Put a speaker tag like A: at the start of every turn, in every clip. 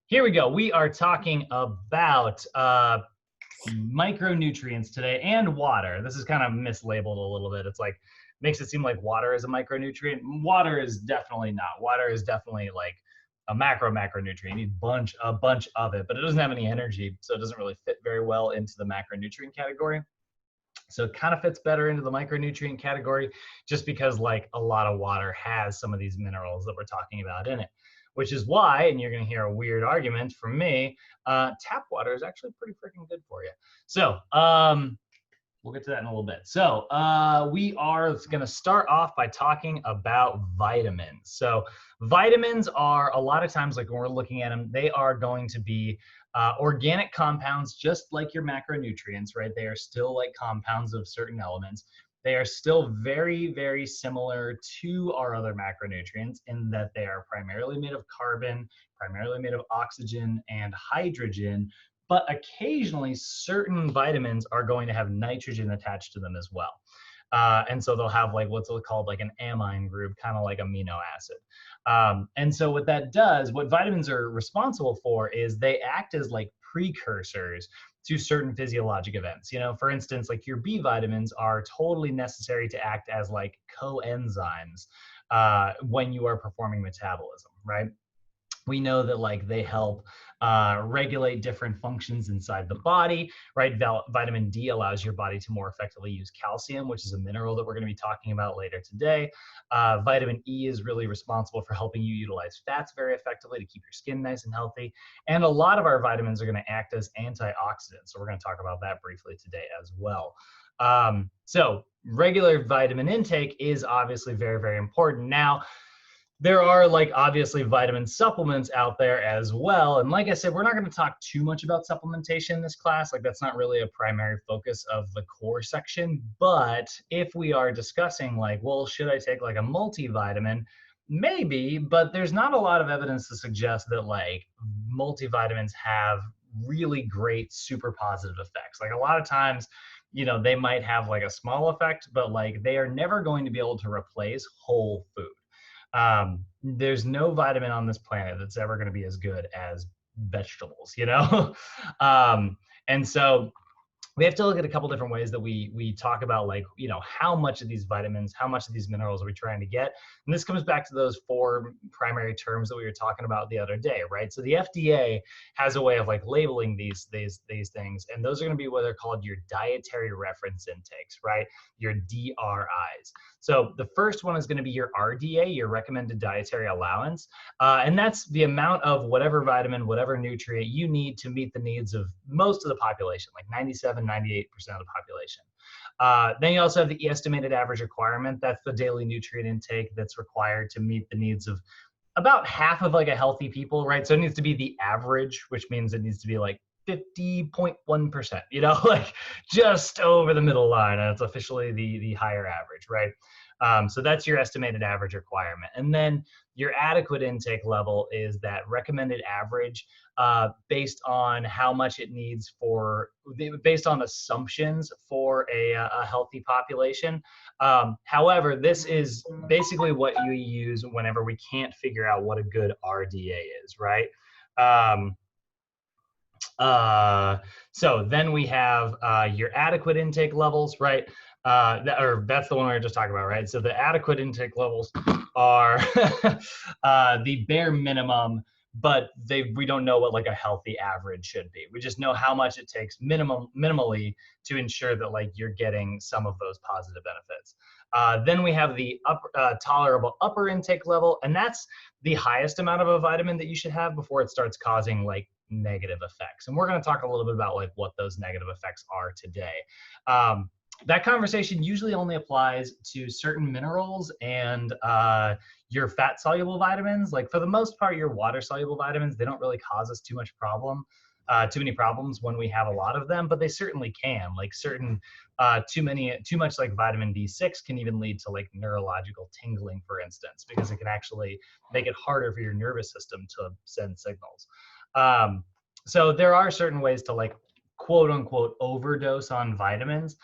A: Here we go. We are talking about micronutrients today and water. This is kind of mislabeled a little bit. It's like makes it seem like water is a micronutrient. Water is definitely not. Water is definitely like a macronutrient. You need a bunch of it, but it doesn't have any energy, so it doesn't really fit very well into the macronutrient category. So it kind of fits better into the micronutrient category just because like a lot of water has some of these minerals that we're talking about in it, which is why, and you're going to hear a weird argument from me, tap water is actually pretty freaking good for you. So we'll get to that in a little bit. So we are going to start off by talking about vitamins. So vitamins are a lot of times, like when we're looking at them, they are going to be organic compounds, just like your macronutrients, right? They are still like compounds of certain elements. They are still very, very similar to our other macronutrients in that they are primarily made of carbon, primarily made of oxygen and hydrogen, but occasionally certain vitamins are going to have nitrogen attached to them as well. And so they'll have like what's called like an amine group, kind of like amino acid. And so what that does, what vitamins are responsible for is they act as like precursors to certain physiologic events. You know, for instance, like your B vitamins are totally necessary to act as like coenzymes when you are performing metabolism, right? We know that like they help regulate different functions inside the body, right? Vitamin D allows your body to more effectively use calcium, which is a mineral that we're going to be talking about later today. Vitamin E is really responsible for helping you utilize fats very effectively to keep your skin nice and healthy. And a lot of our vitamins are going to act as antioxidants. So we're going to talk about that briefly today as well. So regular vitamin intake is obviously very, very important. Now, there are like obviously vitamin supplements out there as well. And like I said, we're not going to talk too much about supplementation in this class. Like that's not really a primary focus of the core section. But if we are discussing like, well, should I take like a multivitamin? Maybe, but there's not a lot of evidence to suggest that like multivitamins have really great super positive effects. Like a lot of times, you know, they might have like a small effect, but like they are never going to be able to replace whole food. There's no vitamin on this planet that's ever going to be as good as vegetables, you know? And so we have to look at a couple different ways that we talk about like, you know, how much of these vitamins, how much of these minerals are we trying to get? And this comes back to those four primary terms that we were talking about the other day, right? So the FDA has a way of like labeling these things, and those are going to be what they're called your dietary reference intakes, right? Your DRIs. So the first one is going to be your RDA, your recommended dietary allowance. And that's the amount of whatever vitamin, whatever nutrient you need to meet the needs of most of the population, like 97, 98% of the population. Then you also have the estimated average requirement. That's the daily nutrient intake that's required to meet the needs of about half of like a healthy people, right? So it needs to be the average, which means it needs to be like 50.1%, you know, like just over the middle line, and it's officially the higher average, right? So that's your estimated average requirement. And then your adequate intake level is that recommended average based on how much it needs based on assumptions for a healthy population. However, this is basically what you use whenever we can't figure out what a good RDA is, right? So then we have your adequate intake levels, right? That's the one we were just talking about, right? So the adequate intake levels are the bare minimum, but we don't know what like a healthy average should be. We just know how much it takes minimally to ensure that like you're getting some of those positive benefits. Then we have the tolerable upper intake level, and that's the highest amount of a vitamin that you should have before it starts causing like negative effects. And we're going to talk a little bit about like what those negative effects are today. That conversation usually only applies to certain minerals and your fat soluble vitamins. Like for the most part, your water soluble vitamins, they don't really cause us too many problems when we have a lot of them, but they certainly can. Like certain too much like vitamin B6 can even lead to like neurological tingling, for instance, because it can actually make it harder for your nervous system to send signals. So there are certain ways to like quote unquote overdose on vitamins.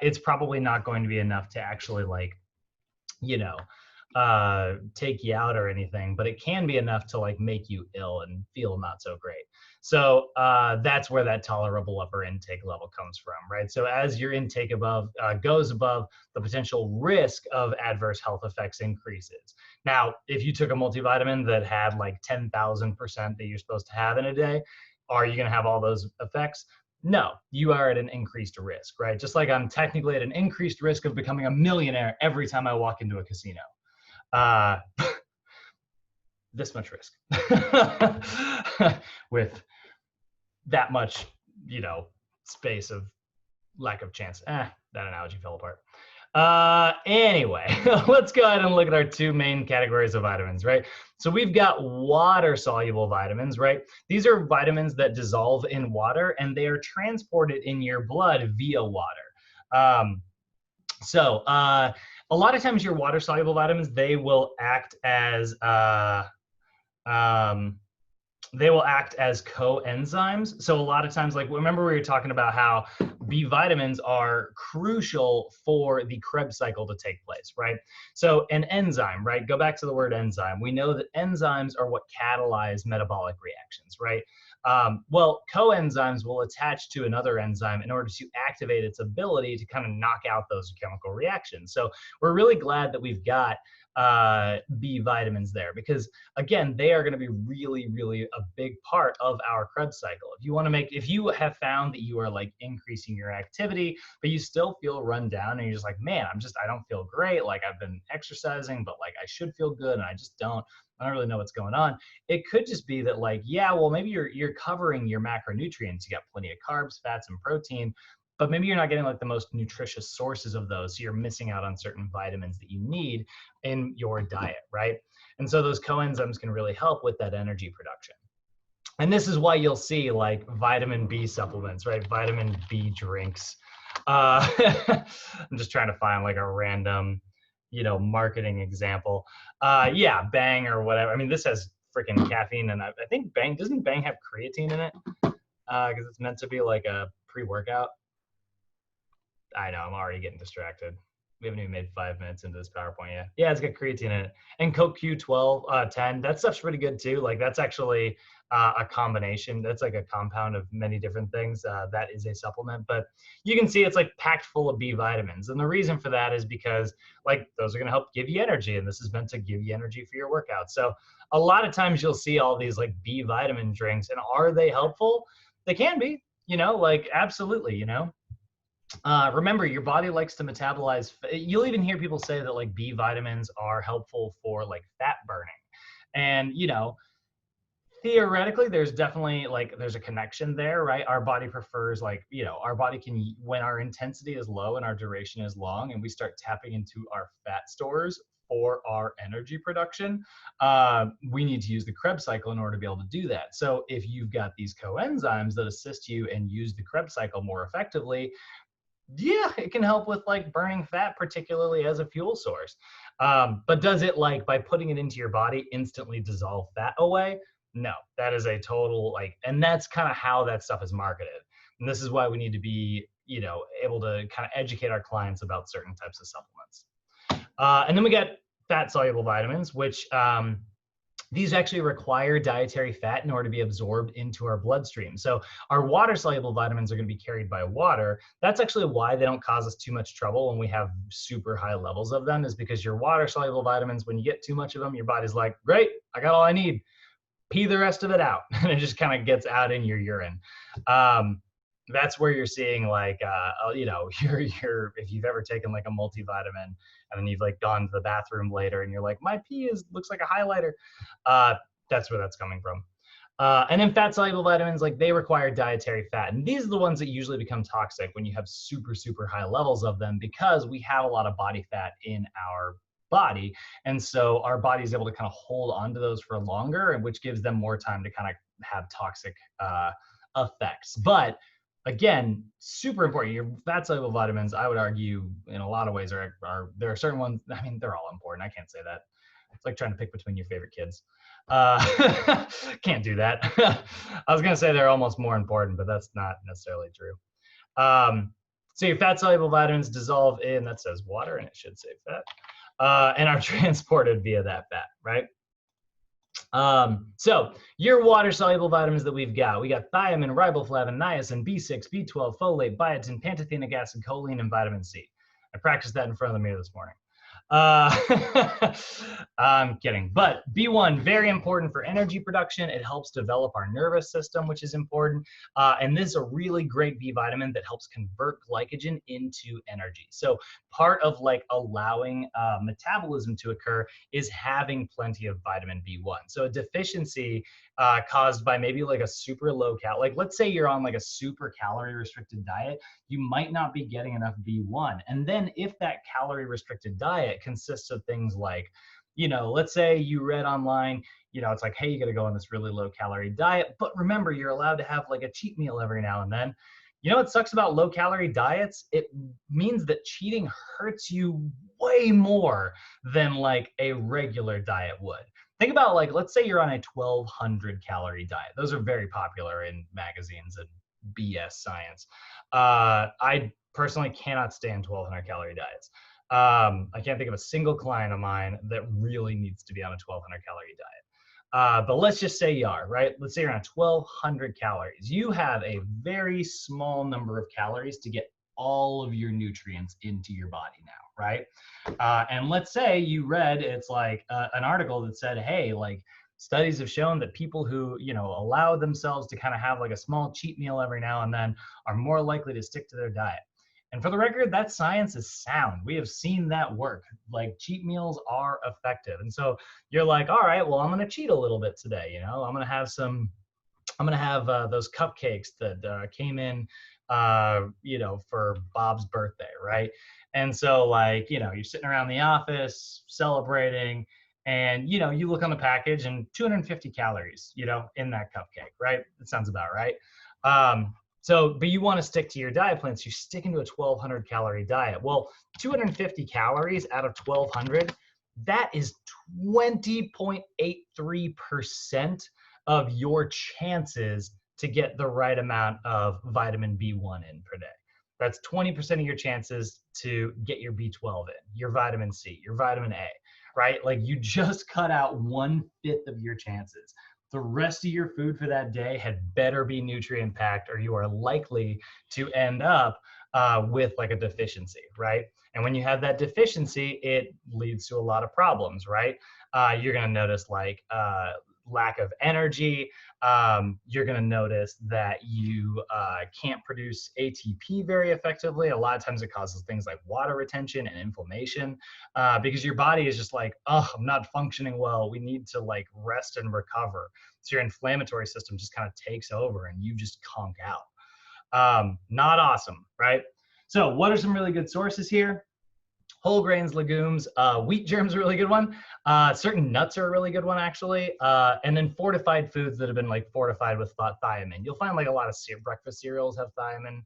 A: It's probably not going to be enough to actually like, you know, take you out or anything, but it can be enough to like make you ill and feel not so great. So that's where that tolerable upper intake level comes from, right? So as your intake goes above, the potential risk of adverse health effects increases. Now, if you took a multivitamin that had like 10,000% that you're supposed to have in a day, are you going to have all those effects? No, you are at an increased risk, right? Just like I'm technically at an increased risk of becoming a millionaire every time I walk into a casino. Uh, this much risk with that much, space of lack of chance. That analogy fell apart. Anyway, let's go ahead and look at our two main categories of vitamins, right? So we've got water-soluble vitamins, right? These are vitamins that dissolve in water and they are transported in your blood via water. So a lot of times your water-soluble vitamins, they will act as coenzymes. So a lot of times, like remember we were talking about how B vitamins are crucial for the Krebs cycle to take place, right? So an enzyme, right? Go back to the word enzyme. We know that enzymes are what catalyze metabolic reactions, right? Well, coenzymes will attach to another enzyme in order to activate its ability to kind of knock out those chemical reactions. So we're really glad that we've got B vitamins there, because again, they are going to be really, really a big part of our Krebs cycle. If you have found that you are like increasing your activity, but you still feel run down and you're just like, man, I don't feel great. Like I've been exercising, but like I should feel good and I just don't. I don't really know what's going on. It could just be that like, yeah, well, maybe you're covering your macronutrients. You got plenty of carbs, fats, and protein, but maybe you're not getting like the most nutritious sources of those. So you're missing out on certain vitamins that you need in your diet, right? And so those coenzymes can really help with that energy production. And this is why you'll see like vitamin B supplements, right? Vitamin B drinks. I'm just trying to find like a random, marketing example. Yeah, Bang or whatever. I mean, this has freaking caffeine, and I think doesn't Bang have creatine in it? Because it's meant to be like a pre-workout. I know, I'm already getting distracted. We haven't even made 5 minutes into this PowerPoint yet. Yeah, it's got creatine in it. And CoQ12, 10, that stuff's pretty good too. Like that's actually a combination. That's like a compound of many different things. That is a supplement, but you can see it's like packed full of B vitamins. And the reason for that is because like those are gonna help give you energy, and this is meant to give you energy for your workout. So a lot of times you'll see all these like B vitamin drinks, and are they helpful? They can be, like absolutely, remember, your body likes to metabolize. You'll even hear people say that like B vitamins are helpful for like fat burning. And, theoretically, there's definitely like, there's a connection there, right? Our body prefers like, our body can, when our intensity is low and our duration is long and we start tapping into our fat stores for our energy production, we need to use the Krebs cycle in order to be able to do that. So if you've got these coenzymes that assist you and use the Krebs cycle more effectively, yeah, it can help with like burning fat, particularly as a fuel source. But does it like by putting it into your body instantly dissolve fat away? No, that is a total like, and that's kind of how that stuff is marketed. And this is why we need to be, able to kind of educate our clients about certain types of supplements. And then we got fat soluble vitamins, which these actually require dietary fat in order to be absorbed into our bloodstream. So our water-soluble vitamins are going to be carried by water. That's actually why they don't cause us too much trouble when we have super high levels of them, is because your water-soluble vitamins, when you get too much of them, your body's like, great, I got all I need. Pee the rest of it out. And it just kind of gets out in your urine. That's where you're seeing like, if you've ever taken like a multivitamin and then you've like gone to the bathroom later and you're like, my pee looks like a highlighter. That's where that's coming from. And then fat soluble vitamins, like they require dietary fat. And these are the ones that usually become toxic when you have super, super high levels of them, because we have a lot of body fat in our body. And so our body is able to kind of hold onto those for longer, and which gives them more time to kind of have toxic effects. But again, super important. Your fat soluble vitamins, I would argue, in a lot of ways are there are certain ones. I mean, they're all important. I can't say that. It's like trying to pick between your favorite kids. Can't do that. I was gonna say they're almost more important, but that's not necessarily true. So your fat soluble vitamins dissolve in, that says water, and it should say fat. and are transported via that fat, right? So your water-soluble vitamins that we got thiamine, riboflavin, niacin, B6, B12, folate, biotin, pantothenic acid, choline, and vitamin C. I practiced that in front of the mirror this morning. I'm kidding. But B1, very important for energy production. It helps develop our nervous system, which is important. And this is a really great B vitamin that helps convert glycogen into energy. So part of like allowing metabolism to occur is having plenty of vitamin B1. So a deficiency caused by maybe like a super low like let's say you're on like a super calorie restricted diet, you might not be getting enough B1. And then if that calorie restricted diet consists of things like, you know, let's say you read online, you know, it's like, hey, you got to go on this really low calorie diet, but remember, you're allowed to have like a cheat meal every now and then. You know what sucks about low calorie diets? It means that cheating hurts you way more than like a regular diet would. Think about like, let's say you're on a 1200 calorie diet. Those are very popular in magazines and BS science. I personally cannot stand 1200 calorie diets. I can't think of a single client of mine that really needs to be on a 1200 calorie diet. But let's just say you are, right? Let's say you're on 1200 calories. You have a very small number of calories to get all of your nutrients into your body now, right? And let's say you read, it's like an article that said, hey, like studies have shown that people who, you know, allow themselves to kind of have like a small cheat meal every now and then are more likely to stick to their diet. And for the record, that science is sound. We have seen that work. Like cheat meals are effective. And so you're like, all right, well, I'm going to cheat a little bit today. You know, I'm going to have those cupcakes that came in, you know, for Bob's birthday, right? And so like, you know, you're sitting around the office celebrating, and you know, you look on the package and 250 calories, you know, in that cupcake, right? That sounds about right. So, but you want to stick to your diet plan, so you're sticking to a 1200 calorie diet. Well, 250 calories out of 1200, that is 20.83% of your chances to get the right amount of vitamin B1 in per day. That's 20% of your chances to get your B12 in, your vitamin C, your vitamin A, right? Like you just cut out 1/5 of your chances. The rest of your food for that day had better be nutrient packed, or you are likely to end up with like a deficiency, right? And when you have that deficiency, it leads to a lot of problems, right? You're going to notice like lack of energy. You're going to notice that you can't produce ATP very effectively. A lot of times it causes things like water retention and inflammation because your body is just like, oh, I'm not functioning well. We need to like rest and recover. So your inflammatory system just kind of takes over and you just conk out. Not awesome, right? So what are some really good sources here? Whole grains, legumes, wheat germs are a really good one. Certain nuts are a really good one, actually. And then fortified foods that have been like fortified with thiamine. You'll find like a lot of breakfast cereals have thiamine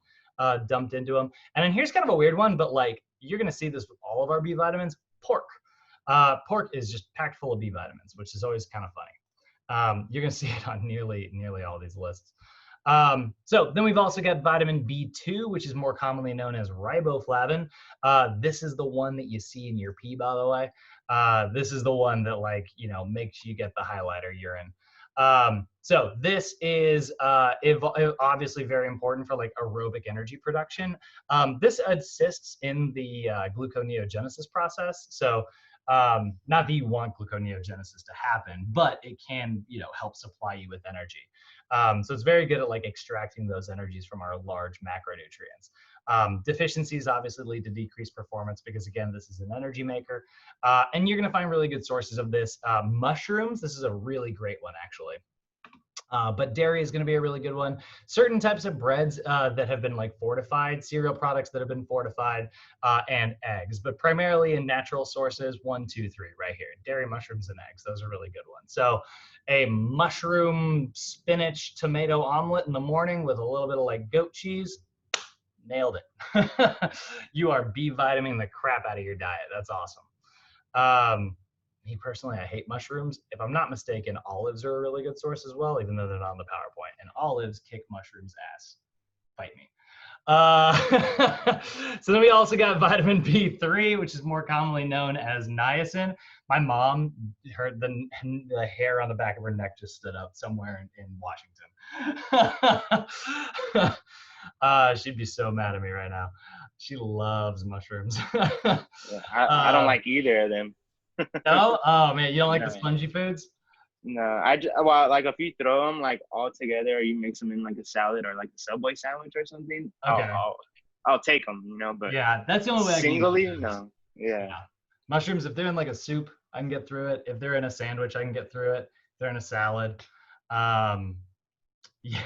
A: dumped into them. And then here's kind of a weird one, but like you're going to see this with all of our B vitamins. Pork. Pork is just packed full of B vitamins, which is always kind of funny. You're going to see it on nearly all these lists. So then we've also got vitamin B2, which is more commonly known as riboflavin. This is the one that you see in your pee, by the way. This is the one that like, you know, makes you get the highlighter urine. So this is obviously very important for like aerobic energy production. This assists in the gluconeogenesis process. So not that you want gluconeogenesis to happen, but it can, you know, help supply you with energy. So it's very good at like extracting those energies from our large macronutrients. Deficiencies obviously lead to decreased performance because again, this is an energy maker. And you're gonna find really good sources of this. Mushrooms, this is a really great one actually. But dairy is going to be a really good one. Certain types of breads that have been like fortified, cereal products that have been fortified, and eggs, but primarily in natural sources, 1, 2, 3 right here. Dairy, mushrooms, and eggs. Those are really good ones. So a mushroom, spinach, tomato omelet in the morning with a little bit of like goat cheese, nailed it. You are B vitamining the crap out of your diet. That's awesome. Me personally, I hate mushrooms. If I'm not mistaken, olives are a really good source as well, even though they're not on the PowerPoint. And olives kick mushrooms' ass. Fight me. So then we also got vitamin B3, which is more commonly known as niacin. My mom, the hair on the back of her neck just stood up somewhere in Washington. She'd be so mad at me right now. She loves mushrooms.
B: Yeah, I don't like either of them.
A: No? Oh man, you don't like the
B: No,
A: spongy foods?
B: no. Well, like if you throw them like all together, or you mix them in like a salad or like a Subway sandwich or something,
A: Okay.
B: I'll take them, you know. But
A: Yeah, that's the only way I can eat
B: singly,
A: mushrooms.
B: no. Yeah.
A: Yeah. Mushrooms, if they're in like a soup, I can get through it. If they're in a sandwich, I can get through it. If they're in a salad. Um, yeah,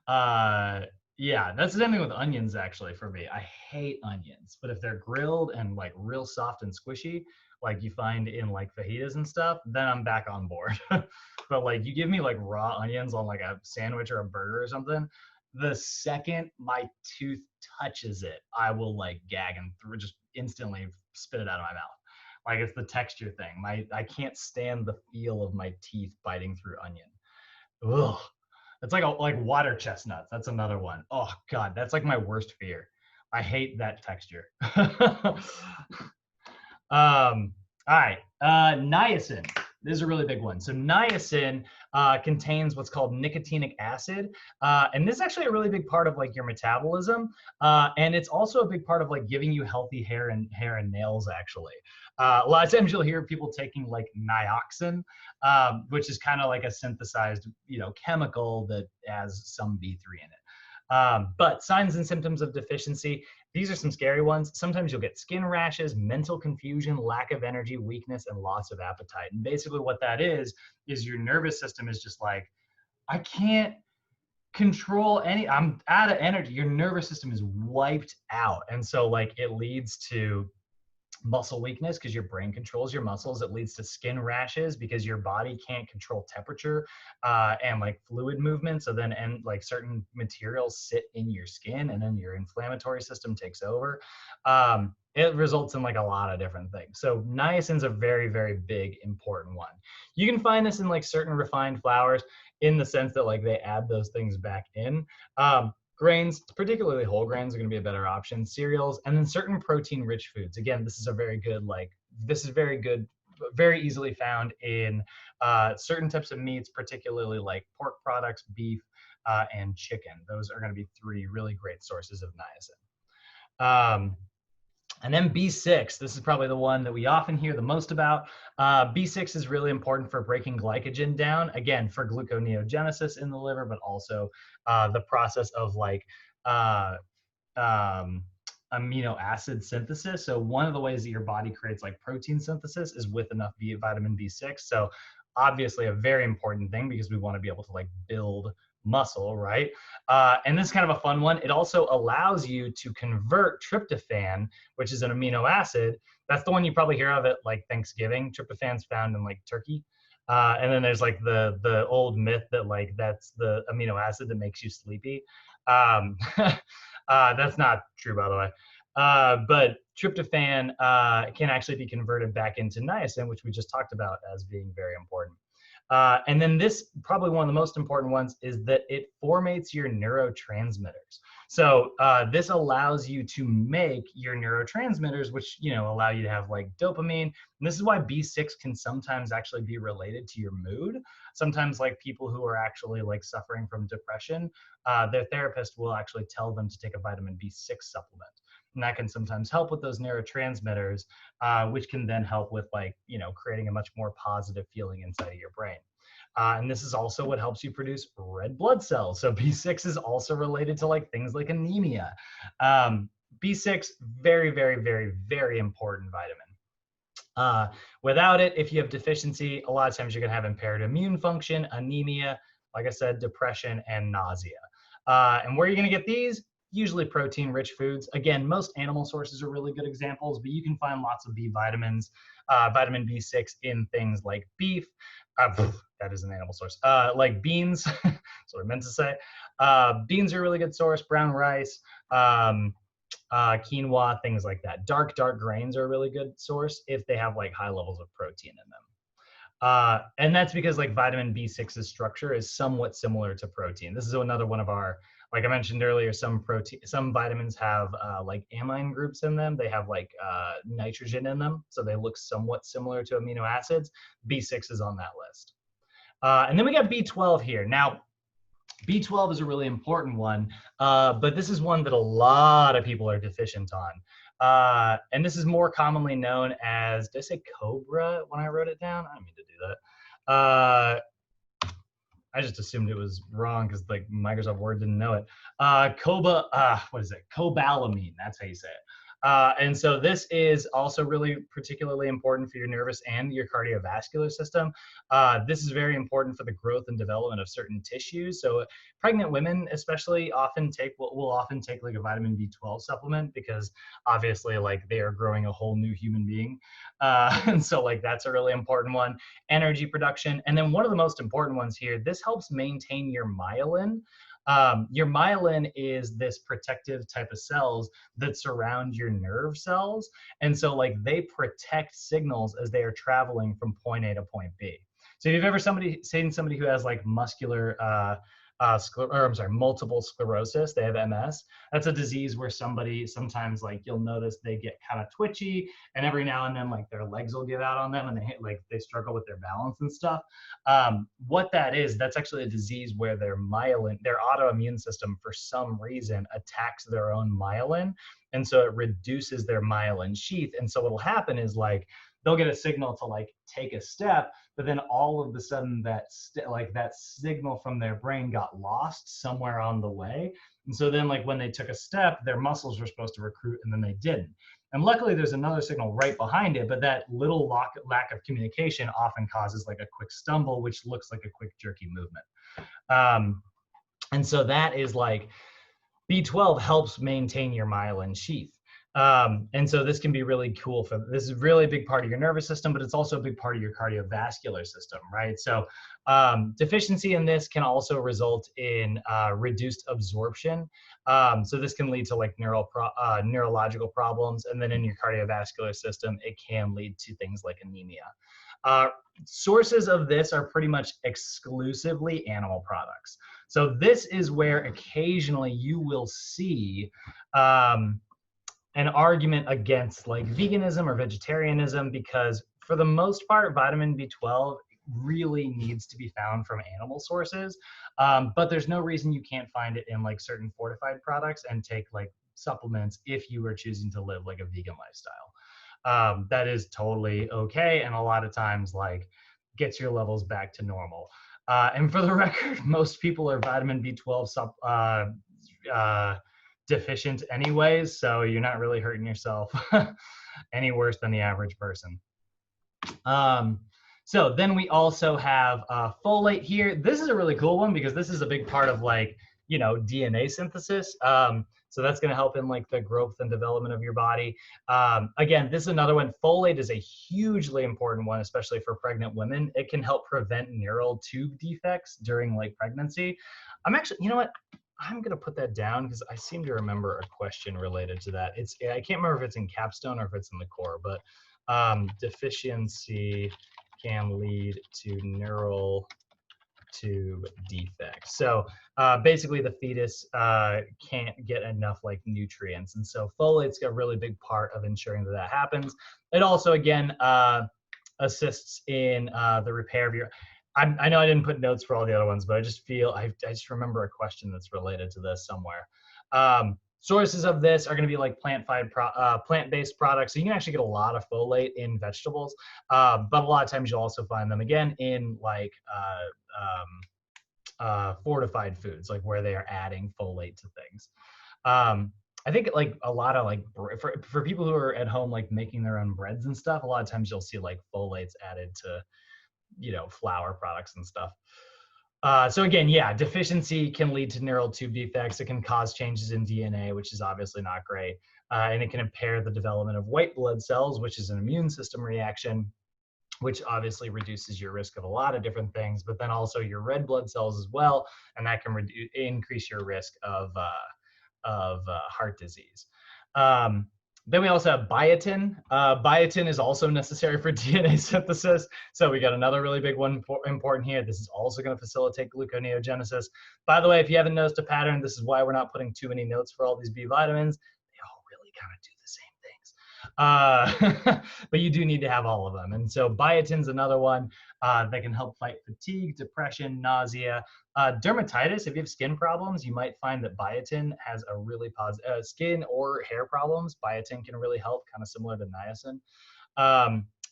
A: uh, yeah, that's the same thing with onions actually for me. I hate onions, but if they're grilled and like real soft and squishy, like you find in like fajitas and stuff, then I'm back on board. But like you give me like raw onions on like a sandwich or a burger or something, the second my tooth touches it, I will like gag and just instantly spit it out of my mouth. Like it's the texture thing. I can't stand the feel of my teeth biting through onion. Ugh. It's like water chestnuts. That's another one. Oh God, that's like my worst fear. I hate that texture. All right, niacin. This is a really big one. So niacin contains what's called nicotinic acid, and this is actually a really big part of like your metabolism, and it's also a big part of like giving you healthy hair and nails. Actually, a lot of times you'll hear people taking like nioxin, which is kind of like a synthesized, chemical that has some B3 in it. But signs and symptoms of deficiency, these are some scary ones. Sometimes you'll get skin rashes, mental confusion, lack of energy, weakness, and loss of appetite. And basically what that is your nervous system is just like, I can't control I'm out of energy. Your nervous system is wiped out. And so like it leads to muscle weakness because your brain controls your muscles. It leads to skin rashes because your body can't control temperature and like fluid movement. So then, and like certain materials sit in your skin, and then your inflammatory system takes over. It results in like a lot of different things. So niacin's a very, very big, important one. You can find this in like certain refined flours in the sense that like they add those things back in. Grains, particularly whole grains, are going to be a better option. Cereals, and then certain protein-rich foods. Again, this is very good, very easily found in certain types of meats, particularly like pork products, beef, and chicken. Those are going to be three really great sources of niacin. And then B6, this is probably the one that we often hear the most about. B6 is really important for breaking glycogen down, again, for gluconeogenesis in the liver, but also the process of like um, amino acid synthesis. So one of the ways that your body creates like protein synthesis is with enough vitamin B6. So obviously a very important thing because we want to be able to like build muscle, right? And this is kind of a fun one. It also allows you to convert tryptophan, which is an amino acid. That's the one you probably hear of at like Thanksgiving. Tryptophan's found in like turkey. And then there's like the old myth that like that's the amino acid that makes you sleepy. That's not true, by the way. But tryptophan can actually be converted back into niacin, which we just talked about as being very important. And then this, probably one of the most important ones, is that it formates your neurotransmitters. So this allows you to make your neurotransmitters, which allow you to have like dopamine. And this is why B6 can sometimes actually be related to your mood. Sometimes like people who are actually like suffering from depression, their therapist will actually tell them to take a vitamin B6 supplement. And that can sometimes help with those neurotransmitters, which can then help with like, creating a much more positive feeling inside of your brain. And this is also what helps you produce red blood cells. So B6 is also related to like things like anemia. B6, very, very, very, very important vitamin. Without it, if you have deficiency, a lot of times you're going to have impaired immune function, anemia, like I said, depression, and nausea. And where are you going to get these? Usually protein-rich foods. Again, most animal sources are really good examples, but you can find lots of B vitamins, vitamin B6 in things like beef. That is an animal source. Like beans, that's what I meant to say. Beans are a really good source. Brown rice, quinoa, things like that. Dark grains are a really good source if they have like high levels of protein in them. And that's because like vitamin B6's structure is somewhat similar to protein. This is another one of our, like I mentioned earlier, some vitamins have like amine groups in them. They have like nitrogen in them, so they look somewhat similar to amino acids. B6 is on that list. And then we got B12 here. Now, B12 is a really important one, but this is one that a lot of people are deficient on. And this is more commonly known as, did I say Cobra when I wrote it down? I didn't mean to do that. I just assumed it was wrong because like Microsoft Word didn't know it. What is it? Cobalamin, that's how you say it. And so this is also really particularly important for your nervous and your cardiovascular system. This is very important for the growth and development of certain tissues. So pregnant women especially will often take like a vitamin B12 supplement because obviously like they are growing a whole new human being. And so like that's a really important one. Energy production. And then one of the most important ones here, this helps maintain your myelin. Your myelin is this protective type of cells that surround your nerve cells. And so like they protect signals as they are traveling from point A to point B. So if you've ever seen somebody who has like multiple sclerosis, they have MS. That's a disease where somebody sometimes like you'll notice they get kind of twitchy, and every now and then like their legs will give out on them, and they struggle with their balance and stuff. What that is, that's actually a disease where their autoimmune system for some reason attacks their own myelin, and so it reduces their myelin sheath. And so what'll happen is like they'll get a signal to like take a step, but then all of a sudden that signal from their brain got lost somewhere on the way. And so then like when they took a step, their muscles were supposed to recruit and then they didn't. And luckily there's another signal right behind it, but that little lack of communication often causes like a quick stumble, which looks like a quick jerky movement. And so that is like B12 helps maintain your myelin sheath. And so this can be really cool this is really a big part of your nervous system, but it's also a big part of your cardiovascular system, right? So deficiency in this can also result in reduced absorption. So this can lead to like neurological problems. And then in your cardiovascular system, it can lead to things like anemia. Sources of this are pretty much exclusively animal products. So this is where occasionally you will see an argument against like veganism or vegetarianism, because for the most part, vitamin B12 really needs to be found from animal sources. But there's no reason you can't find it in like certain fortified products and take like supplements if you are choosing to live like a vegan lifestyle. That is totally okay. And a lot of times like gets your levels back to normal. And for the record, most people are vitamin B12 deficient anyways, so you're not really hurting yourself any worse than the average person. So then we also have folate here. This is a really cool one because this is a big part of like, DNA synthesis. So that's going to help in like the growth and development of your body. Again, this is another one. Folate is a hugely important one, especially for pregnant women. It can help prevent neural tube defects during like pregnancy. I'm actually, you know what? I'm going to put that down because I seem to remember a question related to that. I can't remember if it's in capstone or if it's in the core, but deficiency can lead to neural tube defects. So basically the fetus can't get enough like nutrients. And so folate's a really big part of ensuring that that happens. It also, again, assists in the repair of your, I know I didn't put notes for all the other ones, but I just feel, I just remember a question that's related to this somewhere. Sources of this are going to be like plant-based products. So you can actually get a lot of folate in vegetables, but a lot of times you'll also find them again in like fortified foods, like where they are adding folate to things. I think like a lot of like for people who are at home like making their own breads and stuff, a lot of times you'll see like folates added to flour products and stuff. So again, yeah, deficiency can lead to neural tube defects. It can cause changes in DNA, which is obviously not great. And it can impair the development of white blood cells, which is an immune system reaction, which obviously reduces your risk of a lot of different things, but then also your red blood cells as well. And that can increase your risk of heart disease. Then we also have biotin. Biotin is also necessary for DNA synthesis. So we got another really big one important here. This is also going to facilitate gluconeogenesis. By the way, if you haven't noticed a pattern, this is why we're not putting too many notes for all these B vitamins. They all really kind of do the same things. But you do need to have all of them. And so biotin's another one that can help fight fatigue, depression, nausea, dermatitis. If you have skin problems, you might find that biotin has a really positive skin or hair problems. Biotin can really help, kind of similar to niacin.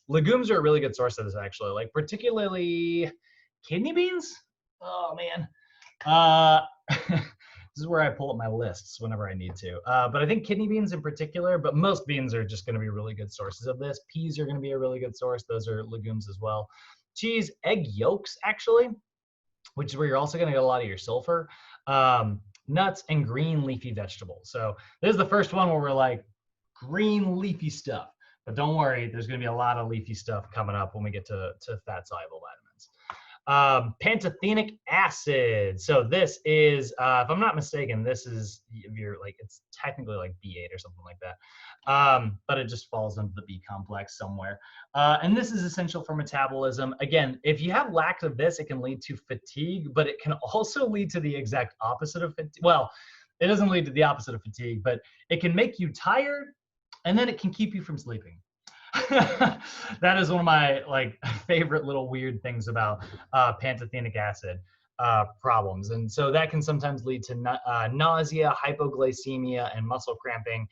A: Legumes are a really good source of this, actually, like particularly kidney beans. Oh man. This is where I pull up my lists whenever I need to. But I think kidney beans in particular, but most beans are just going to be really good sources of this. Peas are going to be a really good source. Those are legumes as well. Cheese, egg yolks, actually, which is where you're also going to get a lot of your sulfur. Nuts and green leafy vegetables. So this is the first one where we're like green leafy stuff. But don't worry, there's going to be a lot of leafy stuff coming up when we get to fat soluble vitamins. Pantothenic acid. So this is, if I'm not mistaken, this is it's technically like B8 or something like that. But it just falls into the B complex somewhere. And this is essential for metabolism. Again, if you have lack of this, it can lead to fatigue, but it can also lead to the exact opposite of fatigue. Well, it doesn't lead to the opposite of fatigue, but it can make you tired, and then it can keep you from sleeping. That is one of my favorite little weird things about pantothenic acid problems. And so that can sometimes lead to nausea, hypoglycemia, and muscle cramping.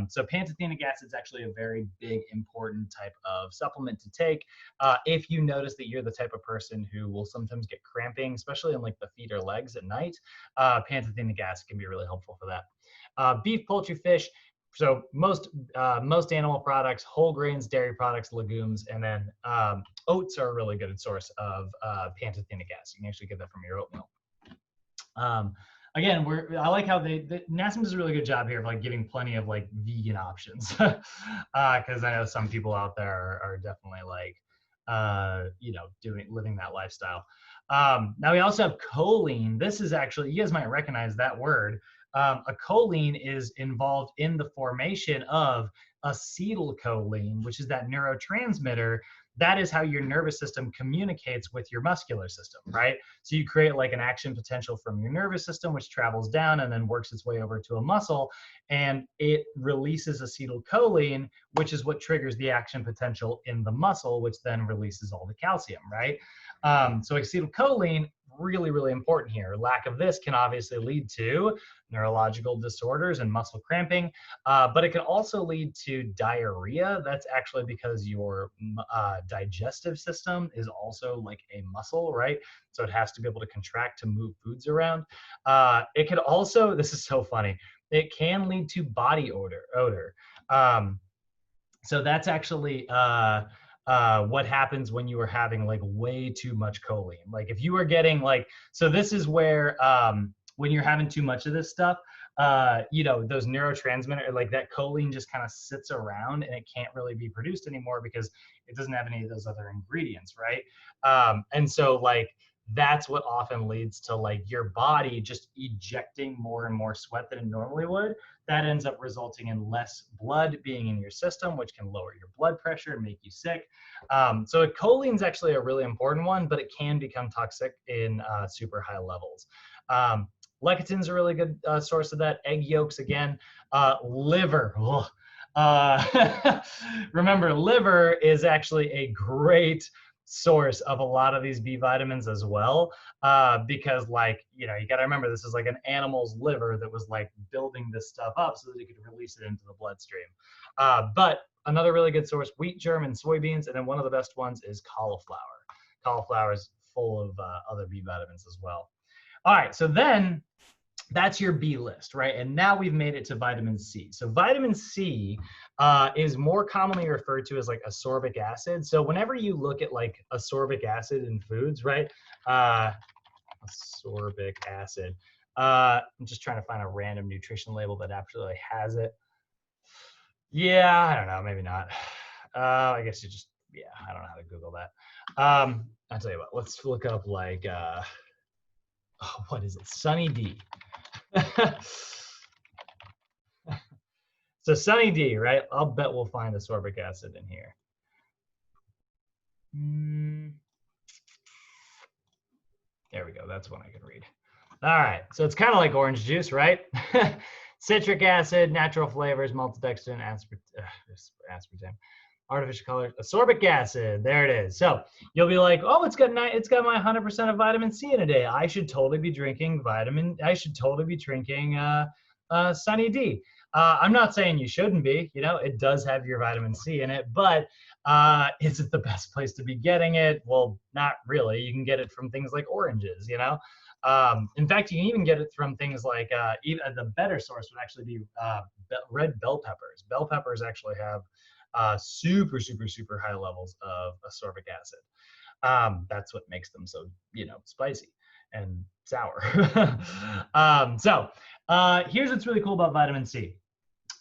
A: So pantothenic acid is actually a very big, important type of supplement to take. If you notice that you're the type of person who will sometimes get cramping, especially in like the feet or legs at night, pantothenic acid can be really helpful for that. Beef, poultry, fish. So most animal products, whole grains, dairy products, legumes, and then oats are a really good source of pantothenic acid. You can actually get that from your oatmeal. Again, I like how NASM does a really good job here of like giving plenty of like vegan options, because I know some people out there are definitely like living that lifestyle. Now we also have choline. This is actually, you guys might recognize that word. A choline is involved in the formation of acetylcholine, which is that neurotransmitter. That is how your nervous system communicates with your muscular system, right? So you create like an action potential from your nervous system, which travels down and then works its way over to a muscle, and it releases acetylcholine, which is what triggers the action potential in the muscle, which then releases all the calcium, right? So acetylcholine, really, really important here. Lack of this can obviously lead to neurological disorders and muscle cramping, but it can also lead to diarrhea. That's actually because your digestive system is also like a muscle, right? So it has to be able to contract to move foods around. It could also, this is so funny, it can lead to body odor. So that's actually what happens when you are having like way too much choline. Like if you are getting so this is where when you're having too much of this stuff, those neurotransmitters, like that choline just kind of sits around and it can't really be produced anymore because it doesn't have any of those other ingredients, right? And so like that's what often leads to like your body just ejecting more and more sweat than it normally would. That ends up resulting in less blood being in your system, which can lower your blood pressure and make you sick. So choline is actually a really important one, but it can become toxic in super high levels. Lecithin is a really good source of that. Egg yolks, again. Liver. Remember, liver is actually a great source of a lot of these B vitamins as well, because you got to remember, this is like an animal's liver that was like building this stuff up so that it could release it into the bloodstream. But another really good source, wheat germ and soybeans, and then one of the best ones is cauliflower. Cauliflower is full of other B vitamins as well. All right, so then that's your B list, right? And now we've made it to vitamin C. So vitamin C is more commonly referred to as like ascorbic acid. So whenever you look at like ascorbic acid in foods, right? Ascorbic acid. I'm just trying to find a random nutrition label that actually has it. Yeah, I don't know, maybe not. I guess you just, I don't know how to Google that. I'll tell you what, let's look up like, what is it? Sunny D. So Sunny D, right? I'll bet we'll find ascorbic acid in here. There we go. That's one I can read. All right. So it's kind of like orange juice, right? Citric acid, natural flavors, maltodextrin, aspartame, artificial colors, ascorbic acid. There it is. So you'll be like, oh, it's got my 100% of vitamin C in a day. I should totally be drinking Sunny D. I'm not saying you shouldn't be. You know, it does have your vitamin C in it, but is it the best place to be getting it? Well, not really. You can get it from things like oranges, you know. In fact, you can even get it from things like even the better source would actually be red bell peppers. Bell peppers actually have super high levels of ascorbic acid. That's what makes them so, you know, spicy and sour. Here's what's really cool about vitamin C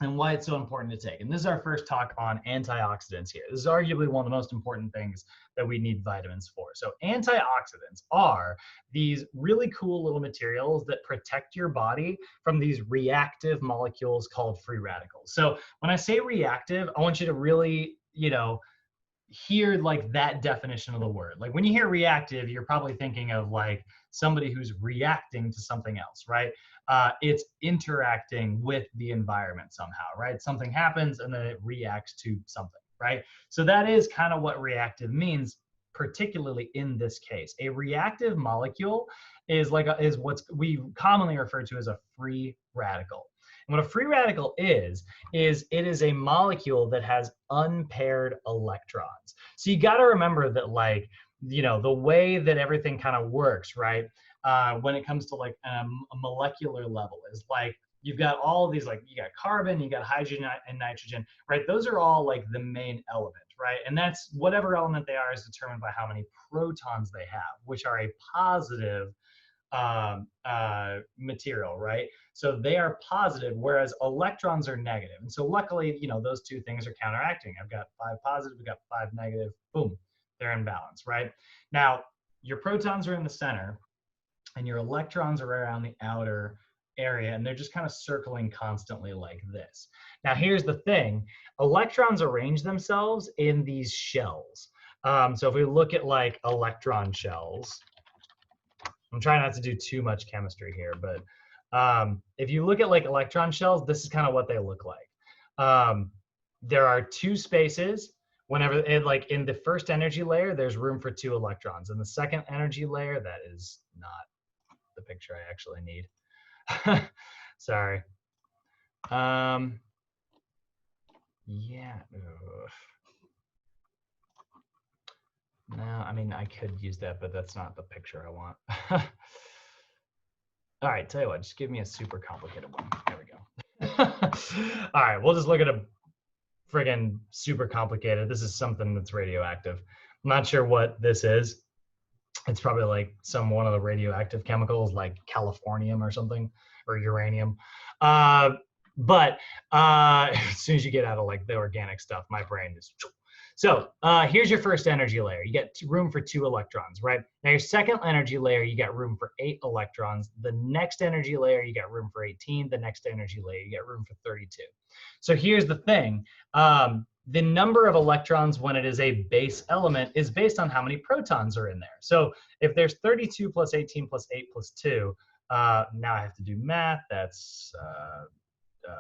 A: and why it's so important to take. And this is our first talk on antioxidants here. This is arguably one of the most important things that we need vitamins for. So antioxidants are these really cool little materials that protect your body from these reactive molecules called free radicals. So when I say reactive, I want you to really, you know, hear like that definition of the word. Like when you hear reactive, you're probably thinking of like somebody who's reacting to something else, right? It's interacting with the environment somehow, right? Something happens and then it reacts to something, right? So that is kind of what reactive means, particularly in this case. A reactive molecule is what we commonly refer to as a free radical. And what a free radical is it is a molecule that has unpaired electrons. So you got to remember that, like, you know, the way that everything kind of works, right? When it comes to like a molecular level is like, you've got all of these, like you got carbon, you got hydrogen and nitrogen, right? Those are all like the main element, right? And that's whatever element they are is determined by how many protons they have, which are a positive material, right? So they are positive, whereas electrons are negative. And so luckily, you know, those two things are counteracting. I've got 5 positive, we've got 5 negative, boom, they're in balance, right? Now, your protons are in the center and your electrons are around the outer area, and they're just kind of circling constantly like this. Now, here's the thing. Electrons arrange themselves in these shells. So if we look at like electron shells, I'm trying not to do too much chemistry here, but if you look at like electron shells, this is kind of what they look like. There are 2 spaces. Whenever like in the first energy layer, there's room for 2 electrons. In the second energy layer, that is not the picture I actually need. Sorry. Yeah. Ugh. No, I mean, I could use that, but that's not the picture I want. All right, tell you what, just give me a super complicated one. There we go. All right, we'll just look at a friggin' super complicated. This is something that's radioactive. I'm not sure what this is. It's probably like one of the radioactive chemicals like californium or something, or uranium. But as soon as you get out of like the organic stuff, my brain is. So here's your first energy layer. You get room for 2 electrons, right? Now your second energy layer, you got room for 8 electrons. The next energy layer, you got room for 18. The next energy layer, you get room for 32. So here's the thing. The number of electrons when it is a base element is based on how many protons are in there. So if there's 32 plus 18 plus 8 plus 2, now I have to do math. That's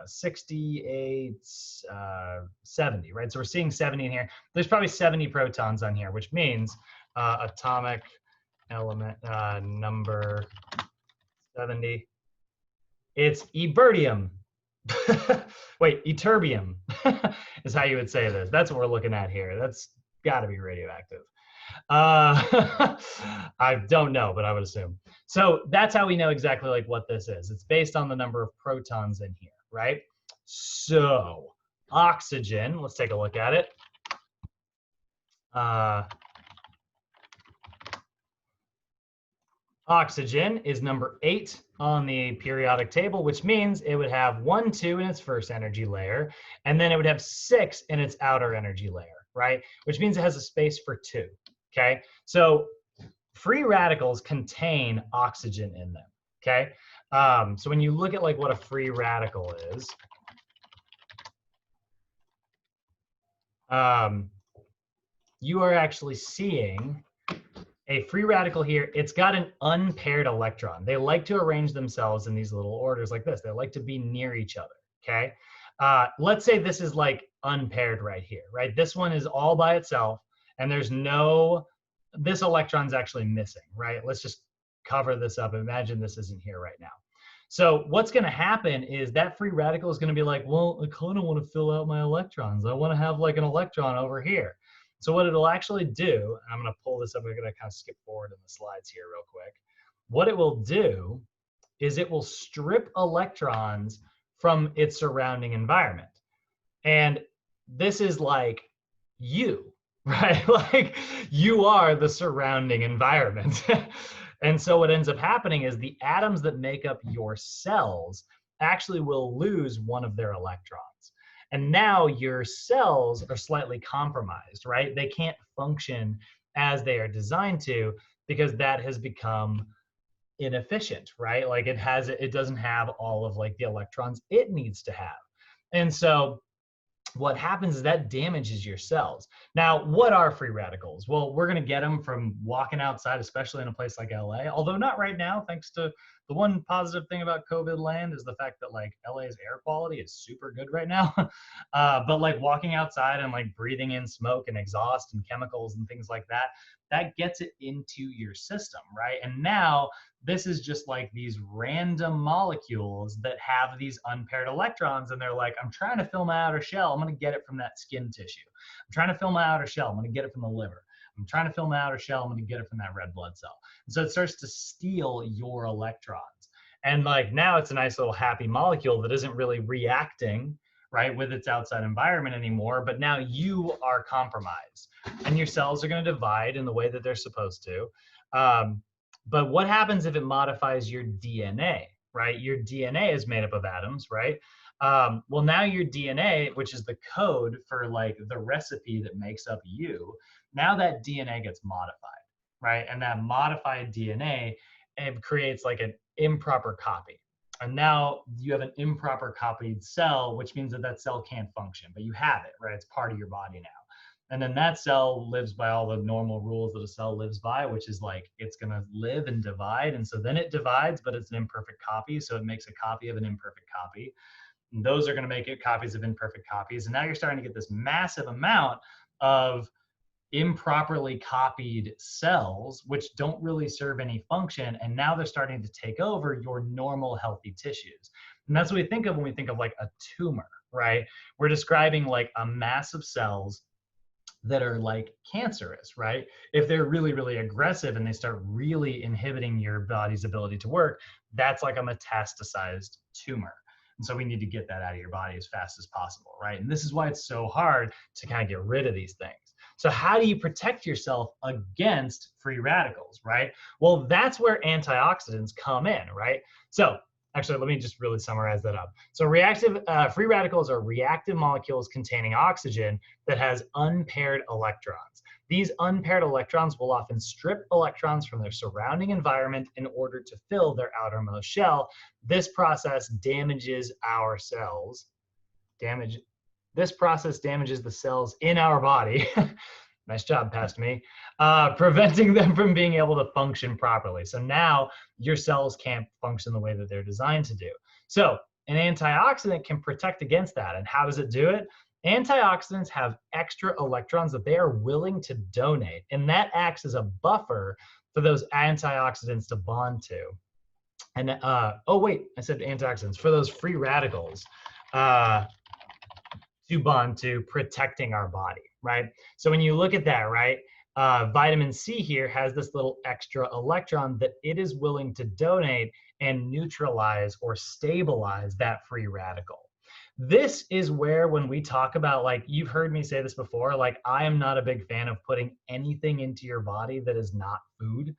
A: 68, 70, right? So we're seeing 70 in here. There's probably 70 protons on here, which means atomic element number 70. It's ytterbium. Wait, ytterbium is how you would say this. That's what we're looking at here. That's got to be radioactive. I don't know, but I would assume. So that's how we know exactly like what this is. It's based on the number of protons in here, right? So oxygen, let's take a look at it. Oxygen is number 8 on the periodic table, which means it would have 1, 2 in its first energy layer, and then it would have 6 in its outer energy layer, right? Which means it has a space for 2, okay? So free radicals contain oxygen in them, okay? So when you look at like what a free radical is, you are actually seeing a free radical here. It's got an unpaired electron. They like to arrange themselves in these little orders like this. They like to be near each other, okay? Let's say this is like unpaired right here, right? This one is all by itself, and there's no, this electron's actually missing, right? Let's just cover this up. Imagine this isn't here right now. So what's going to happen is that free radical is going to be like, well, I kind of want to fill out my electrons. I want to have like an electron over here. So what it'll actually do, and I'm going to pull this up, I'm going to kind of skip forward in the slides here real quick. What it will do is it will strip electrons from its surrounding environment. And this is like you, right? Like you are the surrounding environment. And so what ends up happening is the atoms that make up your cells actually will lose one of their electrons. And now your cells are slightly compromised, right? They can't function as they are designed to because that has become inefficient, right? Like it doesn't have all of like the electrons it needs to have. And so what happens is that damages your cells. Now, what are free radicals? Well, we're going to get them from walking outside, especially in a place like LA, although not right now, thanks to the one positive thing about COVID land is the fact that like LA's air quality is super good right now. But like walking outside and like breathing in smoke and exhaust and chemicals and things like that, that gets it into your system, right? And now this is just like these random molecules that have these unpaired electrons, and they're like, I'm trying to fill my outer shell. I'm going to get it from that skin tissue. I'm trying to fill my outer shell. I'm going to get it from the liver. I'm trying to fill my outer shell. I'm going to get it from that red blood cell. And so it starts to steal your electrons. And like now it's a nice little happy molecule that isn't really reacting, right, with its outside environment anymore. But now you are compromised, and your cells are going to divide in the way that they're supposed to. But what happens if it modifies your DNA, right? Your DNA is made up of atoms, right? Well, now your DNA, which is the code for like the recipe that makes up you, now that DNA gets modified, right? And that modified DNA, it creates like an improper copy. And now you have an improper copied cell, which means that that cell can't function, but you have it, right? It's part of your body now. And then that cell lives by all the normal rules that a cell lives by, which is like it's going to live and divide. And so then it divides, but it's an imperfect copy. So it makes a copy of an imperfect copy. And those are going to make it copies of imperfect copies. And now you're starting to get this massive amount of improperly copied cells, which don't really serve any function. And now they're starting to take over your normal healthy tissues. And that's what we think of when we think of like a tumor, right? We're describing like a mass of cells that are like cancerous, right? If they're really, really aggressive and they start really inhibiting your body's ability to work, that's like a metastasized tumor. And so we need to get that out of your body as fast as possible, right? And this is why it's so hard to kind of get rid of these things. So how do you protect yourself against free radicals, right? Well, that's where antioxidants come in, right? So actually, let me just really summarize that up. So free radicals are reactive molecules containing oxygen that has unpaired electrons. These unpaired electrons will often strip electrons from their surrounding environment in order to fill their outermost shell. This process damages our cells. This process damages the cells in our body. Nice job, past me. Preventing them from being able to function properly. So now your cells can't function the way that they're designed to do. So an antioxidant can protect against that. And how does it do it? Antioxidants have extra electrons that they are willing to donate. And that acts as a buffer for those antioxidants to bond to. And oh wait, I said antioxidants, for those free radicals to bond to, protecting our body, right? So when you look at that, right, vitamin C here has this little extra electron that it is willing to donate and neutralize or stabilize that free radical. This is where, when we talk about, like, you've heard me say this before, like, I am not a big fan of putting anything into your body that is not food,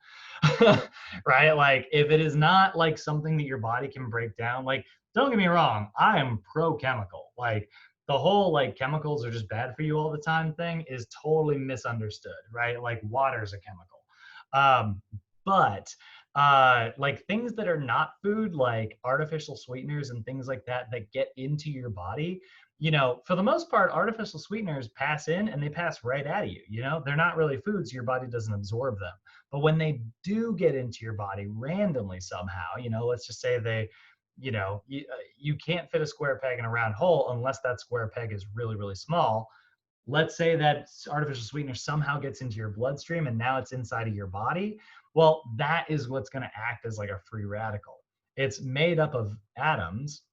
A: right? Like, if it is not like something that your body can break down, like, don't get me wrong, I am pro-chemical. Like, the whole like chemicals are just bad for you all the time thing is totally misunderstood, right? Like water is a chemical. But like things that are not food, like artificial sweeteners and things like that, that get into your body, you know, for the most part, artificial sweeteners pass in and they pass right at you. You know, they're not really foods, your body doesn't absorb them. But when they do get into your body randomly somehow, you know, let's just say they, you know, you can't fit a square peg in a round hole unless that square peg is really, really small. Let's say that artificial sweetener somehow gets into your bloodstream and now it's inside of your body. Well, that is what's going to act as like a free radical. It's made up of atoms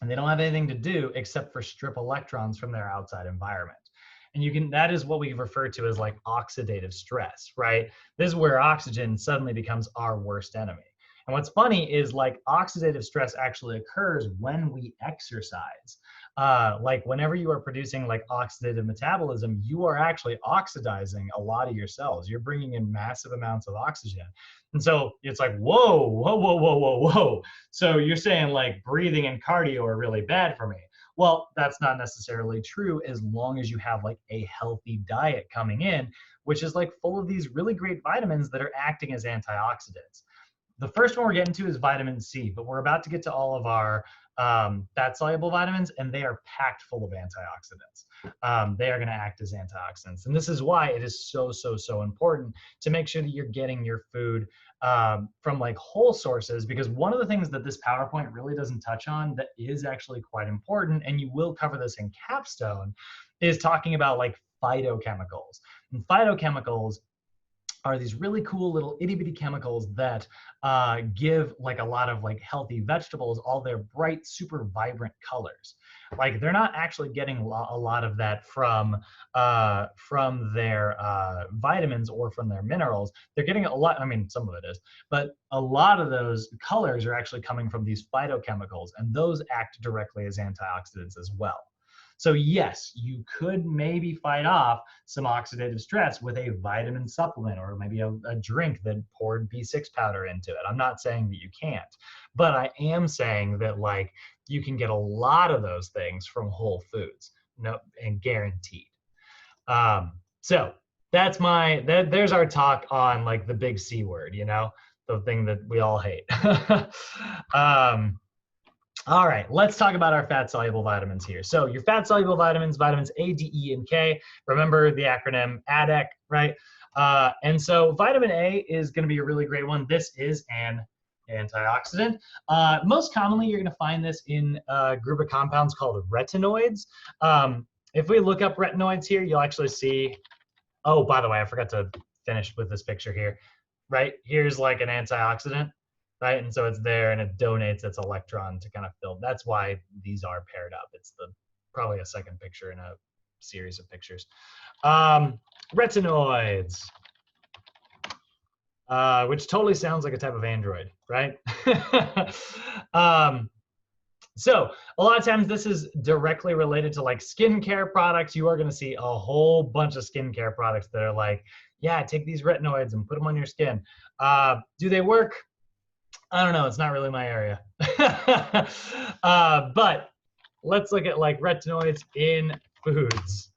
A: and they don't have anything to do except for strip electrons from their outside environment. And you can, that is what we refer to as like oxidative stress, right? This is where oxygen suddenly becomes our worst enemy. And what's funny is like oxidative stress actually occurs when we exercise. Like whenever you are producing like oxidative metabolism, you are actually oxidizing a lot of your cells. You're bringing in massive amounts of oxygen. And so it's like, whoa, whoa, whoa, whoa, whoa, whoa. So you're saying like breathing and cardio are really bad for me. Well, that's not necessarily true as long as you have like a healthy diet coming in, which is like full of these really great vitamins that are acting as antioxidants. The first one we're getting to is vitamin C, but we're about to get to all of our fat-soluble vitamins, and they are packed full of antioxidants. They are going to act as antioxidants. And this is why it is so, so, so important to make sure that you're getting your food from like whole sources, because one of the things that this PowerPoint really doesn't touch on that is actually quite important, and you will cover this in capstone, is talking about like phytochemicals. And phytochemicals are these really cool little itty bitty chemicals that give like a lot of like healthy vegetables all their bright, super vibrant colors. Like they're not actually getting a lot of that from their vitamins or from their minerals. They're getting a lot, I mean, some of it is, but a lot of those colors are actually coming from these phytochemicals, and those act directly as antioxidants as well. So yes, you could maybe fight off some oxidative stress with a vitamin supplement or maybe a drink that poured B6 powder into it. I'm not saying that you can't, but I am saying that like you can get a lot of those things from whole foods, no, and guaranteed. So that's there's our talk on like the big C word, you know, the thing that we all hate. All right, let's talk about our fat-soluble vitamins here. So your fat-soluble vitamins, vitamins A, D, E, and K. Remember the acronym ADEK, right? And so vitamin A is going to be a really great one. This is an antioxidant. Most commonly, you're going to find this in a group of compounds called retinoids. If we look up retinoids here, you'll actually see, oh, by the way, I forgot to finish with this picture here, right? Here's like an antioxidant. Right, and so it's there, and it donates its electron to kind of fill. That's why these are paired up. It's probably a second picture in a series of pictures. Retinoids, which totally sounds like a type of android, right? So a lot of times this is directly related to like skincare products. You are going to see a whole bunch of skincare products that are like, yeah, take these retinoids and put them on your skin. Do they work? I don't know. It's not really my area. But let's look at like retinoids in foods.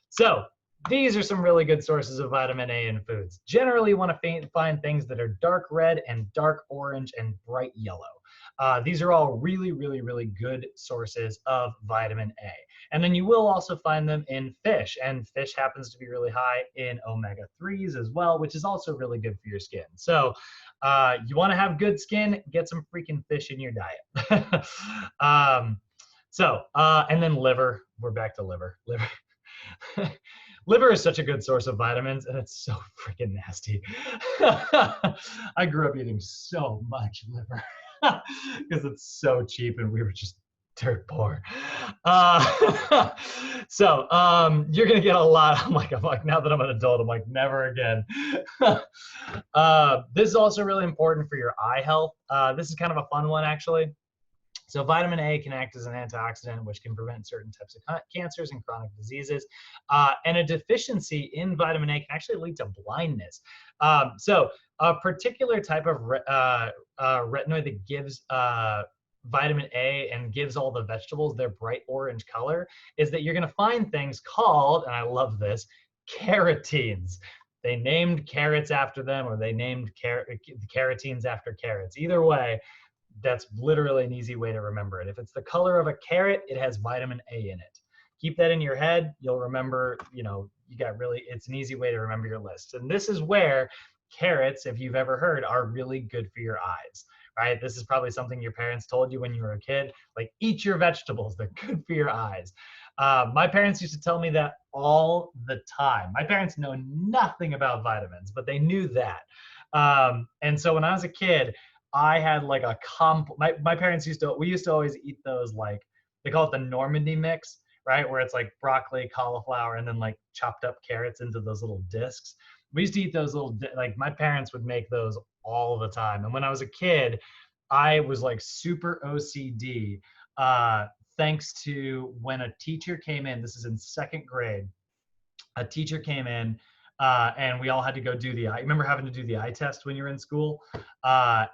A: So these are some really good sources of vitamin A in foods. Generally, you want to find things that are dark red and dark orange and bright yellow. These are all really, really, really good sources of vitamin A. And then you will also find them in fish. And fish happens to be really high in omega-3s as well, which is also really good for your skin. So you want to have good skin, get some freaking fish in your diet. And then liver. We're back to liver. Liver is such a good source of vitamins, and it's so freaking nasty. I grew up eating so much liver because it's so cheap, and we were just dirt poor. You're gonna get a lot. I'm like, now that I'm an adult, I'm like, never again. This is also really important for your eye health. This is kind of a fun one, actually. So vitamin A can act as an antioxidant, which can prevent certain types of cancers and chronic diseases. And a deficiency in vitamin A can actually lead to blindness. So a particular type of retinoid that gives vitamin A and gives all the vegetables their bright orange color is that you're going to find things called, and I love this, carotenes. they named carrots after them, or they named carotenes after carrots. Either way, that's literally an easy way to remember it. If it's the color of a carrot, it has vitamin A in it. Keep that in your head. You'll remember, you know, it's an easy way to remember your list. And this is where carrots, if you've ever heard, are really good for your eyes, right? This is probably something your parents told you when you were a kid, like eat your vegetables, they're good for your eyes. My parents used to tell me that all the time. My parents know nothing about vitamins, but they knew that. And so when I was a kid, I had like my parents we used to always eat those, like, they call it the Normandy mix, right? Where it's like broccoli, cauliflower, and then like chopped up carrots into those little discs. We used to eat those like my parents would make those all the time. And when I was a kid, I was like super OCD, thanks to when a teacher came in, this is in second grade, a teacher came in, and we all had to go do I remember having to do the eye test when you were in school.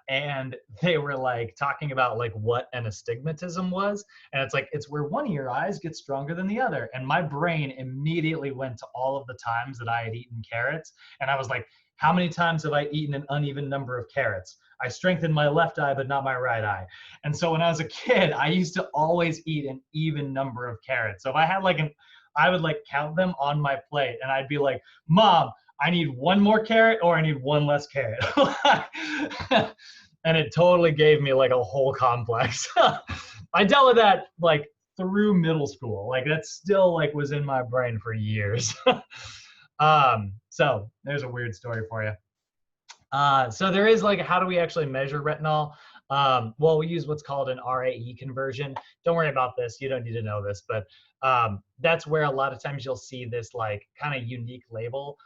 A: And they were like talking about like what an astigmatism was. And it's like, it's where one of your eyes gets stronger than the other. And my brain immediately went to all of the times that I had eaten carrots. And I was like, how many times have I eaten an uneven number of carrots? I strengthened my left eye, but not my right eye. And so when I was a kid, I used to always eat an even number of carrots. So if I had like I would like count them on my plate, and I'd be like, Mom, I need one more carrot or I need one less carrot. And it totally gave me like a whole complex. I dealt with that like through middle school. Like that still like was in my brain for years. So there's a weird story for you. So there is like, how do we actually measure retinol? Well, we use what's called an RAE conversion. Don't worry about this. You don't need to know this, but that's where a lot of times you'll see this like kind of unique label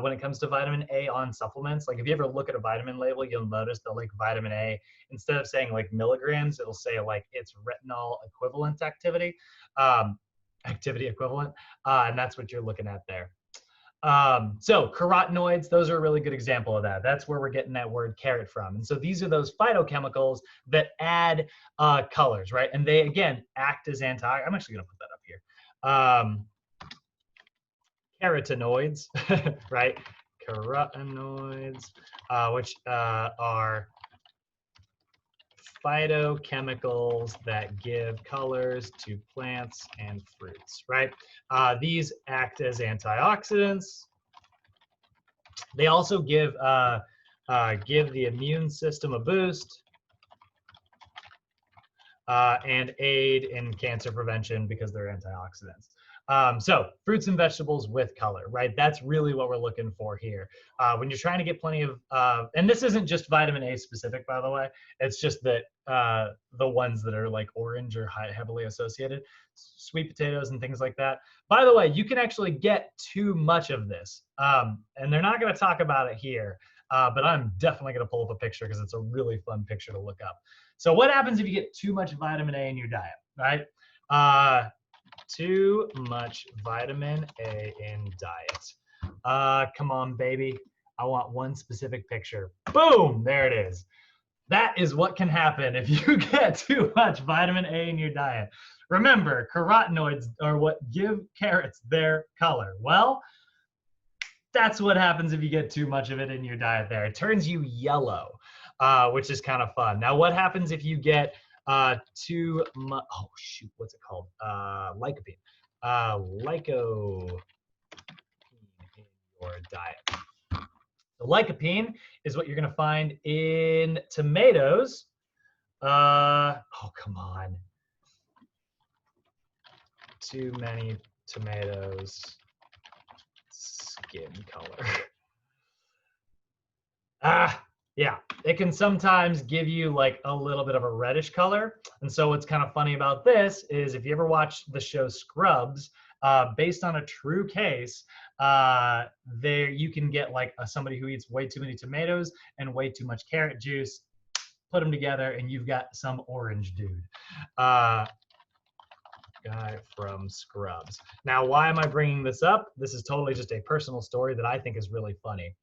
A: when it comes to vitamin A on supplements. Like if you ever look at a vitamin label, you'll notice that like vitamin A, instead of saying like milligrams, it'll say like it's retinol equivalent activity, activity equivalent. And that's what you're looking at there. So carotenoids, those are a really good example of that. That's where we're getting that word carrot from. And so these are those phytochemicals that add colors, right? And they, again, act as I'm actually going to put that up here. Carotenoids, right? Carotenoids, which are phytochemicals that give colors to plants and fruits, right? These act as antioxidants. They also give the immune system a boost and aid in cancer prevention because they're antioxidants. So fruits and vegetables with color, right? That's really what we're looking for here. When you're trying to get plenty of, and this isn't just vitamin A specific, by the way, it's just that the ones that are like orange or heavily associated, sweet potatoes and things like that. By the way, you can actually get too much of this, and they're not gonna talk about it here, but I'm definitely gonna pull up a picture because it's a really fun picture to look up. So what happens if you get too much vitamin A in your diet, right? Too much vitamin A in diet. Come on, baby. I want one specific picture. Boom, there it is. That is what can happen if you get too much vitamin A in your diet. Remember, carotenoids are what give carrots their color. Well, that's what happens if you get too much of it in your diet there. It turns you yellow, which is kind of fun. Now, what happens if you get too much, oh shoot, what's it called? Lycopene. Lycopene in your diet. The lycopene is what you're gonna find in tomatoes. Oh, come on. Too many tomatoes, skin color. Yeah, it can sometimes give you like a little bit of a reddish color. And so what's kind of funny about this is if you ever watch the show Scrubs, based on a true case, there you can get like somebody who eats way too many tomatoes and way too much carrot juice, put them together and you've got some orange dude. Guy from Scrubs. Now, why am I bringing this up? This is totally just a personal story that I think is really funny.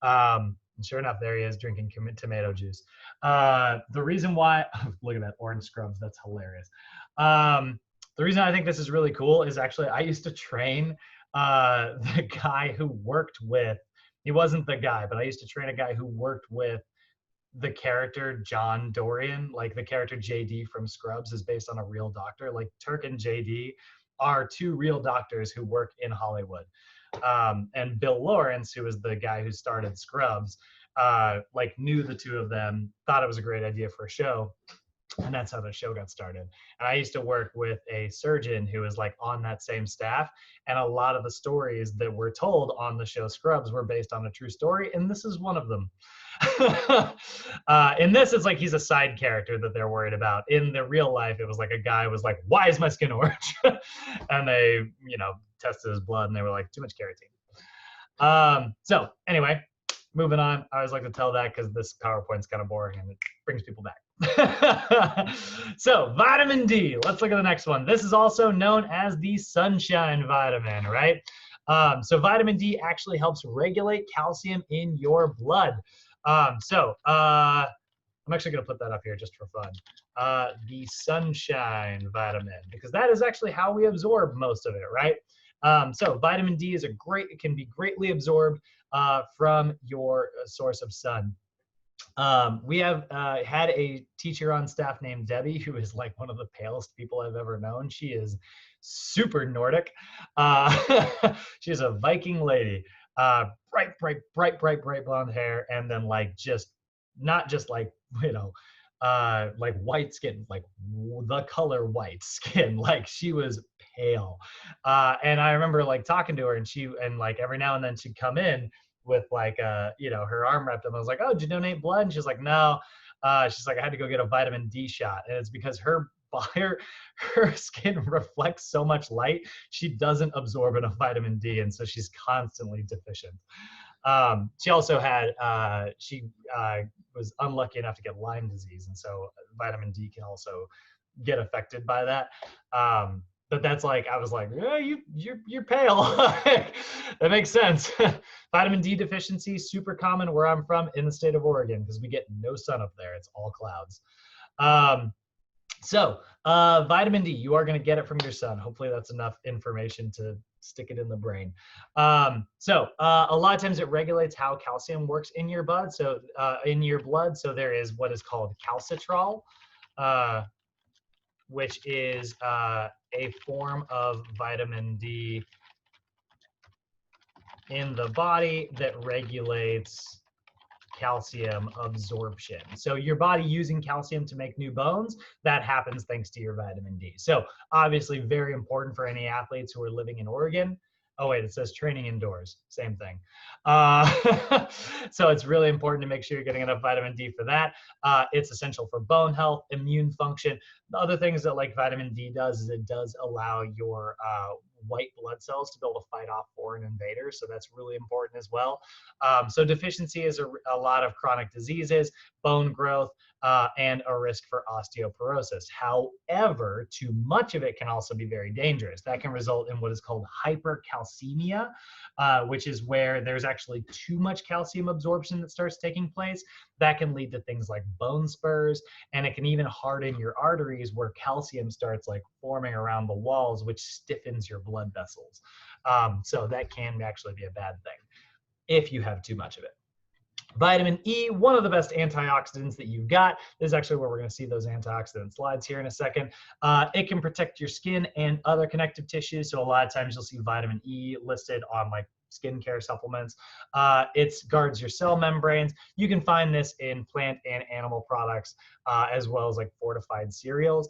A: And sure enough, there he is drinking tomato juice. The reason why, look at that orange Scrubs, that's hilarious. The reason I think this is really cool is actually I used to train the guy who worked with He wasn't the guy, but I used to train a guy who worked with the character John Dorian, like the character JD from Scrubs is based on a real doctor. Like Turk and JD are two real doctors who work in Hollywood. And Bill Lawrence, who was the guy who started Scrubs, like knew the two of them, thought it was a great idea for a show, and that's how the show got started. And I used to work with a surgeon who was like on that same staff, and a lot of the stories that were told on the show Scrubs were based on a true story, and this is one of them. In this, it's like he's a side character that they're worried about. In the real life, it was like a guy was like, "Why is my skin orange?" And they, tested his blood, and they were like, "Too much keratin." So anyway, moving on. I always like to tell that because this PowerPoint's kind of boring and it brings people back. So vitamin D, let's look at the next one. This is also known as the sunshine vitamin, right? So vitamin D actually helps regulate calcium in your blood. I'm actually going to put that up here just for fun. The sunshine vitamin, because that is actually how we absorb most of it, right? So vitamin D is it can be greatly absorbed from your source of sun. We have had a teacher on staff named Debbie, who is like one of the palest people I've ever known. She is super Nordic. She's a Viking lady, bright blonde hair, and then like not just like, like white skin, like the color white skin. Like she was pale. And I remember like talking to her, and like every now and then she'd come in with like her arm wrapped up. I was like, "Oh, did you donate blood?" And she's like, "No." She's like, "I had to go get a vitamin D shot," and it's because her skin reflects so much light, she doesn't absorb enough vitamin D, and so she's constantly deficient. She also had was unlucky enough to get Lyme disease, and so vitamin D can also get affected by that. But that's like, I was like, yeah, you're pale. That makes sense. Vitamin D deficiency, super common where I'm from in the state of Oregon, because we get no sun up there. It's all clouds. Vitamin D, you are going to get it from your sun. Hopefully that's enough information to stick it in the brain. A lot of times it regulates how calcium works in your blood. So there is what is called calcitrol, which is a form of vitamin D in the body that regulates calcium absorption. So your body using calcium to make new bones, that happens thanks to your vitamin D. So obviously very important for any athletes who are living in Oregon. Oh wait, it says training indoors, same thing. So it's really important to make sure you're getting enough vitamin D for that. It's essential for bone health, immune function. The other things that like vitamin D does is it does allow your white blood cells to be able to fight off foreign invaders. So that's really important as well. So deficiency is a lot of chronic diseases, bone growth, and a risk for osteoporosis. However, too much of it can also be very dangerous. That can result in what is called hypercalcemia, which is where there's actually too much calcium absorption that starts taking place. That can lead to things like bone spurs, and it can even harden your arteries where calcium starts like forming around the walls, which stiffens your blood vessels. So that can actually be a bad thing if you have too much of it. Vitamin E, one of the best antioxidants that you've got. This is actually where we're going to see those antioxidant slides here in a second. It can protect your skin and other connective tissues. So a lot of times you'll see vitamin E listed on like skincare supplements. It guards your cell membranes. You can find this in plant and animal products, as well as like fortified cereals.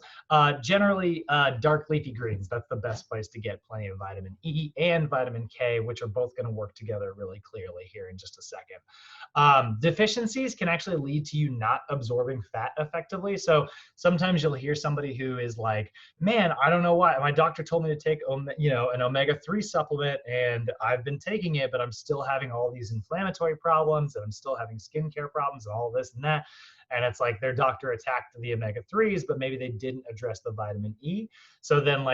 A: Generally, dark leafy greens, that's the best place to get plenty of vitamin E and vitamin K, which are both going to work together really clearly here in just a second. Deficiencies can actually lead to you not absorbing fat effectively. So sometimes you'll hear somebody who is like, man, I don't know why. My doctor told me to take an omega-3 supplement, and I've been taking it, but I'm still having all these inflammatory problems, and I'm still having skincare problems and all this and that. And it's like their doctor attacked the omega-3s, but maybe they didn't address the vitamin E. So then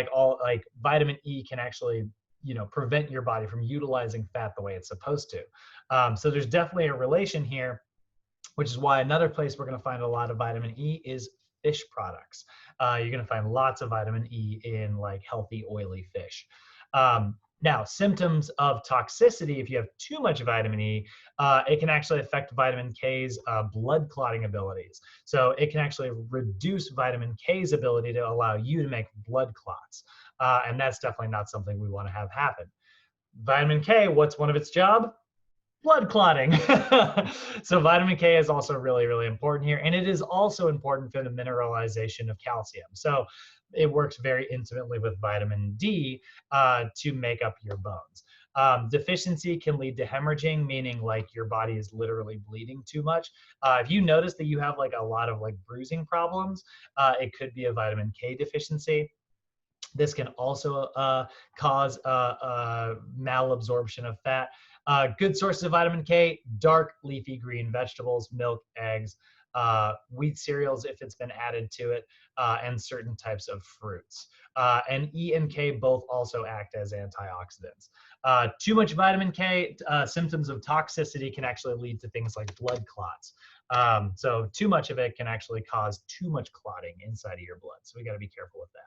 A: vitamin E can actually prevent your body from utilizing fat the way it's supposed to. So there's definitely a relation here, which is why another place we're going to find a lot of vitamin E is fish products. You're going to find lots of vitamin E in like healthy, oily fish. Now, symptoms of toxicity, if you have too much vitamin E, it can actually affect vitamin K's blood clotting abilities. So it can actually reduce vitamin K's ability to allow you to make blood clots. And that's definitely not something we want to have happen. Vitamin K, what's one of its job? Blood clotting. So vitamin K is also really, really important here. And it is also important for the mineralization of calcium. So it works very intimately with vitamin D to make up your bones. Deficiency can lead to hemorrhaging, meaning like your body is literally bleeding too much. If you notice that you have like a lot of like bruising problems, it could be a vitamin K deficiency. This can also cause malabsorption of fat. Good sources of vitamin K, dark leafy green vegetables, milk, eggs, wheat cereals if it's been added to it, and certain types of fruits. And E and K both also act as antioxidants. Too much vitamin K, symptoms of toxicity can actually lead to things like blood clots. So too much of it can actually cause too much clotting inside of your blood. So we got to be careful with that.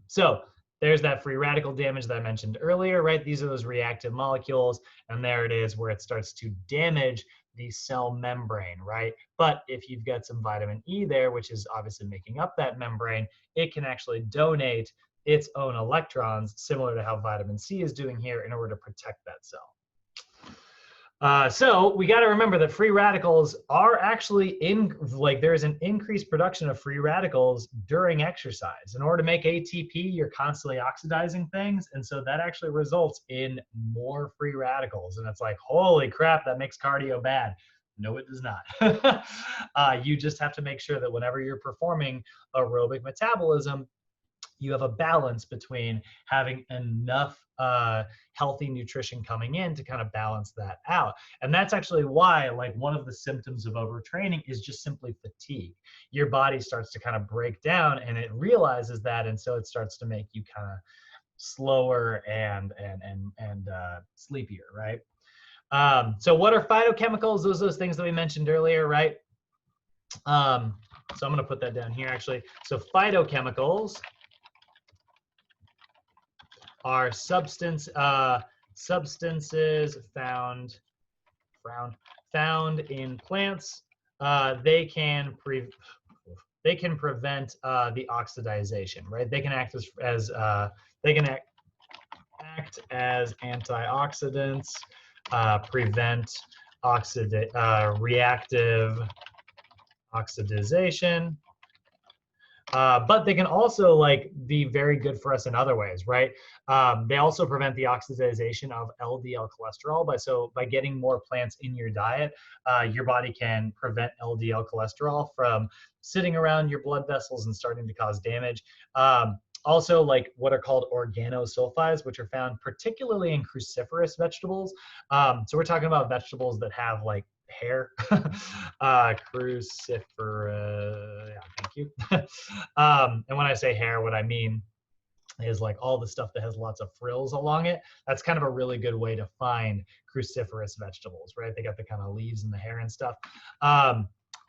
A: So there's that free radical damage that I mentioned earlier, right? These are those reactive molecules, and there it is where it starts to damage the cell membrane, right? But if you've got some vitamin E there, which is obviously making up that membrane, it can actually donate its own electrons, similar to how vitamin C is doing here, in order to protect that cell. So we got to remember that free radicals are actually there's an increased production of free radicals during exercise. In order to make ATP, you're constantly oxidizing things. And so that actually results in more free radicals. And it's like, holy crap, that makes cardio bad. No, it does not. You just have to make sure that whenever you're performing aerobic metabolism, you have a balance between having enough healthy nutrition coming in to kind of balance that out. And that's actually why, like, one of the symptoms of overtraining is just simply fatigue. Your body starts to kind of break down, and it realizes that, and so it starts to make you kind of slower and sleepier, right? So what are phytochemicals? Those things that we mentioned earlier, right? So I'm going to put that down here, actually. So phytochemicals are substances found in plants. They can prevent the oxidization, right? They can act as antioxidants, prevent reactive oxidization. But they can also like be very good for us in other ways, right? They also prevent the oxidization of LDL cholesterol by getting more plants in your diet. Your body can prevent LDL cholesterol from sitting around your blood vessels and starting to cause damage. Also, like what are called organosulfides, which are found particularly in cruciferous vegetables. So we're talking about vegetables that have like hair. Cruciferous, yeah, thank you. And when I say hair, what I mean is like all the stuff that has lots of frills along it. That's kind of a really good way to find cruciferous vegetables, right? They got the kind of leaves and the hair and stuff.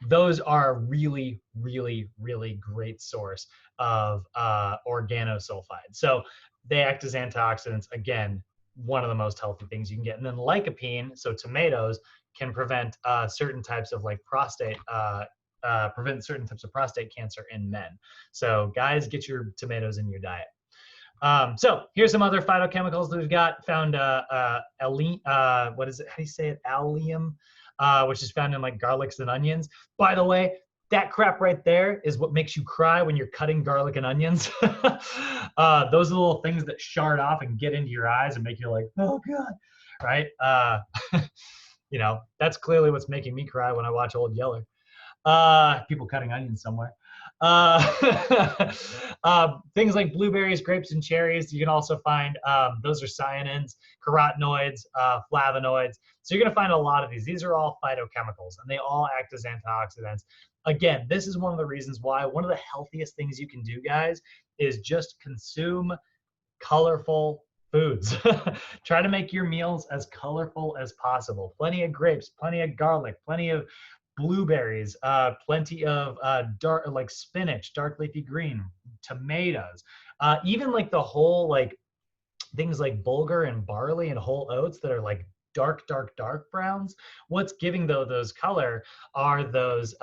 A: Those are a really, really, really great source of organosulfide. So they act as antioxidants. Again, one of the most healthy things you can get. And then lycopene, so tomatoes, can prevent certain types of like prevent certain types of prostate cancer in men. So guys, get your tomatoes in your diet. So here's some other phytochemicals that we've got found. What is it? How do you say it? Allium, which is found in like garlics and onions. By the way, that crap right there is what makes you cry when you're cutting garlic and onions. Those are the little things that shard off and get into your eyes and make you like, oh God, right? You know, that's clearly what's making me cry when I watch Old Yeller. People cutting onions somewhere. Things like blueberries, grapes, and cherries. You can also find, those are cyanins, carotenoids, flavonoids. So you're going to find a lot of these. These are all phytochemicals, and they all act as antioxidants. Again, this is one of the reasons why one of the healthiest things you can do, guys, is just consume colorful foods. Try to make your meals as colorful as possible. Plenty of grapes, plenty of garlic, plenty of blueberries, plenty of dark, like spinach, dark leafy green, tomatoes, even like the whole like things like bulgur and barley and whole oats that are like dark, dark, dark browns. What's giving those color are those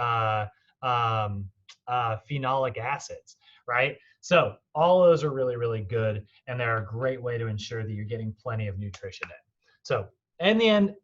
A: phenolic acids, right? So all those are really, really good, and they're a great way to ensure that you're getting plenty of nutrition in. So in the end,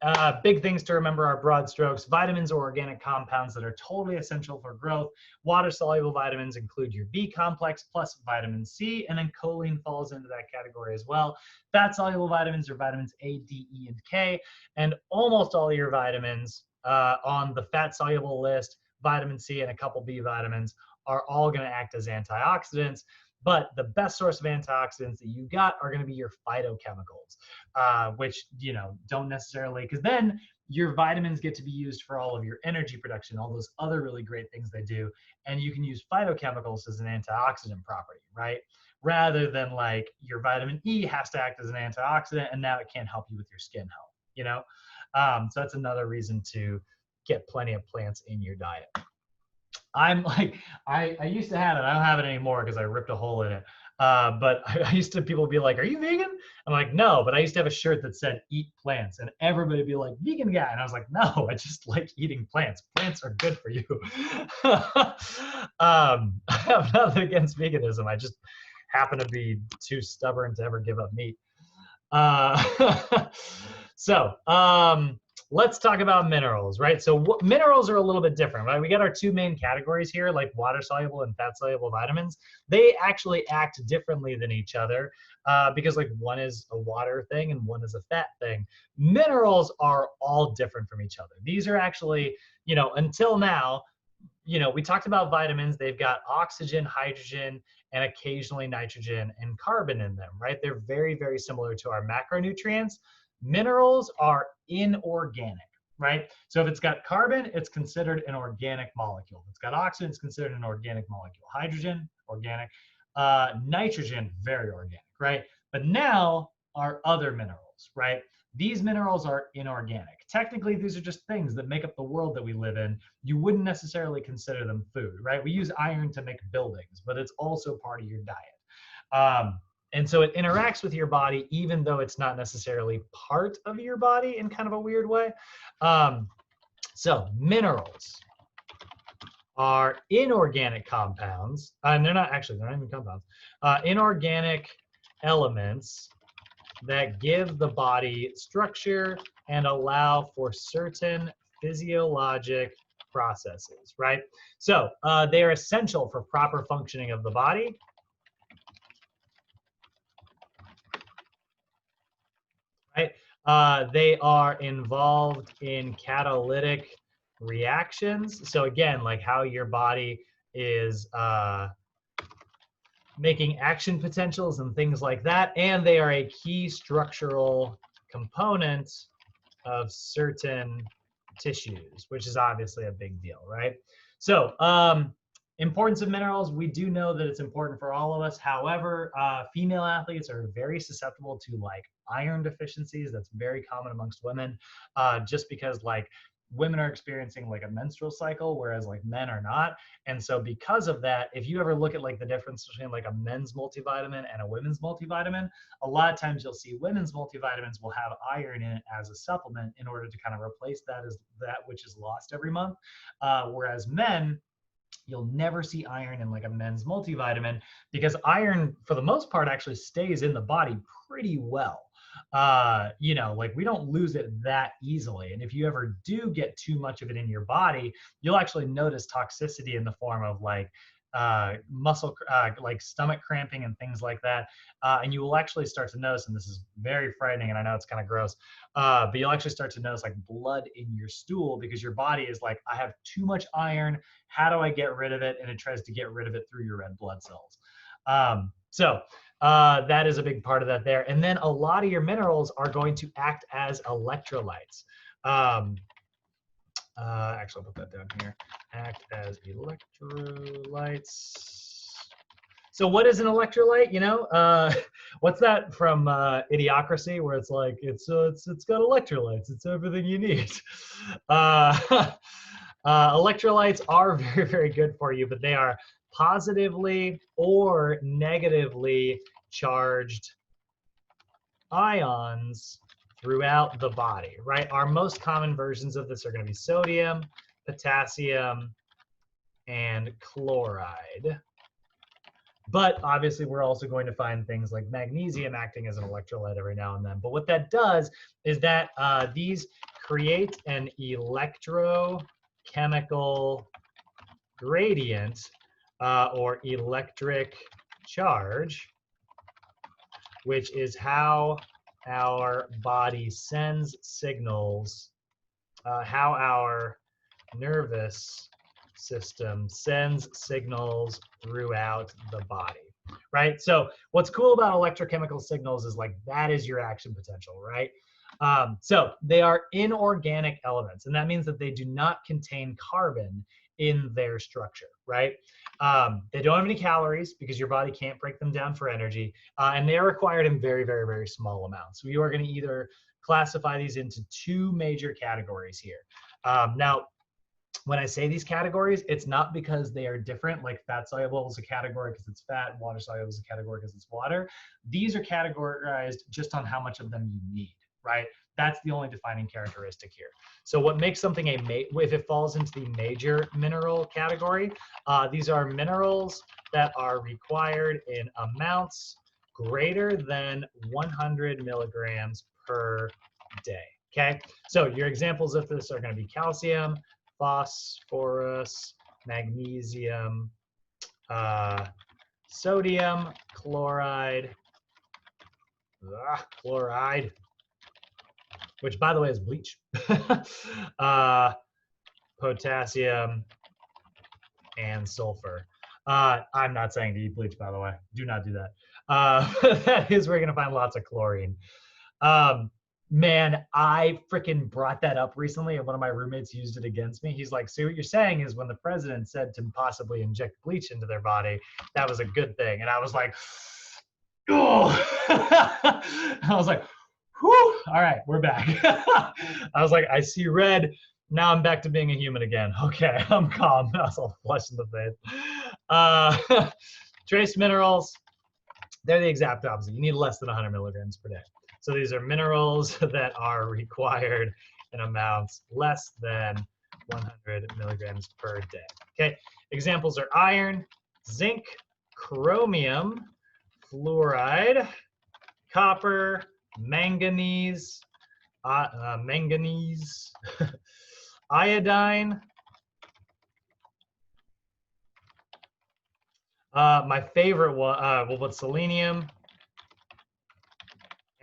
A: big things to remember are broad strokes. Vitamins are organic compounds that are totally essential for growth. Water-soluble vitamins include your B complex plus vitamin C, and then choline falls into that category as well. Fat-soluble vitamins are vitamins A, D, E, and K, and almost all your vitamins on the fat-soluble list, vitamin C and a couple B vitamins, are all going to act as antioxidants. But the best source of antioxidants that you got are going to be your phytochemicals, which, you know, don't necessarily, because then your vitamins get to be used for all of your energy production, all those other really great things they do. And you can use phytochemicals as an antioxidant property, right? Rather than like your vitamin E has to act as an antioxidant and now it can't help you with your skin health, you know? So that's another reason to get plenty of plants in your diet. I'm like, I used to have it. I don't have it anymore because I ripped a hole in it. But I used to, people be like, are you vegan? I'm like, no, but I used to have a shirt that said eat plants, and everybody would be like, vegan guy. And I was like, no, I just like eating plants. Plants are good for you. I have nothing against veganism. I just happen to be too stubborn to ever give up meat. So let's talk about minerals, right? So minerals are a little bit different, right? We got our two main categories here, like water-soluble and fat-soluble vitamins. They actually act differently than each other because like one is a water thing and one is a fat thing. Minerals are all different from each other. These are actually, you know, until now, you know, we talked about vitamins. They've got oxygen, hydrogen, and occasionally nitrogen and carbon in them, right? They're very, very similar to our macronutrients. Minerals are inorganic, right? So if it's got carbon, it's considered an organic molecule. If it's got oxygen, it's considered an organic molecule. Hydrogen, organic. Nitrogen, very organic, right? But now our other minerals, right? These minerals are inorganic. Technically, these are just things that make up the world that we live in. You wouldn't necessarily consider them food, right? We use iron to make buildings, but it's also part of your diet. And so it interacts with your body, even though it's not necessarily part of your body in kind of a weird way. So minerals are inorganic compounds, and they're not even compounds, inorganic elements that give the body structure and allow for certain physiologic processes, right? So they are essential for proper functioning of the body. Right? They are involved in catalytic reactions. So again, like how your body is making action potentials and things like that. And they are a key structural component of certain tissues, which is obviously a big deal, right? So importance of minerals, we do know that it's important for all of us. However, female athletes are very susceptible to like iron deficiencies. That's very common amongst women, just because like women are experiencing like a menstrual cycle, whereas like men are not. And so because of that, if you ever look at like the difference between like a men's multivitamin and a women's multivitamin, a lot of times you'll see women's multivitamins will have iron in it as a supplement in order to kind of replace that as that which is lost every month. Whereas men, you'll never see iron in like a men's multivitamin because iron for the most part actually stays in the body pretty well. You know, like we don't lose it that easily. And if you ever do get too much of it in your body, you'll actually notice toxicity in the form of like muscle, like stomach cramping and things like that. And you will actually start to notice, and this is very frightening, and I know it's kind of gross, but you'll actually start to notice like blood in your stool because your body is like, I have too much iron. How do I get rid of it? And it tries to get rid of it through your red blood cells. That is a big part of that there. And then a lot of your minerals are going to act as electrolytes. Actually, I'll put that down here. Act as electrolytes. So what is an electrolyte? You know, what's that from Idiocracy, where it's like it's got electrolytes. It's everything you need. Electrolytes are very, very good for you, but they are positively or negatively charged ions throughout the body, right? Our most common versions of this are going to be sodium, potassium, and chloride. But obviously, we're also going to find things like magnesium acting as an electrolyte every now and then. But what that does is that these create an electrochemical gradient or electric charge, which is how our body sends signals, how our nervous system sends signals throughout the body, right? So what's cool about electrochemical signals is like that is your action potential, right? So they are inorganic elements, and that means that they do not contain carbon in their structure, right? They don't have any calories because your body can't break them down for energy, and they are required in very, very, very small amounts. We are going to either classify these into two major categories here. Now, when I say these categories, it's not because they are different, like fat soluble is a category because it's fat, water soluble is a category because it's water. These are categorized just on how much of them you need, right? That's the only defining characteristic here. So what makes something if it falls into the major mineral category, these are minerals that are required in amounts greater than 100 milligrams per day, okay? So your examples of this are going to be calcium, phosphorus, magnesium, sodium, chloride, which by the way is bleach, potassium, and sulfur. I'm not saying to eat bleach, by the way. Do not do that. That is where you're going to find lots of chlorine. Man, I freaking brought that up recently, and one of my roommates used it against me. He's like, see, what you're saying is when the president said to possibly inject bleach into their body, that was a good thing. And I was like, oh. I was like, whew, all right, we're back. I was like, I see red. Now I'm back to being a human again. Okay, I'm calm. I was all flushed in the face. Trace minerals, they're the exact opposite. You need less than 100 milligrams per day. So these are minerals that are required in amounts less than 100 milligrams per day. Okay, examples are iron, zinc, chromium, fluoride, copper, manganese, iodine. My favorite one, what's selenium?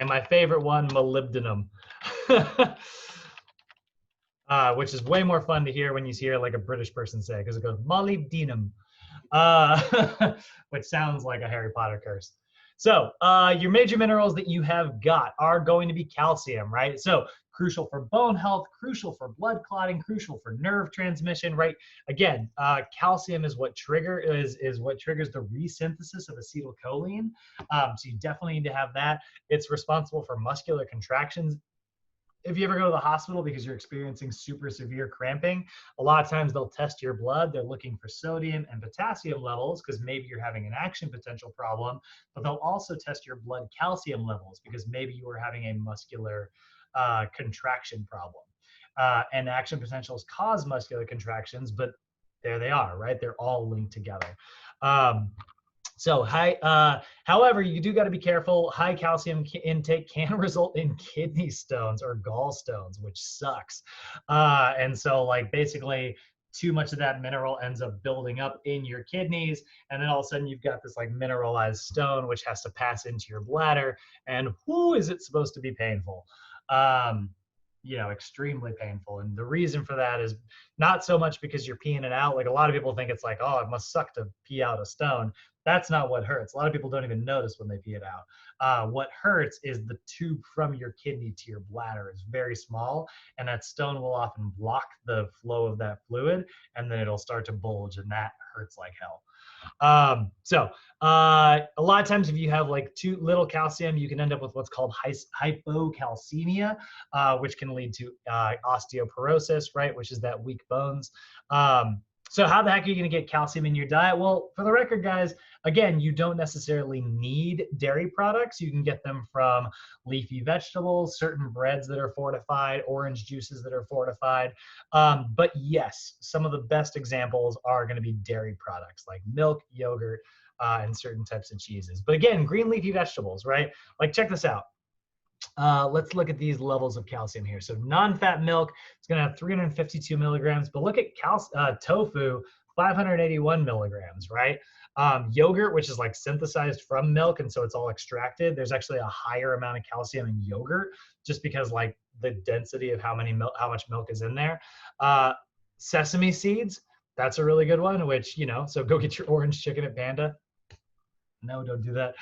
A: And my favorite one, molybdenum, which is way more fun to hear when you hear like a British person say, because it goes molybdenum, which sounds like a Harry Potter curse. So your major minerals that you have got are going to be calcium, right? So crucial for bone health, crucial for blood clotting, crucial for nerve transmission, right? Again, calcium is what triggers the resynthesis of acetylcholine. So you definitely need to have that. It's responsible for muscular contractions. If you ever go to the hospital because you're experiencing super severe cramping, a lot of times they'll test your blood. They're looking for sodium and potassium levels because maybe you're having an action potential problem, but they'll also test your blood calcium levels because maybe you are having a muscular contraction problem. And action potentials cause muscular contractions, but there they are, right? They're all linked together. However, you do got to be careful. High calcium intake can result in kidney stones or gallstones, which sucks. And so like basically too much of that mineral ends up building up in your kidneys. And then all of a sudden you've got this like mineralized stone, which has to pass into your bladder. And whoo, is it supposed to be painful? Extremely painful. And the reason for that is not so much because you're peeing it out. Like a lot of people think it's like, oh, it must suck to pee out a stone. That's not what hurts. A lot of people don't even notice when they pee it out. What hurts is the tube from your kidney to your bladder is very small, and that stone will often block the flow of that fluid, and then it'll start to bulge, and that hurts like hell. A lot of times if you have like too little calcium, you can end up with what's called hypocalcemia, which can lead to osteoporosis, right, which is that weak bones. So how the heck are you going to get calcium in your diet? Well, for the record, guys, again, you don't necessarily need dairy products. You can get them from leafy vegetables, certain breads that are fortified, orange juices that are fortified. But yes, some of the best examples are going to be dairy products like milk, yogurt, and certain types of cheeses. But again, green leafy vegetables, right? Like check this out. Let's look at these levels of calcium here. So non-fat milk is going to have 352 milligrams, but look at tofu, 581 milligrams, right? Yogurt, which is like synthesized from milk, and so it's all extracted. There's actually a higher amount of calcium in yogurt, just because like the density of how much milk is in there. Sesame seeds, that's a really good one. Which so go get your orange chicken at Panda. No, don't do that.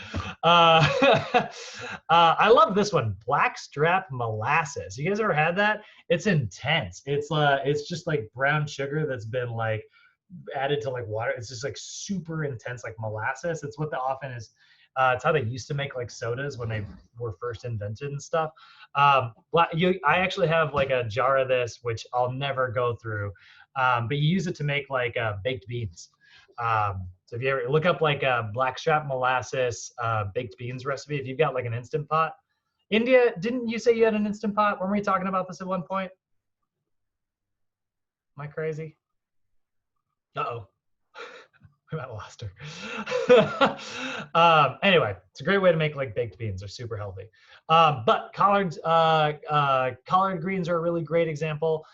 A: I love this one, blackstrap molasses. You guys ever had that? It's intense. It's just like brown sugar that's been like added to like water. It's just like super intense, like molasses. It's what the often is. It's how they used to make like sodas when they were first invented and stuff. I actually have like a jar of this, which I'll never go through, but you use it to make like baked beans. So if you ever look up like a blackstrap molasses baked beans recipe, if you've got like an Instant Pot. India, didn't you say you had an Instant Pot? Weren't we talking about this at one point? Am I crazy? Uh-oh. We might have lost her. Anyway, it's a great way to make like baked beans. They're super healthy. But collard greens are a really great example.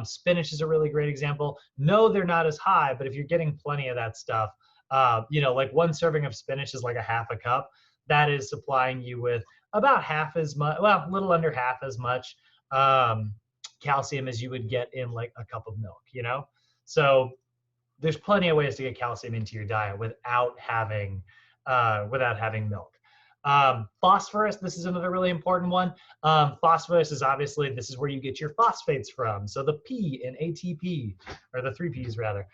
A: Spinach is a really great example. No, they're not as high, but if you're getting plenty of that stuff, like one serving of spinach is like a half a cup. That is supplying you with about half as much, well, a little under half as much calcium as you would get in like a cup of milk, So there's plenty of ways to get calcium into your diet without having milk. Phosphorus, this is another really important one. Phosphorus is obviously, this is where you get your phosphates from. So the P in ATP, or the 3 Ps rather.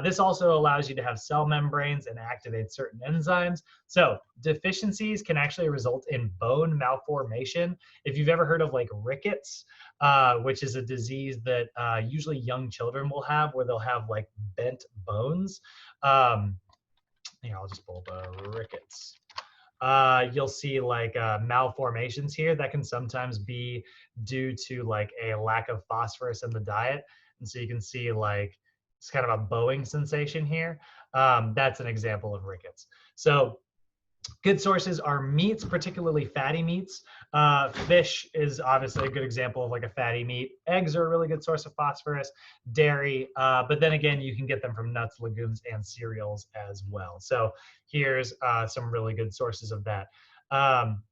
A: This also allows you to have cell membranes and activate certain enzymes. So deficiencies can actually result in bone malformation. If you've ever heard of like rickets, which is a disease that usually young children will have, where they'll have like bent bones. I'll just pull up rickets. You'll see like malformations here that can sometimes be due to like a lack of phosphorus in the diet. And so you can see like it's kind of a bowing sensation here. That's an example of rickets. So good sources are meats, particularly fatty meats. Fish is obviously a good example of like a fatty meat. Eggs are a really good source of phosphorus. Dairy, but then again, you can get them from nuts, legumes, and cereals as well. So here's some really good sources of that.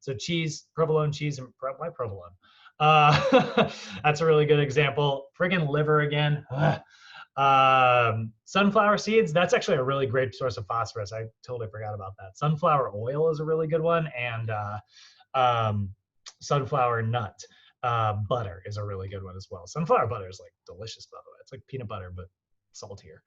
A: So cheese, provolone cheese, and why provolone? That's a really good example. Friggin' liver again. Sunflower seeds, that's actually a really great source of phosphorus. I totally forgot about that. Sunflower oil is a really good one, and sunflower nut butter is a really good one as well. Sunflower butter is like delicious, by the way. It's like peanut butter, but saltier.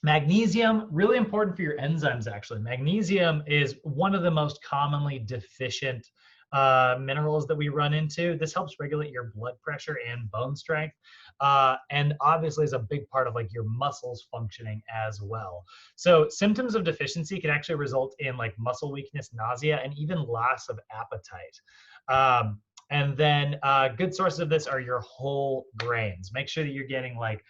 A: Magnesium, really important for your enzymes, actually. Magnesium is one of the most commonly deficient minerals that we run into. This helps regulate your blood pressure and bone strength, and obviously is a big part of like your muscles functioning as well. So symptoms of deficiency can actually result in like muscle weakness, nausea, and even loss of appetite. And then good sources of this are your whole grains. Make sure that you're getting like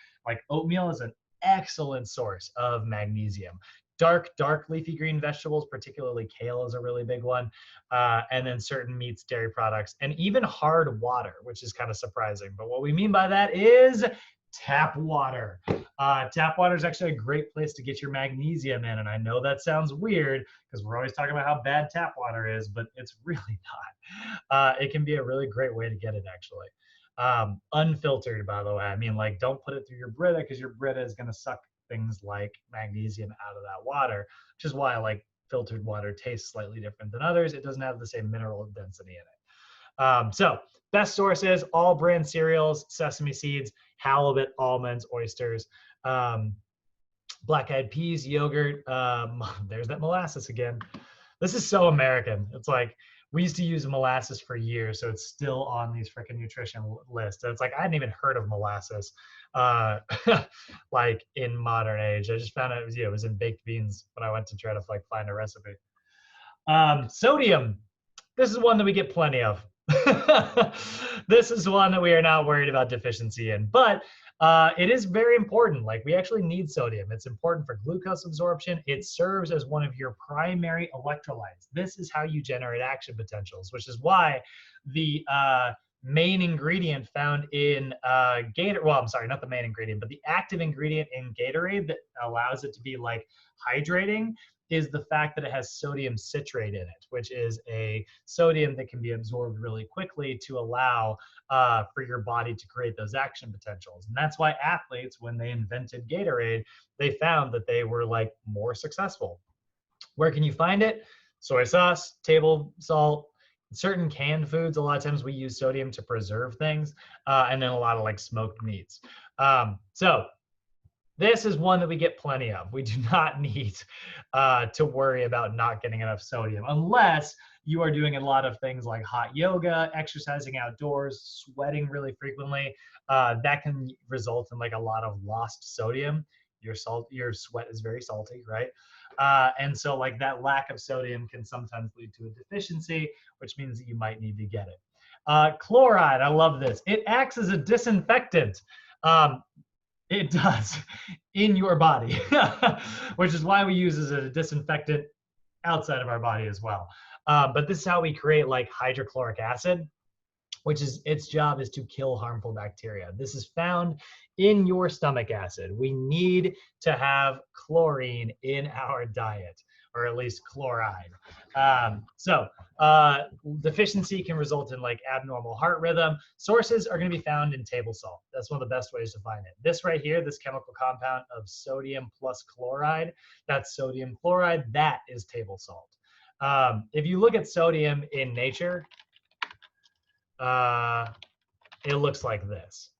A: oatmeal is an excellent source of magnesium. Dark leafy green vegetables, particularly kale, is a really big one. And then certain meats, dairy products, and even hard water, which is kind of surprising. But what we mean by that is tap water. Tap water is actually a great place to get your magnesium in. And I know that sounds weird because we're always talking about how bad tap water is, but it's really not. It can be a really great way to get it, actually. Unfiltered, by the way. I mean, like, don't put it through your Brita, because your Brita is going to suck things like magnesium out of that water, which is why like filtered water tastes slightly different than others. It doesn't have the same mineral density in it. So best sources, all brand cereals, sesame seeds, halibut, almonds, oysters, black-eyed peas, yogurt. There's that molasses again. This is so American. It's like We used to use molasses for years, so it's still on these freaking nutrition lists. And it's like I hadn't even heard of molasses, uh, like in modern age. I just found out it was in baked beans when I went to try to like find a recipe. Sodium. This is one that we get plenty of. This is one that we are not worried about deficiency in, but it is very important. Like we actually need sodium. It's important for glucose absorption. It serves as one of your primary electrolytes. This is how you generate action potentials, which is why the main ingredient found in Gatorade, well, I'm sorry, not the main ingredient, but the active ingredient in Gatorade that allows it to be like hydrating is the fact that it has sodium citrate in it, which is a sodium that can be absorbed really quickly to allow for your body to create those action potentials. And that's why athletes, when they invented Gatorade, they found that they were like more successful. Where can you find it? Soy sauce, table salt, certain canned foods. A lot of times we use sodium to preserve things, and then a lot of like smoked meats. So this is one that we get plenty of. We do not need to worry about not getting enough sodium unless you are doing a lot of things like hot yoga, exercising outdoors, sweating really frequently. That can result in like a lot of lost sodium. Your sweat is very salty, right? And so like that lack of sodium can sometimes lead to a deficiency, which means that you might need to get it. Chloride, I love this. It acts as a disinfectant. It does in your body, which is why we use it as a disinfectant outside of our body as well. But this is how we create like hydrochloric acid, which is its job is to kill harmful bacteria. This is found in your stomach acid. We need to have chlorine in our diet, or at least chloride. Deficiency can result in like abnormal heart rhythm. Sources are going to be found in table salt. That's one of the best ways to find it. This right here, this chemical compound of sodium plus chloride, that's sodium chloride, that is table salt. If you look at sodium in nature, it looks like this.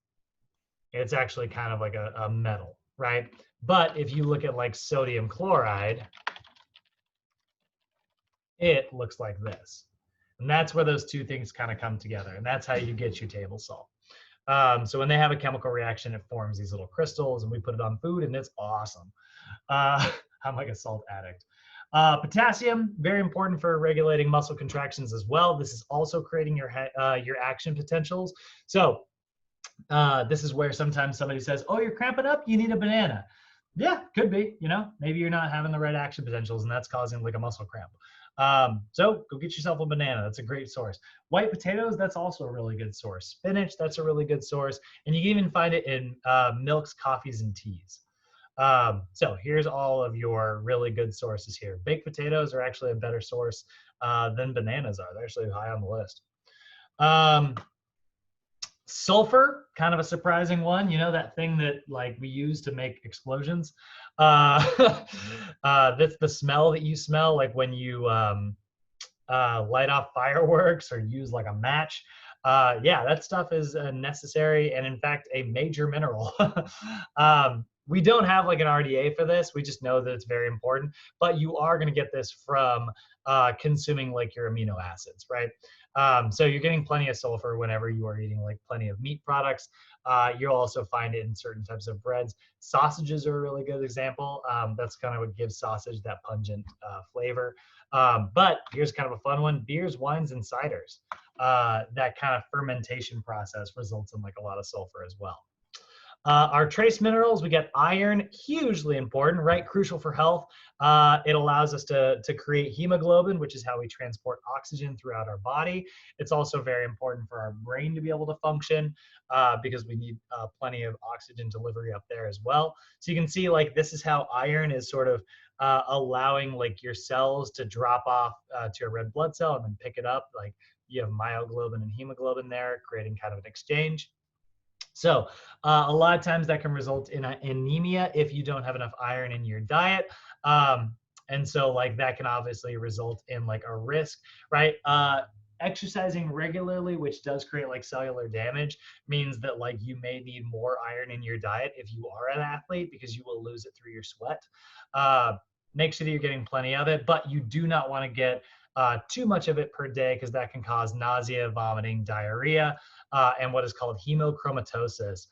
A: It's actually kind of like a metal, right? But if you look at like sodium chloride, it looks like this. And that's where those two things kind of come together. And that's how you get your table salt. So when they have a chemical reaction, it forms these little crystals, and we put it on food, and it's awesome. I'm like a salt addict. Potassium, very important for regulating muscle contractions as well. This is also creating your action potentials. So this is where sometimes somebody says, oh, you're cramping up, you need a banana. Yeah, could be, maybe you're not having the right action potentials, and that's causing like a muscle cramp. So go get yourself a banana. That's a great source. White potatoes, that's also a really good source. Spinach, that's a really good source. And you can even find it in milks, coffees, and teas. So here's all of your really good sources here. Baked potatoes are actually a better source than bananas are. They're actually high on the list. Sulfur, kind of a surprising one. That thing that like we use to make explosions. That's the smell that you smell like when you light off fireworks or use like a match. Yeah, that stuff is necessary and in fact a major mineral. We don't have like an RDA for this. We just know that it's very important, but you are going to get this from consuming like your amino acids, right? So you're getting plenty of sulfur whenever you are eating like plenty of meat products. You'll also find it in certain types of breads. Sausages are a really good example. That's kind of what gives sausage that pungent flavor. But here's kind of a fun one. Beers, wines, and ciders. That kind of fermentation process results in like a lot of sulfur as well. Our trace minerals, we get iron, hugely important, right? Crucial for health. It allows us to create hemoglobin, which is how we transport oxygen throughout our body. It's also very important for our brain to be able to function because we need plenty of oxygen delivery up there as well. So you can see like this is how iron is sort of allowing like your cells to drop off to a red blood cell and then pick it up. Like you have myoglobin and hemoglobin there, creating kind of an exchange. So a lot of times that can result in anemia if you don't have enough iron in your diet. And so like that can obviously result in like a risk, right? Exercising regularly, which does create like cellular damage, means that like you may need more iron in your diet if you are an athlete because you will lose it through your sweat. Make sure that you're getting plenty of it, but you do not want to get too much of it per day, because that can cause nausea, vomiting, diarrhea, and what is called hemochromatosis,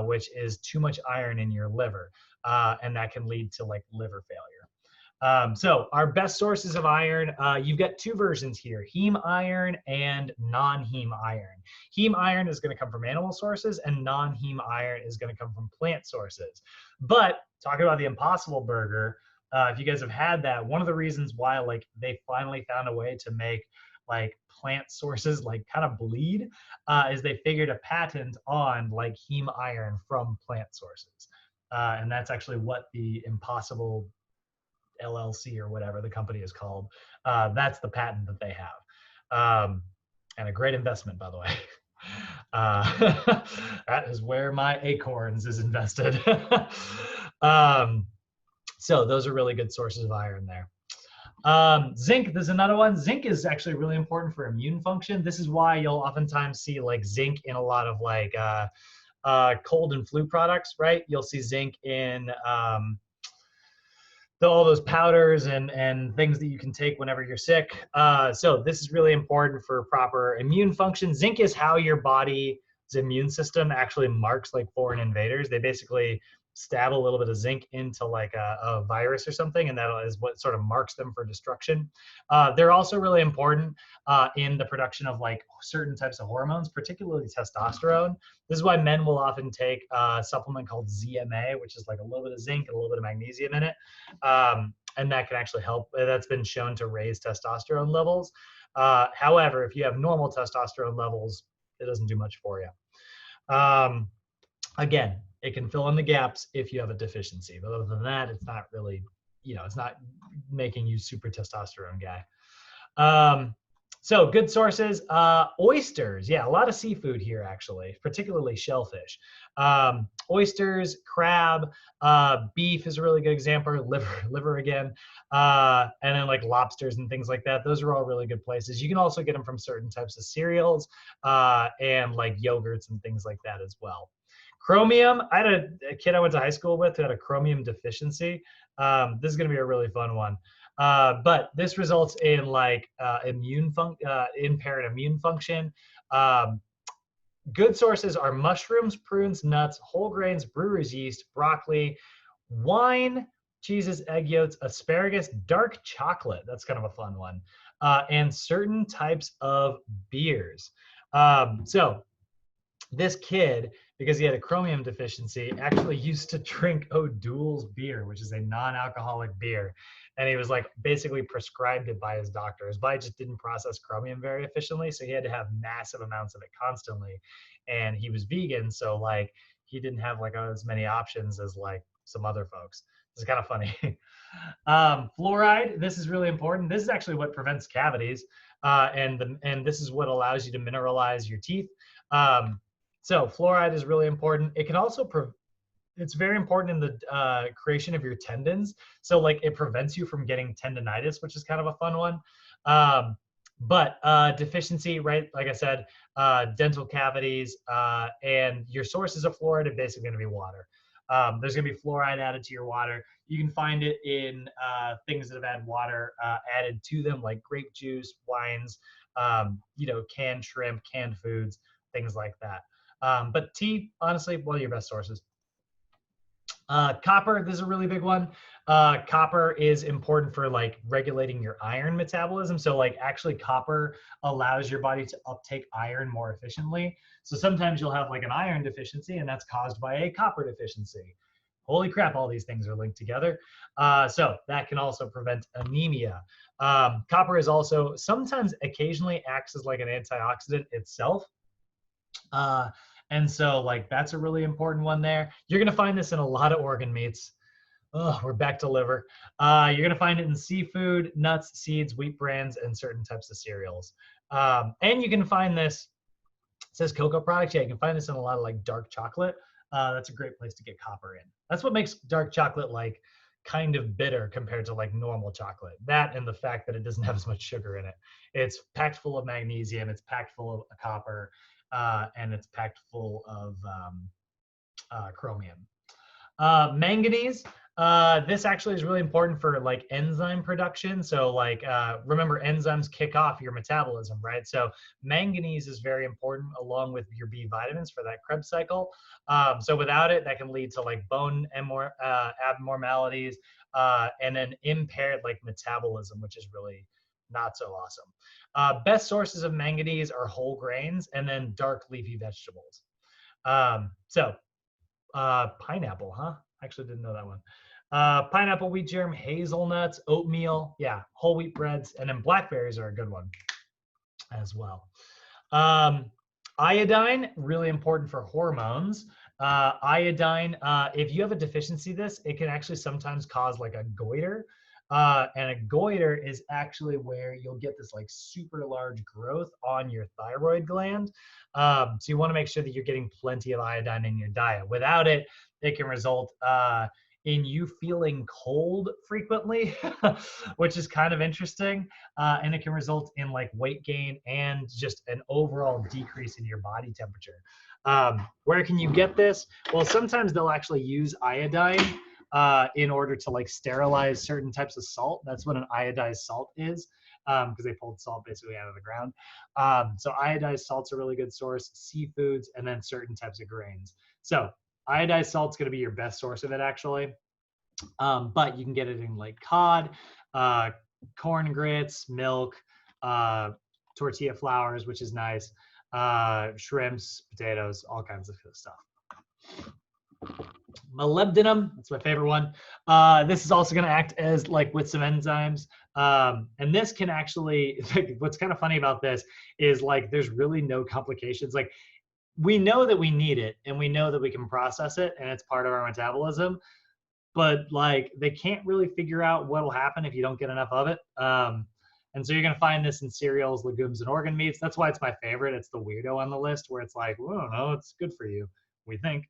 A: which is too much iron in your liver, and that can lead to like liver failure. So our best sources of iron, you've got two versions here, heme iron and non-heme iron. Heme iron is going to come from animal sources, and non-heme iron is going to come from plant sources. But talking about the Impossible Burger, if you guys have had that, one of the reasons why like they finally found a way to make like plant sources like kind of bleed is they figured a patent on like heme iron from plant sources. And that's actually what the Impossible LLC or whatever the company is called. That's the patent that they have. And a great investment, by the way. That is where my Acorns is invested. So those are really good sources of iron there. Zinc, there's another one. Zinc is actually really important for immune function. This is why you'll oftentimes see like zinc in a lot of like cold and flu products, right? You'll see zinc in all those powders and things that you can take whenever you're sick. So this is really important for proper immune function. Zinc is how your body's immune system actually marks like foreign invaders. They basically stab a little bit of zinc into like a virus or something, and that is what sort of marks them for destruction. They're also really important in the production of like certain types of hormones, particularly testosterone. This is why men will often take a supplement called ZMA, which is like a little bit of zinc and a little bit of magnesium in it. And that can actually help. That's been shown to raise testosterone levels. However, if you have normal testosterone levels, it doesn't do much for you. Again, it can fill in the gaps if you have a deficiency. But other than that, it's not really, it's not making you super testosterone guy. So good sources, oysters. Yeah, a lot of seafood here, actually, particularly shellfish. Oysters, crab, beef is a really good example, liver again, and then like lobsters and things like that. Those are all really good places. You can also get them from certain types of cereals and like yogurts and things like that as well. Chromium, I had a kid I went to high school with who had a chromium deficiency. This is going to be a really fun one. But this results in like impaired immune function. Good sources are mushrooms, prunes, nuts, whole grains, brewer's yeast, broccoli, wine, cheeses, egg yolks, asparagus, dark chocolate. That's kind of a fun one. And certain types of beers. So this kid, because he had a chromium deficiency, actually used to drink O'Doul's beer, which is a non-alcoholic beer. And he was like basically prescribed it by his doctor. His body just didn't process chromium very efficiently, so he had to have massive amounts of it constantly. And he was vegan, so like he didn't have like as many options as like some other folks. It's kind of funny. Fluoride, this is really important. This is actually what prevents cavities, and this is what allows you to mineralize your teeth. So fluoride is really important. It can also, it's very important in the creation of your tendons. So like it prevents you from getting tendonitis, which is kind of a fun one. But deficiency, right? Like I said, dental cavities, and your sources of fluoride are basically gonna be water. There's gonna be fluoride added to your water. You can find it in things that have had water added to them, like grape juice, wines, canned shrimp, canned foods, things like that. But tea, honestly, one of your best sources. Copper, this is a really big one. Copper is important for like regulating your iron metabolism. So like actually copper allows your body to uptake iron more efficiently. So sometimes you'll have like an iron deficiency, and that's caused by a copper deficiency. Holy crap, all these things are linked together. So that can also prevent anemia. Copper is also sometimes occasionally acts as like an antioxidant itself. And so like that's a really important one there. You're gonna find this in a lot of organ meats. Oh, we're back to liver. You're gonna find it in seafood, nuts, seeds, wheat brands, and certain types of cereals. And you can find this, it says cocoa products. Yeah, you can find this in a lot of like dark chocolate. That's a great place to get copper in. That's what makes dark chocolate like kind of bitter compared to like normal chocolate. That and the fact that it doesn't have as much sugar in it. It's packed full of magnesium, it's packed full of copper, and it's packed full of chromium. Manganese, This actually is really important for like enzyme production. So like, remember enzymes kick off your metabolism, right? So manganese is very important along with your B vitamins for that Krebs cycle. So without it, that can lead to like bone abnormalities and then impaired like metabolism, which is really not so awesome. Best sources of manganese are whole grains and then dark leafy vegetables. Pineapple, huh? Actually didn't know that one. Pineapple, wheat germ, hazelnuts, oatmeal, yeah, whole wheat breads, and then blackberries are a good one as well. Um, Iodine, really important for hormones. Iodine, if you have a deficiency of this, it can actually sometimes cause like a goiter. And a goiter is actually where you'll get this like super large growth on your thyroid gland. So you want to make sure that you're getting plenty of iodine in your diet. Without it, it can result in you feeling cold frequently, which is kind of interesting. And it can result in like weight gain and just an overall decrease in your body temperature. Where can you get this? Well, sometimes they'll actually use iodine in order to like sterilize certain types of salt. That's what an iodized salt is, because they pulled salt basically out of the ground. So iodized salt's a really good source, seafoods, and then certain types of grains. So iodized salt's going to be your best source of it, actually. But you can get it in like cod, corn grits, milk, tortilla flours, which is nice, shrimps, potatoes, all kinds of stuff. Molybdenum, that's my favorite one. This is also going to act as like with some enzymes. And this can actually, what's kind of funny about this is like there's really no complications. Like we know that we need it and we know that we can process it and it's part of our metabolism, but like they can't really figure out what will happen if you don't get enough of it. And so you're going to find this in cereals, legumes, and organ meats. That's why it's my favorite. It's the weirdo on the list where it's like, well, I don't know, it's good for you, we think.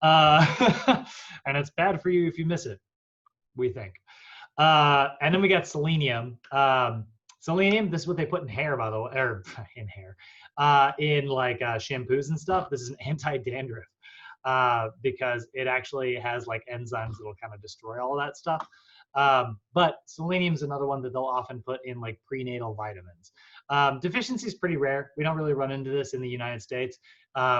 A: And it's bad for you if you miss it, we think. And then we got selenium. Selenium, this is what they put in hair, by the way, or in hair, in like shampoos and stuff. This is an anti-dandruff because it actually has like enzymes that will kind of destroy all that stuff. But selenium is another one that they'll often put in like prenatal vitamins. Deficiency is pretty rare. We don't really run into this in the United States.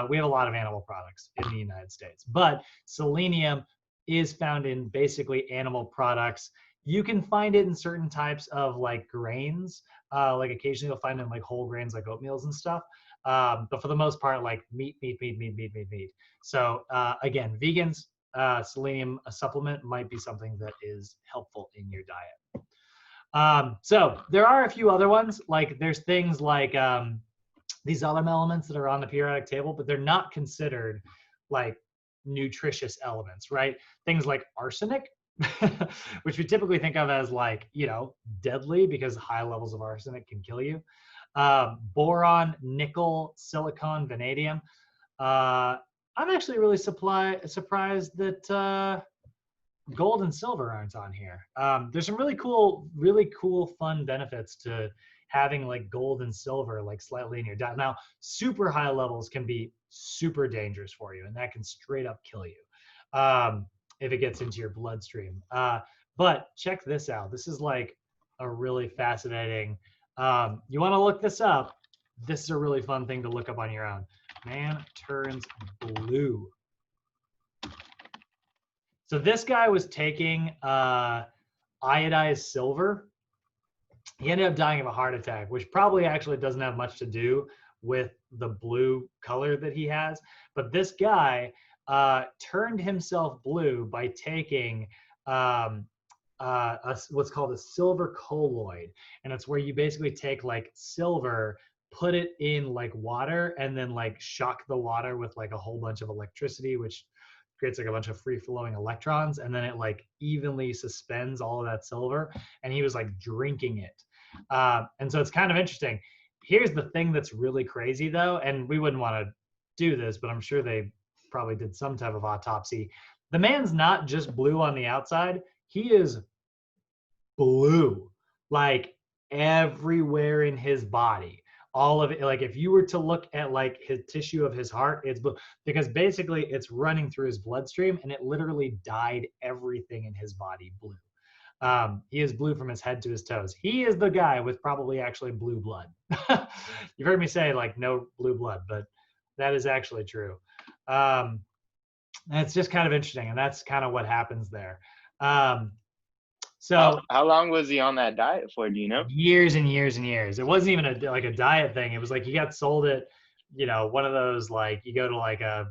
A: We have a lot of animal products in the United States, but selenium is found in basically animal products. You can find it in certain types of like grains. Like occasionally you'll find it in like whole grains, like oatmeals and stuff. But for the most part, like meat. So again, vegans, selenium supplement might be something that is helpful in your diet. So there are a few other ones. Like there's things like these other elements that are on the periodic table, but they're not considered like nutritious elements, right? Things like arsenic, which we typically think of as like, you know, deadly because high levels of arsenic can kill you. Boron, nickel, silicon, vanadium. I'm actually really surprised that gold and silver aren't on here. There's some really cool, fun benefits to having like gold and silver like slightly in your diet. Now, super high levels can be super dangerous for you, and that can straight up kill you if it gets into your bloodstream. But check this out. This is like a really fascinating. You want to look this up. This is a really fun thing to look up on your own. Man turns blue. So this guy was taking iodized silver. He ended up dying of a heart attack, which probably actually doesn't have much to do with the blue color that he has. But this guy turned himself blue by taking what's called a silver colloid. And it's where you basically take like silver, put it in like water, and then like shock the water with like a whole bunch of electricity, which creates like a bunch of free flowing electrons, and then it like evenly suspends all of that silver, and he was like drinking it. And so it's kind of interesting. Here's the thing that's really crazy though, and we wouldn't want to do this, but I'm sure they probably did some type of autopsy. The man's not just blue on the outside, he is blue, like everywhere in his body. all of it. Like if you were to look at like his tissue of his heart, it's blue because basically it's running through his bloodstream and it literally dyed everything in his body blue. He is blue from his head to his toes. He is the guy with probably actually blue blood. You've heard me say like no blue blood, but that is actually true. And it's just kind of interesting, and that's kind of what happens there. So
B: how long was he on that diet for? Do you know?
A: years and years and years. It wasn't even like a diet thing. It was like he got sold at, you know, one of those like you go to like a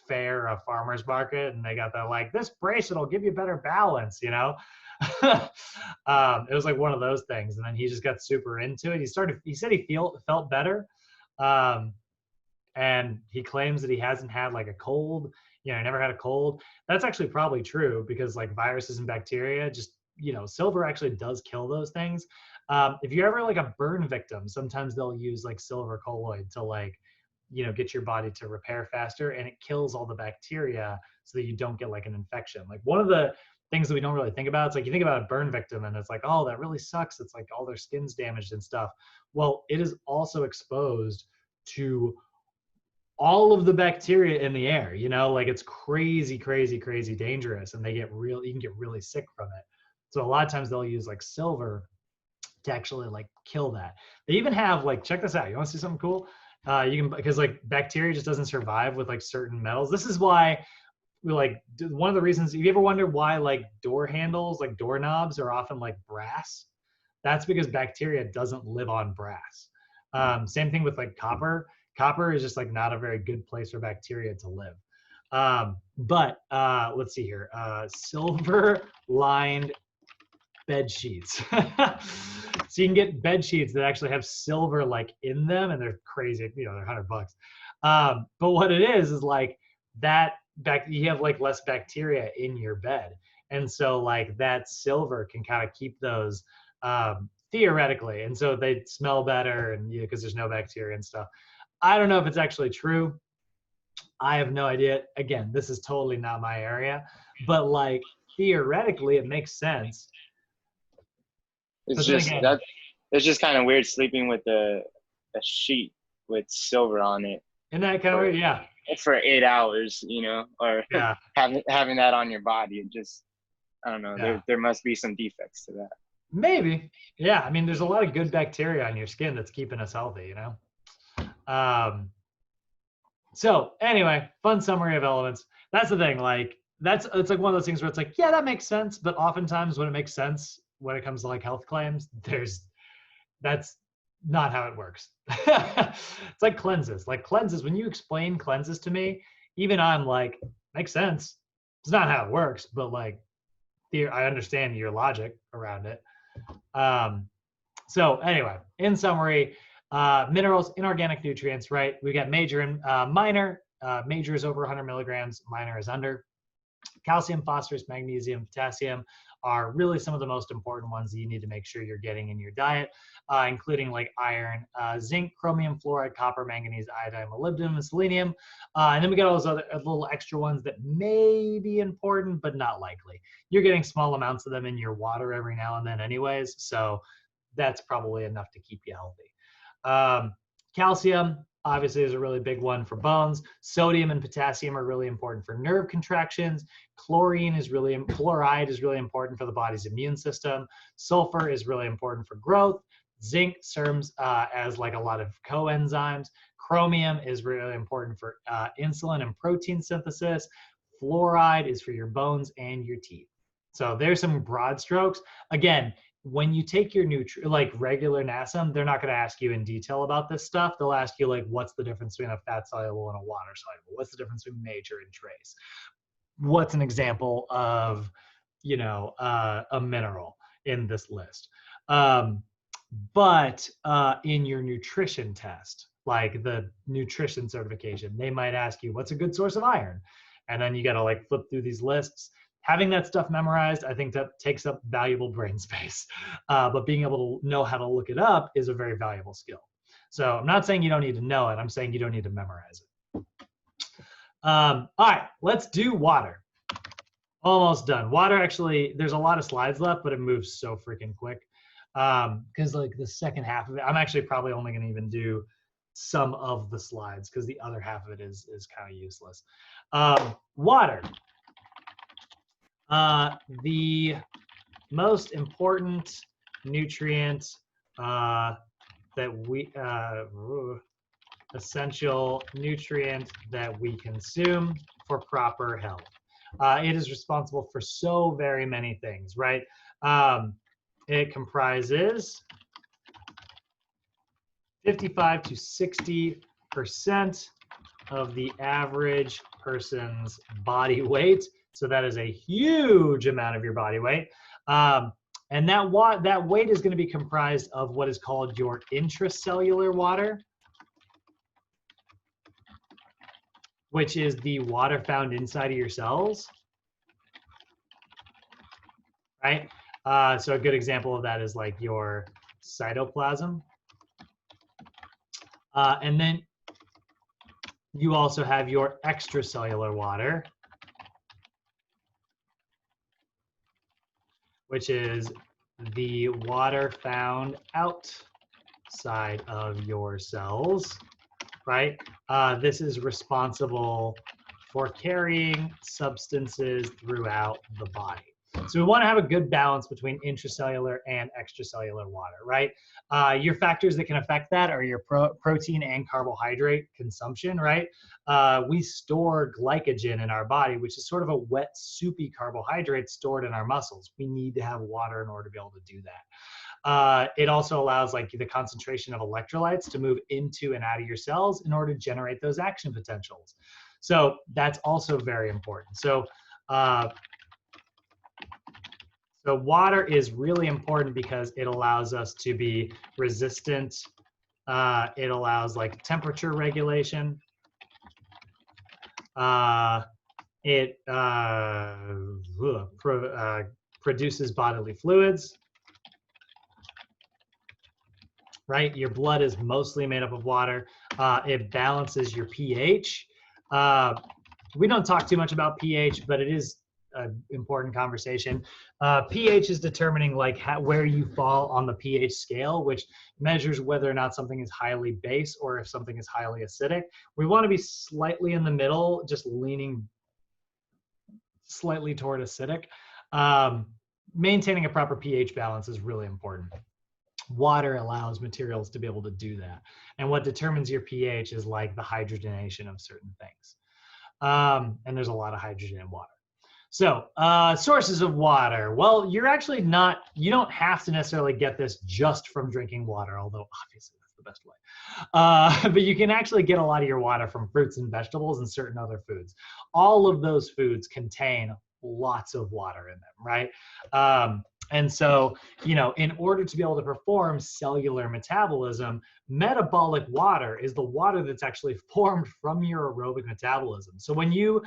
A: fair, a farmer's market, and they got that like this bracelet will give you better balance, you know. It was like one of those things, and then he just got super into it. He said he felt better, and he claims that he hasn't had like a cold, you know, never had a cold. That's actually probably true because like viruses and bacteria, just, you know, silver actually does kill those things. If you're ever like a burn victim, sometimes they'll use like silver colloid to like, you know, get your body to repair faster, and it kills all the bacteria so that you don't get like an infection. Like one of the things that we don't really think about, it's like you think about a burn victim and it's like, oh, that really sucks. It's like all their skin's damaged and stuff. Well, it is also exposed to all of the bacteria in the air, you know, like it's crazy, crazy, crazy dangerous, and you can get really sick from it. So a lot of times they'll use like silver to actually like kill that. They even have like, check this out. You want to see something cool? You can, because like bacteria just doesn't survive with like certain metals. This is why we like, one of the reasons, have you ever wondered why like door handles, like doorknobs are often like brass? That's because bacteria doesn't live on brass. Same thing with like copper. Copper is just like not a very good place for bacteria to live. But let's see here. Silver lined bed sheets. So you can get bed sheets that actually have silver like in them, and they're crazy, you know, they're $100. But what it is like that you have like less bacteria in your bed. And so like that silver can kind of keep those theoretically. And so they smell better, and you know, because there's no bacteria and stuff. I don't know if it's actually true. I have no idea. Again, this is totally not my area, but like theoretically it makes sense.
B: It's just
A: again,
B: that it's just kind of weird sleeping with a sheet with silver on it.
A: Isn't that kind of weird? Yeah.
B: For 8 hours, you know, or
A: yeah.
B: having that on your body. It just, I don't know.
A: Yeah.
B: There must be some defects to that.
A: Maybe. Yeah. I mean, there's a lot of good bacteria on your skin that's keeping us healthy, you know? So anyway, fun summary of elements. That's the thing. Like it's like one of those things where it's like, yeah, that makes sense. But oftentimes when it makes sense, when it comes to like health claims, that's not how it works. It's like cleanses. Like cleanses, when you explain cleanses to me, even I'm like, makes sense. It's not how it works, but like I understand your logic around it. So anyway, in summary, minerals, inorganic nutrients, right? We got major and minor. Major is over 100 milligrams, minor is under. Calcium, phosphorus, magnesium, potassium are really some of the most important ones that you need to make sure you're getting in your diet, including like iron, zinc, chromium, fluoride, copper, manganese, iodine, molybdenum, and selenium. And then we got all those other little extra ones that may be important, but not likely. You're getting small amounts of them in your water every now and then anyways, so that's probably enough to keep you healthy. Calcium, obviously, is a really big one for bones. Sodium and potassium are really important for nerve contractions. Fluoride is really important for the body's immune system. Sulfur is really important for growth. Zinc serves as like a lot of coenzymes. Chromium is really important for insulin and protein synthesis. Fluoride is for your bones and your teeth. So there's some broad strokes. Again, when you take your like regular NASM, they're not going to ask you in detail about this stuff. They'll ask you like, what's the difference between a fat soluble and a water soluble? What's the difference between major and trace? What's an example of, you know, a mineral in this list? But in your nutrition test, like the nutrition certification, they might ask you, what's a good source of iron? And then you got to like flip through these lists. Having that stuff memorized, I think that takes up valuable brain space. But being able to know how to look it up is a very valuable skill. So I'm not saying you don't need to know it. I'm saying you don't need to memorize it. All right, let's do water. Almost done. Water, actually, there's a lot of slides left, but it moves so freaking quick. because like the second half of it, I'm actually probably only going to even do some of the slides because the other half of it is kind of useless. Water. The most important nutrient that we essential nutrient that we consume for proper health. It is responsible for so very many things, right? It comprises 55 to 60% of the average person's body weight. So that is a huge amount of your body weight. And that weight is going to be comprised of what is called your intracellular water, which is the water found inside of your cells, right? So a good example of that is like your cytoplasm. And then you also have your extracellular water, which is the water found outside of your cells, right? This is responsible for carrying substances throughout the body. So we want to have a good balance between intracellular and extracellular water, right? Your factors that can affect that are your protein and carbohydrate consumption, right? We store glycogen in our body, which is sort of a wet, soupy carbohydrate stored in our muscles. We need to have water in order to be able to do that. It also allows like the concentration of electrolytes to move into and out of your cells in order to generate those action potentials. So that's also very important. So water is really important because it allows us to be resistant. It allows like temperature regulation. It produces bodily fluids. Right? Your blood is mostly made up of water. It balances your pH. We don't talk too much about pH, but it is an important conversation. pH is determining like where you fall on the pH scale, which measures whether or not something is highly base or if something is highly acidic. We want to be slightly in the middle, just leaning slightly toward acidic. Maintaining a proper pH balance is really important. Water allows materials to be able to do that. And what determines your pH is like the hydrogenation of certain things. And there's a lot of hydrogen in water. So sources of water. Well, you're actually not, you don't have to necessarily get this just from drinking water, although obviously that's the best way. But you can actually get a lot of your water from fruits and vegetables and certain other foods. All of those foods contain lots of water in them, right? And so, you know, in order to be able to perform cellular metabolism, metabolic water is the water that's actually formed from your aerobic metabolism. So when you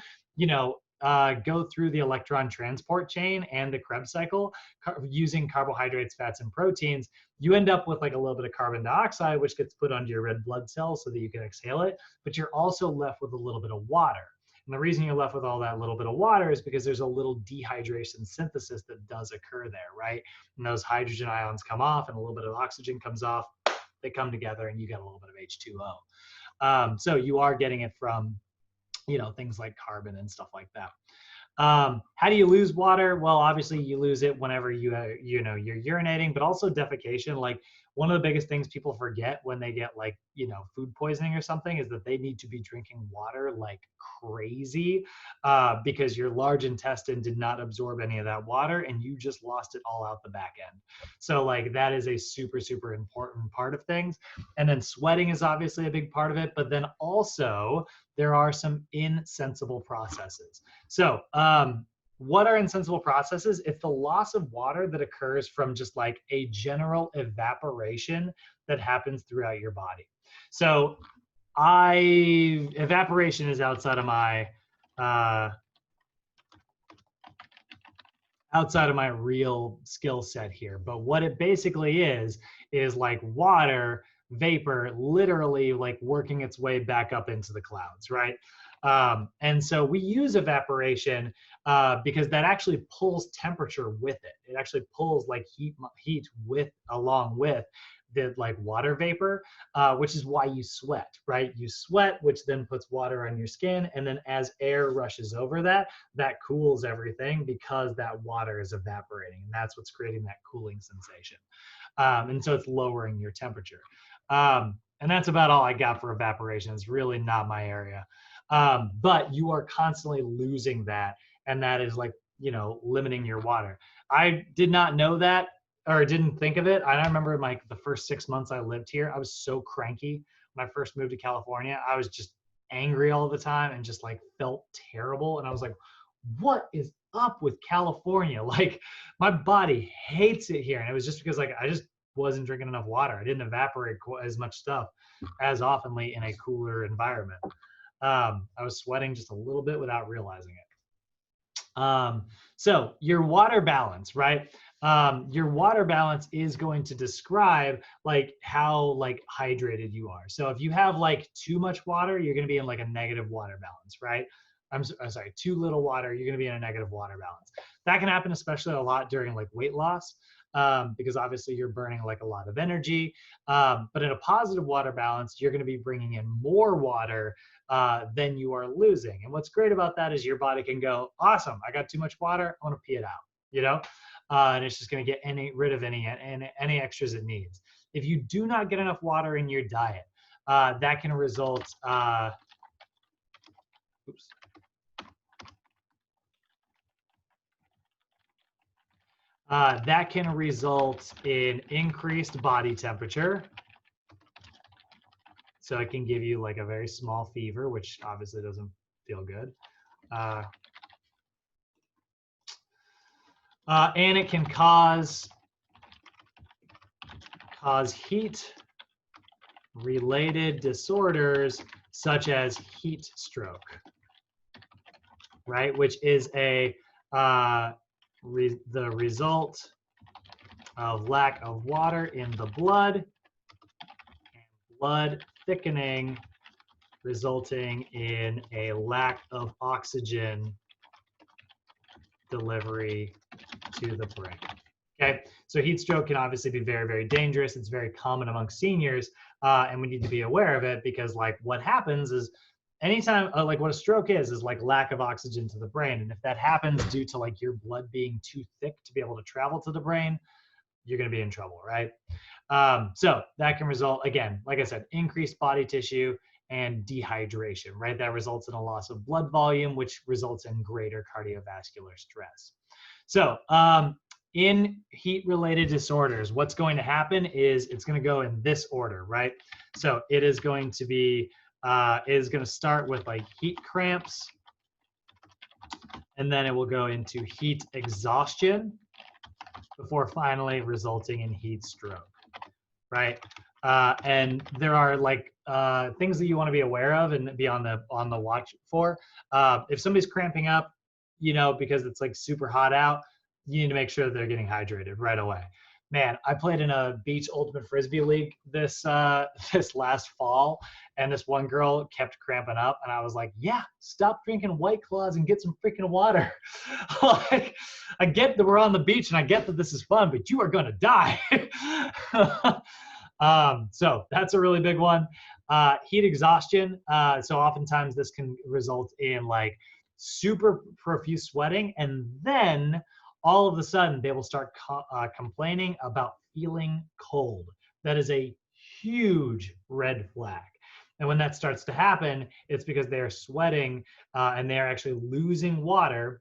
A: go through the electron transport chain and the Krebs cycle using carbohydrates, fats, and proteins, you end up with like a little bit of carbon dioxide, which gets put onto your red blood cells so that you can exhale it, but you're also left with a little bit of water. And the reason you're left with all that little bit of water is because there's a little dehydration synthesis that does occur there, right? And those hydrogen ions come off and a little bit of oxygen comes off, they come together and you get a little bit of H2O. So you are getting it from, you know, things like carbon and stuff like that. How do you lose water? Well, obviously you lose it whenever you're urinating, but also defecation. Like one of the biggest things people forget when they get like, you know, food poisoning or something is that they need to be drinking water like crazy because your large intestine did not absorb any of that water and you just lost it all out the back end. So like that is a super, super important part of things. And then sweating is obviously a big part of it, but then also there are some insensible processes. So what are insensible processes? It's the loss of water that occurs from just like a general evaporation that happens throughout your body. So evaporation is outside of my real skill set here. But what it basically is like water vapor literally like working its way back up into the clouds, right? And so we use evaporation because that actually pulls temperature with it. It actually pulls like heat along with the like water vapor, which is why you sweat, right? You sweat, which then puts water on your skin. And then as air rushes over that, that cools everything because that water is evaporating. And that's what's creating that cooling sensation. And so it's lowering your temperature. And that's about all I got for evaporation. It's really not my area. But you are constantly losing that. And that is like, you know, limiting your water. I did not know that or didn't think of it. I remember in like the first 6 months I lived here, I was so cranky when I first moved to California. I was just angry all the time and just like felt terrible. And I was like, what is up with California? Like my body hates it here. And it was just because like I just wasn't drinking enough water. I didn't evaporate as much stuff as oftenly in a cooler environment. I was sweating just a little bit without realizing it. So your water balance, right? Your water balance is going to describe like how like hydrated you are. So if you have like too much water, you're going to be in like a negative water balance, right? I'm sorry, too little water, you're going to be in a negative water balance. That can happen especially a lot during like weight loss. Because obviously you're burning like a lot of energy. But in a positive water balance, you're going to be bringing in more water than you are losing. And what's great about that is your body can go, awesome, I got too much water, I want to pee it out, you know? And it's just going to get rid of any extras it needs. If you do not get enough water in your diet, that can result, oops. That can result in increased body temperature. So it can give you like a very small fever, which obviously doesn't feel good. And it can cause heat-related disorders such as heat stroke, right? Which is the result of lack of water in the blood and blood thickening, resulting in a lack of oxygen delivery to the brain. Okay, so heat stroke can obviously be very, very dangerous. It's very common among seniors, and we need to be aware of it because like what happens is anytime, like what a stroke is like lack of oxygen to the brain. And if that happens due to like your blood being too thick to be able to travel to the brain, you're gonna be in trouble, right? So that can result, again, like I said, increased body tissue and dehydration, right? That results in a loss of blood volume, which results in greater cardiovascular stress. So in heat-related disorders, what's going to happen is it's going to go in this order, right? So it is going to be, start with like heat cramps, and then it will go into heat exhaustion before finally resulting in heat stroke, right? And there are like things that you want to be aware of and be on the watch for. If somebody's cramping up, you know, because it's like super hot out, you need to make sure that they're getting hydrated right away. Man, I played in a beach ultimate frisbee league this last fall, and this one girl kept cramping up, and I was like, "Yeah, stop drinking White Claws and get some freaking water." Like, I get that we're on the beach, and I get that this is fun, but you are gonna die. So that's a really big one. Heat exhaustion. So oftentimes this can result in like super profuse sweating, and then all of a sudden they will start complaining about feeling cold. That is a huge red flag. And when that starts to happen, it's because they are sweating and they are actually losing water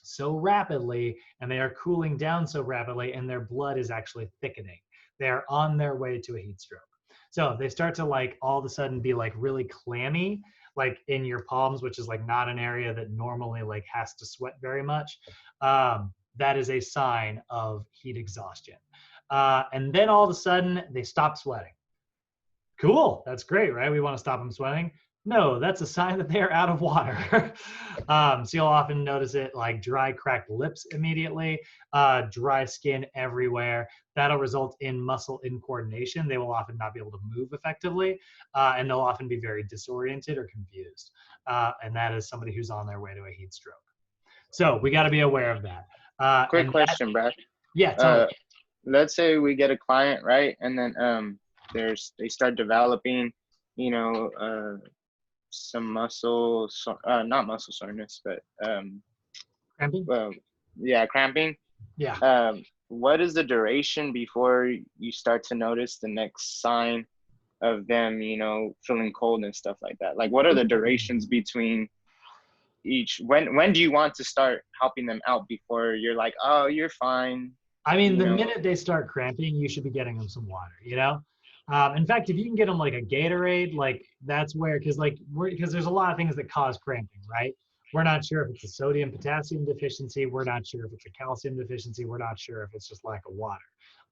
A: so rapidly, and they are cooling down so rapidly, and their blood is actually thickening. They are on their way to a heat stroke. So if they start to like all of a sudden be like really clammy, like in your palms, which is like not an area that normally like has to sweat very much, that is a sign of heat exhaustion. And then all of a sudden they stop sweating. Cool, that's great, right? We want to stop them sweating. No, that's a sign that they're out of water. So you'll often notice it like dry, cracked lips immediately, dry skin everywhere. That'll result in muscle incoordination. They will often not be able to move effectively, and they'll often be very disoriented or confused. And that is somebody who's on their way to a heat stroke. So we got to be aware of that.
B: Quick
A: And that,
B: question, Brad.
A: yeah, tell me.
B: Uh, let's say we get a client, right? And then they start developing, you know, some muscle, not muscle soreness, but
A: Cramping?
B: well, yeah, cramping.
A: Yeah.
B: What is the duration before you start to notice the next sign of them, you know, feeling cold and stuff like that? Like, what are the durations between each? When do you want to start helping them out before you're like, oh, you're fine,
A: I mean,
B: you
A: the
B: know?
A: minute they start cramping, you should be getting them some water, you know? In fact, if you can get them like a Gatorade, like that's where, because there's a lot of things that cause cramping, right? We're not sure if it's a sodium potassium deficiency. We're not sure if it's a calcium deficiency. We're not sure if it's just lack of water.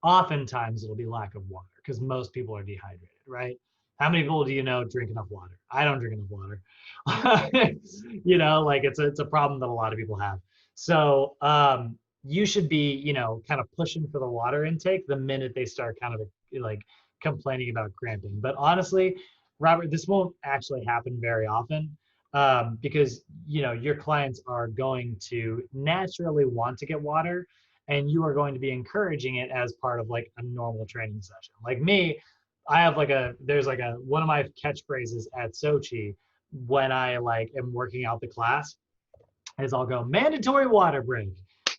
A: Oftentimes it'll be lack of water because most people are dehydrated, right? How many people do you know drink enough water? I don't drink enough water. You know, like it's a problem that a lot of people have. So you should be, you know, kind of pushing for the water intake the minute they start kind of like complaining about cramping. But honestly, Robert, this won't actually happen very often because, you know, your clients are going to naturally want to get water and you are going to be encouraging it as part of like a normal training session. Like me, I have like there's like one of my catchphrases at Sochi when I like am working out the class is I'll go mandatory water break.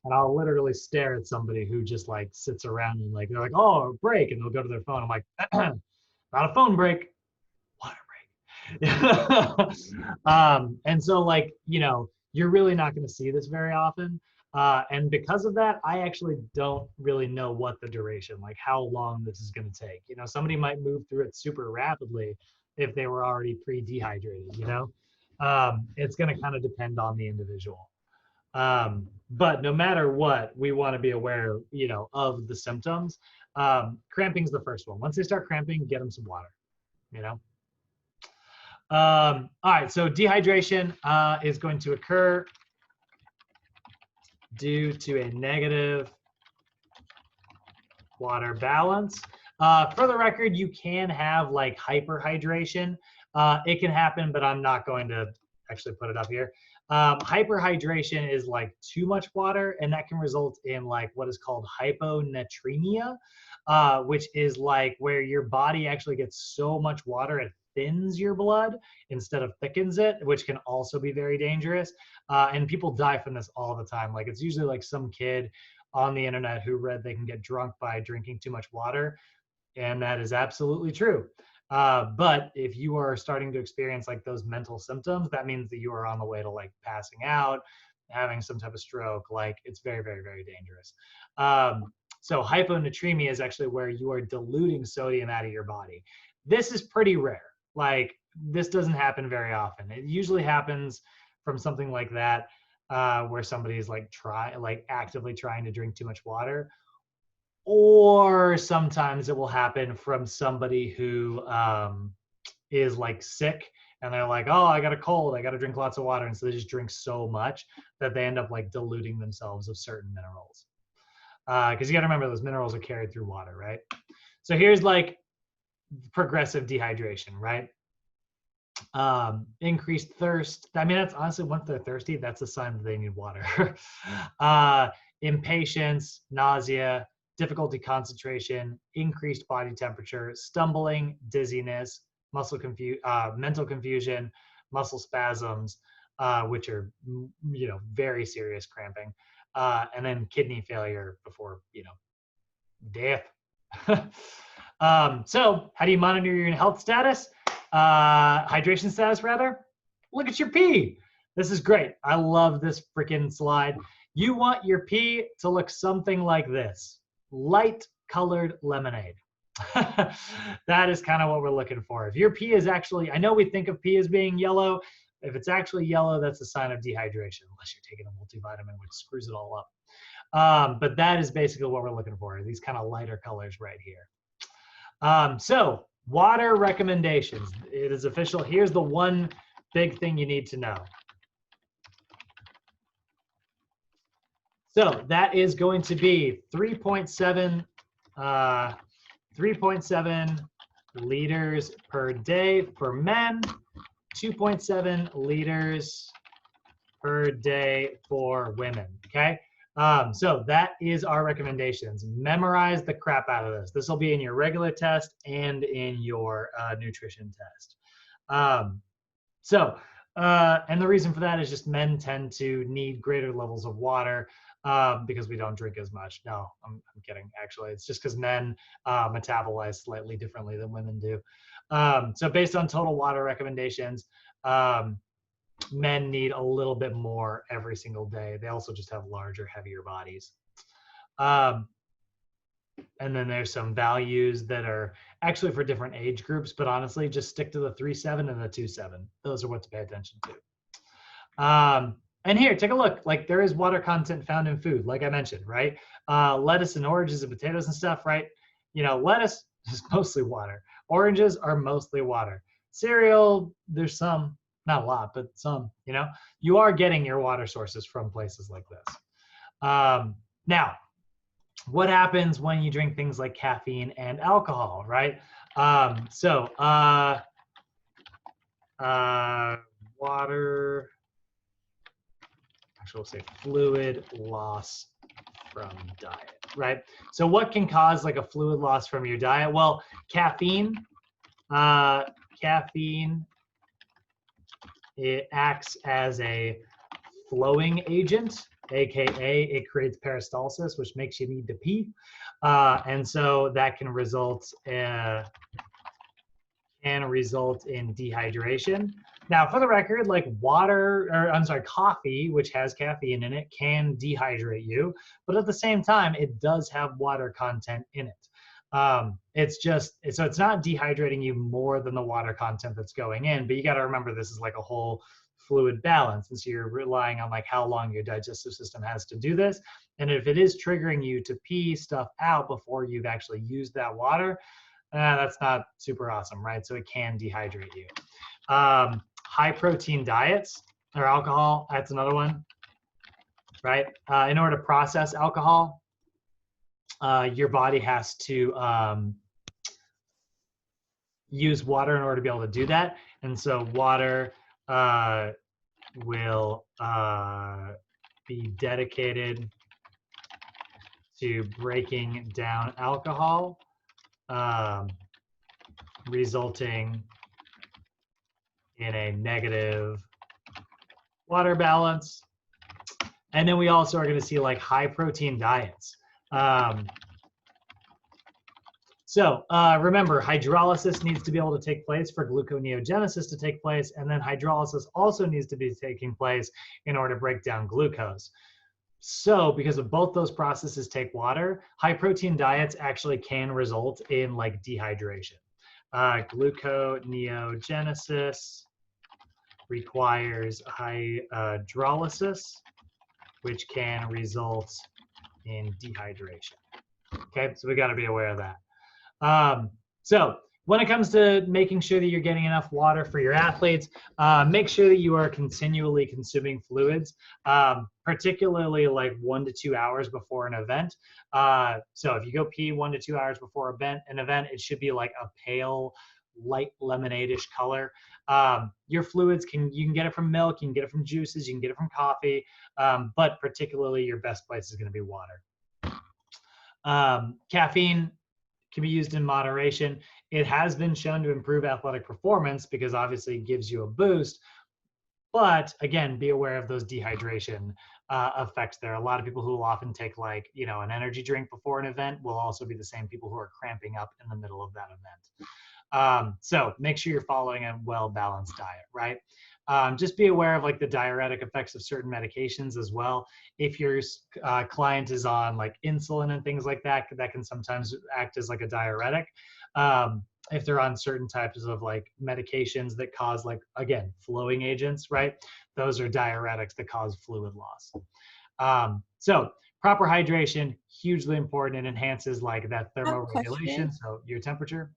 A: And I'll literally stare at somebody who just like sits around and like, they're like, oh, break. And they'll go to their phone. I'm like, not a phone break, water break. And so like, you know, you're really not going to see this very often. And because of that, I actually don't really know what the duration, like how long this is going to take. You know, somebody might move through it super rapidly if they were already pre-dehydrated, you know? It's going to kind of depend on the individual. But no matter what, we want to be aware, you know, of the symptoms. Cramping is the first one. Once they start cramping, get them some water, you know? All right, so dehydration is going to occur due to a negative water balance. For the record, you can have like hyperhydration. It can happen, but I'm not going to actually put it up here. Hyperhydration is like too much water, and that can result in like what is called hyponatremia, which is like where your body actually gets so much water it thins your blood instead of thickens it, which can also be very dangerous. And people die from this all the time. Like it's usually like some kid on the internet who read they can get drunk by drinking too much water, and that is absolutely true. But if you are starting to experience like those mental symptoms, that means that you are on the way to like passing out, having some type of stroke. Like it's very, very, very dangerous. So hyponatremia is actually where you are diluting sodium out of your body. This is pretty rare. Like this doesn't happen very often. It usually happens from something like that, where somebody's like actively trying to drink too much water, or sometimes it will happen from somebody who is like sick and they're like, oh, I got a cold, I got to drink lots of water, and so they just drink so much that they end up like diluting themselves of certain minerals, because you got to remember those minerals are carried through water, right? So here's like progressive dehydration, right? Increased thirst. I mean, that's honestly, once they're thirsty, that's a sign that they need water. Impatience, nausea, difficulty concentration, increased body temperature, stumbling, dizziness, mental confusion, muscle spasms, which are, you know, very serious cramping, and then kidney failure before, you know, death. So how do you monitor your health status? Hydration status rather? Look at your pee. This is great. I love this freaking slide. You want your pee to look something like this: light colored lemonade. That is kind of what we're looking for. If your pee is actually, I know we think of pee as being yellow. If it's actually yellow, that's a sign of dehydration, unless you're taking a multivitamin, which screws it all up. But that is basically what we're looking for, these kind of lighter colors right here. So Water recommendations. It is official. Here's the one big thing you need to know. So that is going to be 3.7 liters per day for men, 2.7 liters per day for women, okay? So that is our recommendations. Memorize the crap out of this. This will be in your regular test and in your nutrition test. And the reason for that is just men tend to need greater levels of water because we don't drink as much. No, I'm kidding, actually. It's just because men metabolize slightly differently than women do. So based on total water recommendations, men need a little bit more every single day. They also just have larger, heavier bodies. And then there's some values that are actually for different age groups, but honestly, just stick to the 3.7 and the 2.7. Those are what to pay attention to. And here, take a look. Like, there is water content found in food, like I mentioned, right? Lettuce and oranges and potatoes and stuff, right? You know, lettuce is mostly water. Oranges are mostly water. Cereal, there's some, not a lot, but some, you know. You are getting your water sources from places like this. Now, what happens when you drink things like caffeine and alcohol, right? Water, actually we'll say fluid loss from diet, right? So what can cause like a fluid loss from your diet? Well, caffeine, it acts as a flowing agent, AKA it creates peristalsis, which makes you need to pee. And so that can result in dehydration. Now, for the record, like coffee, which has caffeine in it, can dehydrate you, but at the same time, it does have water content in it. It's not dehydrating you more than the water content that's going in, but you got to remember this is like a whole fluid balance, and so you're relying on like how long your digestive system has to do this. And if it is triggering you to pee stuff out before you've actually used that water, that's not super awesome, right? So it can dehydrate you. High protein diets or alcohol, that's another one, right? In order to process alcohol, your body has to use water in order to be able to do that. And so water will be dedicated to breaking down alcohol, resulting in a negative water balance. And then we also are going to see like high protein diets. Remember, hydrolysis needs to be able to take place for gluconeogenesis to take place, and then hydrolysis also needs to be taking place in order to break down glucose. So because of both those processes take water, high protein diets actually can result in like dehydration. Gluconeogenesis requires hydrolysis, which can result in dehydration. Okay, so we got to be aware of that. So when it comes to making sure that you're getting enough water for your athletes, make sure that you are continually consuming fluids, particularly like 1 to 2 hours before an event. So if you go pee 1 to 2 hours before an event, it should be like a pale, light lemonade-ish color. Your fluids you can get it from milk, you can get it from juices, you can get it from coffee, but particularly your best place is going to be water. Caffeine can be used in moderation. It has been shown to improve athletic performance because obviously it gives you a boost. But again, be aware of those dehydration effects there. A lot of people who will often take like, an energy drink before an event will also be the same people who are cramping up in the middle of that event. So make sure you're following a well-balanced diet, right? Just be aware of like the diuretic effects of certain medications as well. If your client is on like insulin and things like that, that can sometimes act as like a diuretic. If they're on certain types of like medications that cause like, again, flowing agents, right? Those are diuretics that cause fluid loss. So proper hydration, hugely important. It enhances like that thermoregulation. So your temperature.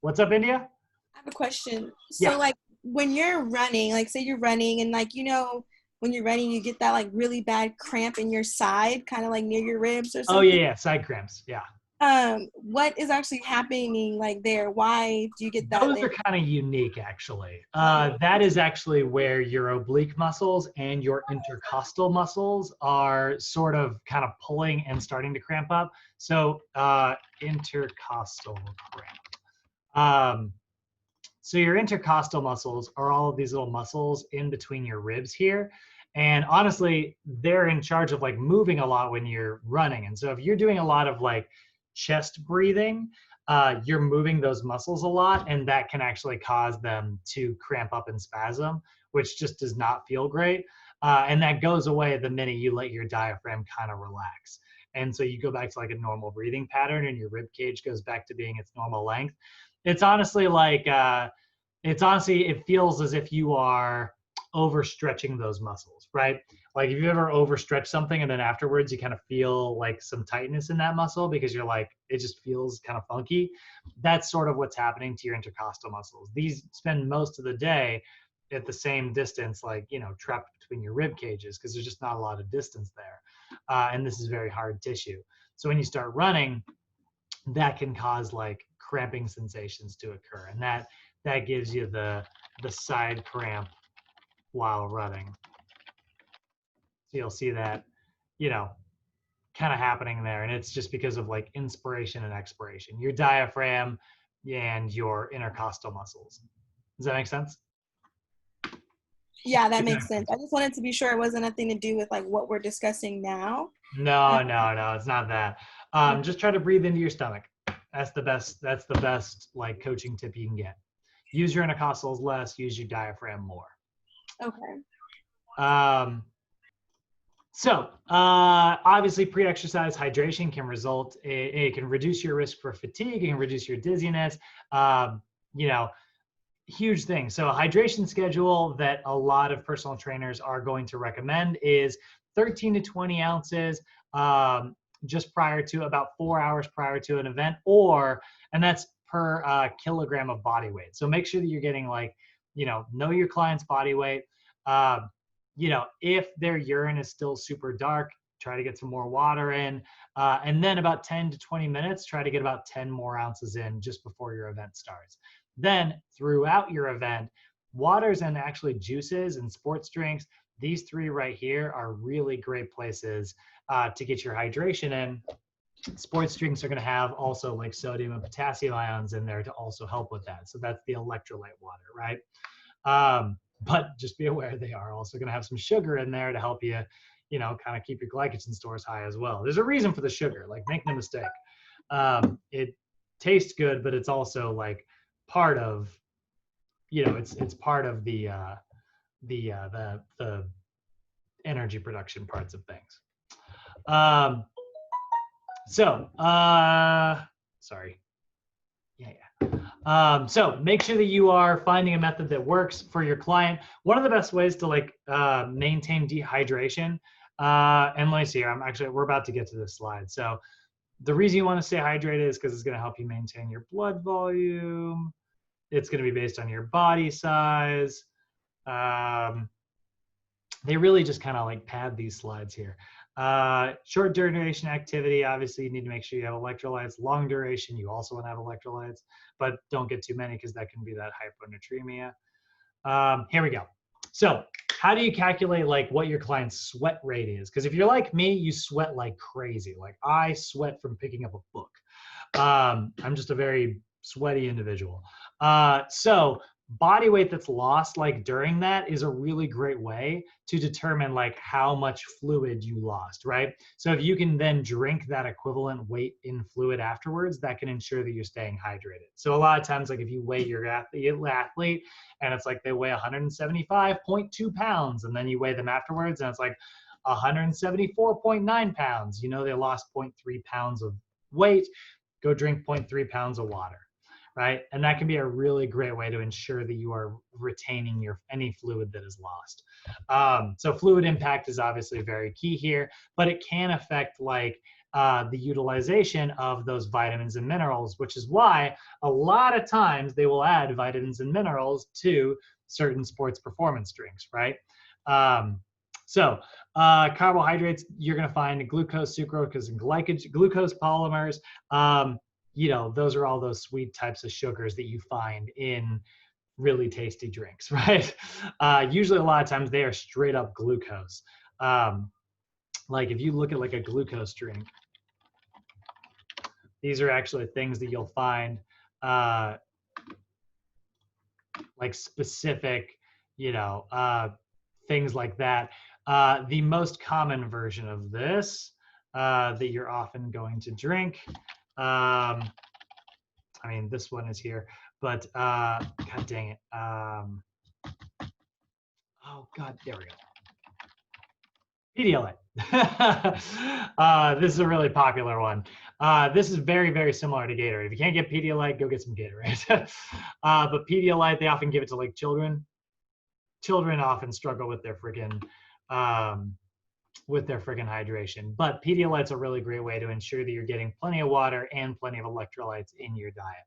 A: What's up, India?
C: I have a question. So
A: Yeah.
C: like when you're running, like say you're running and like when you're running you get that like really bad cramp in your side, kind of like near your ribs or
A: Oh yeah,
C: something.
A: yeah. Side cramps. Yeah.
C: What is actually happening like there? Why do you get that
A: Those
C: there?
A: are kind of unique, actually. That is actually where your oblique muscles and your intercostal muscles are sort of kind of pulling and starting to cramp up. So intercostal cramp. Um, so your intercostal muscles are all of these little muscles in between your ribs here. And honestly, they're in charge of like moving a lot when you're running. And so if you're doing a lot of like chest breathing, you're moving those muscles a lot, and that can actually cause them to cramp up and spasm, which just does not feel great. And that goes away the minute you let your diaphragm kind of relax. And so you go back to like a normal breathing pattern, and your rib cage goes back to being its normal length. It's honestly like it feels as if you are overstretching those muscles, right? Like if you ever overstretch something and then afterwards you kind of feel like some tightness in that muscle because you're like, it just feels kind of funky. That's sort of what's happening to your intercostal muscles. These spend most of the day at the same distance, like, trapped between your rib cages because there's just not a lot of distance there. And this is very hard tissue. So when you start running, that can cause like cramping sensations to occur. And that gives you the side cramp while running. So you'll see that, kind of happening there. And it's just because of like inspiration and expiration, your diaphragm and your intercostal muscles. Does that make sense?
C: Yeah, that makes sense. I just wanted to be sure it wasn't nothing to do with like what we're discussing now.
A: No, it's not that. Just try to breathe into your stomach. That's the best like coaching tip you can get. Use your intercostals less, use your diaphragm more.
C: Okay.
A: So obviously pre-exercise hydration can result, it can reduce your risk for fatigue, it can reduce your dizziness, huge thing. So a hydration schedule that a lot of personal trainers are going to recommend is 13 to 20 ounces just prior to, about 4 hours prior to an event, and that's per kilogram of body weight. So make sure that you're getting like, know your client's body weight. If their urine is still super dark, try to get some more water in. And then about 10 to 20 minutes, try to get about 10 more ounces in just before your event starts. Then throughout your event, waters and actually juices and sports drinks, these three right here are really great places to get your hydration in. Sports drinks are going to have also like sodium and potassium ions in there to also help with that. So that's the electrolyte water, right? But just be aware they are also going to have some sugar in there to help you, kind of keep your glycogen stores high as well. There's a reason for the sugar, like make no mistake. It tastes good, but it's also like part of, it's part of the energy production parts of things. Sorry. So make sure that you are finding a method that works for your client. One of the best ways to like maintain dehydration, and let me see here, we're about to get to this slide. So the reason you want to stay hydrated is because it's going to help you maintain your blood volume. It's going to be based on your body size. They really just kind of like pad these slides here. Short duration activity, obviously you need to make sure you have electrolytes. Long duration, you also want to have electrolytes, but don't get too many because that can be that hyponatremia. Here we go. So how do you calculate like what your client's sweat rate is? Because if you're like me, you sweat like crazy. Like I sweat from picking up a book. I'm just a very sweaty individual. So body weight that's lost like during that is a really great way to determine like how much fluid you lost, right? So if you can then drink that equivalent weight in fluid afterwards, that can ensure that you're staying hydrated. So a lot of times, like if you weigh your athlete and it's like they weigh 175.2 pounds and then you weigh them afterwards and it's like 174.9 pounds, they lost 0.3 pounds of weight, go drink 0.3 pounds of water. Right? And that can be a really great way to ensure that you are retaining any fluid that is lost. So fluid impact is obviously very key here, but it can affect like the utilization of those vitamins and minerals, which is why a lot of times they will add vitamins and minerals to certain sports performance drinks, right? Carbohydrates, you're going to find glucose, sucrose, and glucose polymers. Those are all those sweet types of sugars that you find in really tasty drinks, right? Usually a lot of times they are straight up glucose. Like if you look at like a glucose drink, these are actually things that you'll find like specific, things like that. The most common version of this that you're often going to drink, this one is here, but God dang it. Oh God, there we go. Pedialyte. This is a really popular one. This is very, very similar to Gatorade. If you can't get Pedialyte, go get some Gatorade. But Pedialyte, they often give it to like children. Children often struggle with their freaking hydration. But Pedialyte's a really great way to ensure that you're getting plenty of water and plenty of electrolytes in your diet.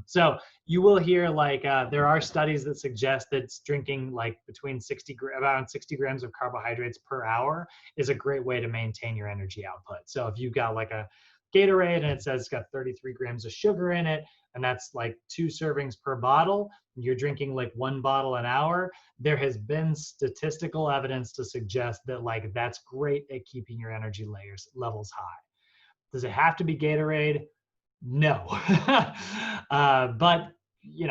A: So you will hear like there are studies that suggest that drinking like around 60 grams of carbohydrates per hour is a great way to maintain your energy output. So if you've got like a Gatorade and it says it's got 33 grams of sugar in it, and that's like 2 servings per bottle, you're drinking like 1 bottle an hour, there has been statistical evidence to suggest that like that's great at keeping your energy levels high. Does it have to be Gatorade? No. But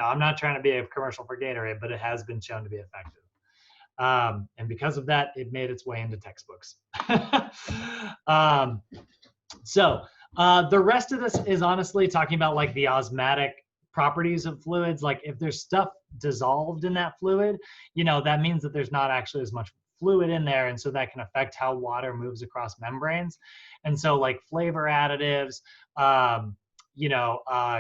A: I'm not trying to be a commercial for Gatorade, but it has been shown to be effective. And because of that, it made its way into textbooks. The rest of this is honestly talking about like the osmotic properties of fluids. Like if there's stuff dissolved in that fluid, that means that there's not actually as much fluid in there. And so that can affect how water moves across membranes. And so like flavor additives,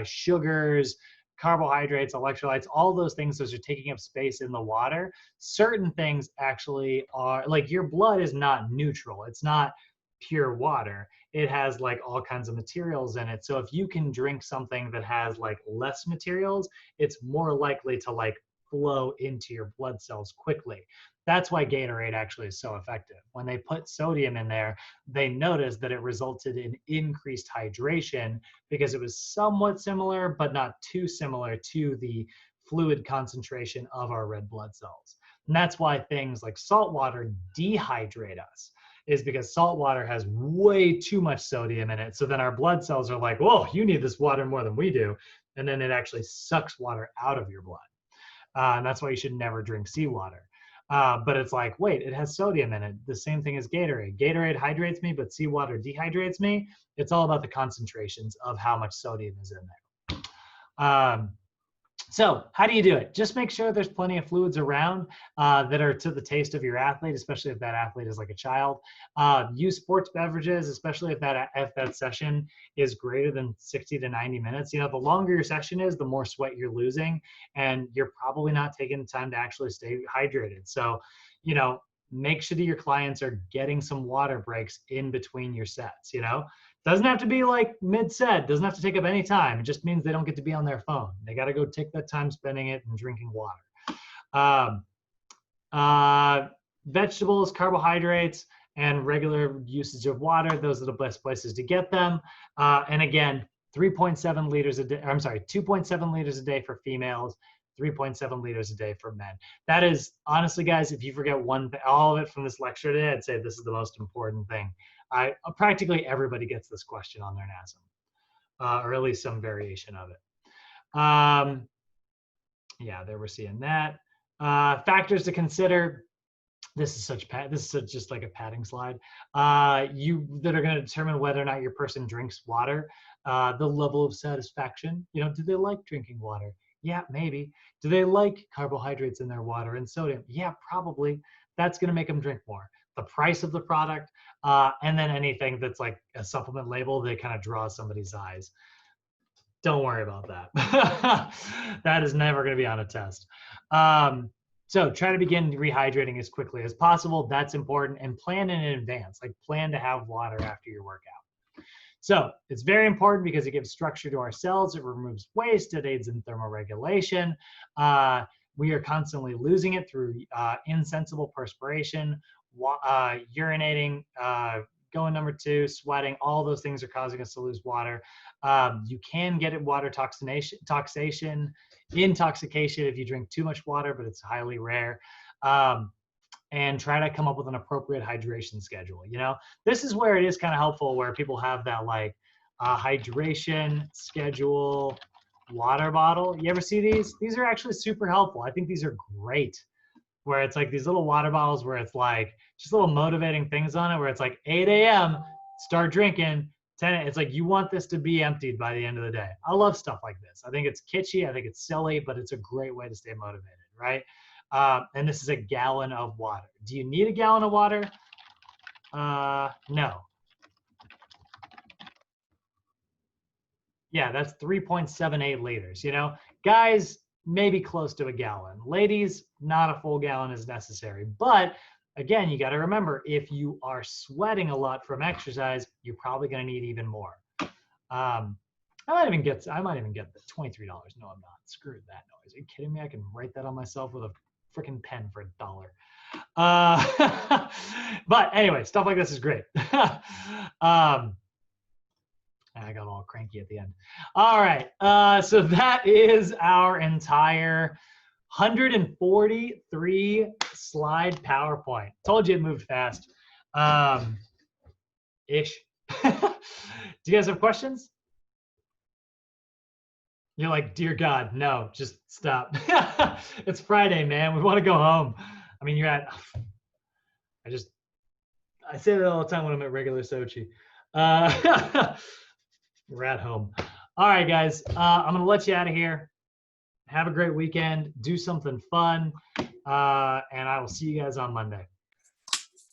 A: sugars, carbohydrates, electrolytes, all those things, those are taking up space in the water. Certain things actually are, like your blood is not neutral. It's not pure water. It has like all kinds of materials in it. So if you can drink something that has like less materials, it's more likely to like flow into your blood cells quickly. That's why Gatorade actually is so effective. When they put sodium in there, they noticed that it resulted in increased hydration because it was somewhat similar, but not too similar to the fluid concentration of our red blood cells. And that's why things like salt water dehydrate us, is because salt water has way too much sodium in it. So then our blood cells are like, whoa, you need this water more than we do. And then it actually sucks water out of your blood. And that's why you should never drink seawater. But it's like, wait, it has sodium in it. The same thing as Gatorade. Gatorade hydrates me, but seawater dehydrates me. It's all about the concentrations of how much sodium is in there. So how do you do it? Just make sure there's plenty of fluids around that are to the taste of your athlete, especially if that athlete is like a child. Use sports beverages, especially if that session is greater than 60 to 90 minutes. The longer your session is, the more sweat you're losing, and you're probably not taking the time to actually stay hydrated. So, make sure that your clients are getting some water breaks in between your sets. Doesn't have to be like mid-set, doesn't have to take up any time. It just means they don't get to be on their phone. They got to go take that time spending it and drinking water. Vegetables, carbohydrates, and regular usage of water, those are the best places to get them. And again, 3.7 liters a day, 2.7 liters a day for females, 3.7 liters a day for men. That is, honestly, guys, if you forget all of it from this lecture today, I'd say this is the most important thing. Practically everybody gets this question on their NASM, or at least some variation of it. Yeah, there we're seeing that. Factors to consider. This is just like a padding slide. That are going to determine whether or not your person drinks water. The level of satisfaction. Do they like drinking water? Yeah, maybe. Do they like carbohydrates in their water and sodium? Yeah, probably. That's going to make them drink more. The price of the product, and then anything that's like a supplement label that kind of draws somebody's eyes. Don't worry about that. That is never going to be on a test. So try to begin rehydrating as quickly as possible. That's important. And plan in advance. Like plan to have water after your workout. So it's very important because it gives structure to our cells. It removes waste. It aids in thermoregulation. We are constantly losing it through insensible perspiration, urinating, going number 2, sweating. All those things are causing us to lose water. You can get it water intoxication if you drink too much water, but it's highly rare. And try to come up with an appropriate hydration schedule. You know, this is where it is kind of helpful, where people have that like hydration schedule water bottle. You ever see these? These are actually super helpful. I think these are great, where it's like these little water bottles where it's like just little motivating things on it, where it's like 8 a.m., start drinking, 10, it's like you want this to be emptied by the end of the day. I love stuff like this. I think it's kitschy, I think it's silly, but it's a great way to stay motivated, right? And this is a gallon of water. Do you need a gallon of water? No. Yeah, that's 3.78 liters, you know? Guys, maybe close to a gallon. Ladies, not a full gallon is necessary. But again, you got to remember, if you are sweating a lot from exercise, you're probably going to need even more. I might even get the $23. No, I'm not. Screw that noise. Are you kidding me? I can write that on myself with a freaking pen for $1. But anyway, stuff like this is great. I got all cranky at the end. All right, so that is our entire 143 slide PowerPoint. Told you it moved fast. Ish. Do you guys have questions? You're like, dear God, no, just stop. It's Friday, man. We want to go home. I mean, I say that all the time when I'm at regular Sochi. We're at home. All right, guys, I'm going to let you out of here. Have a great weekend. Do something fun. And I will see you guys on Monday.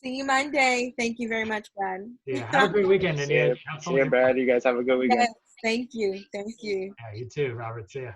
C: See you Monday. Thank you very much, Brad.
A: Yeah, have a great weekend, India.
B: See you, Brad. You guys have a good weekend.
C: Yes, thank you. Thank you.
A: Yeah, you too, Robert. See ya.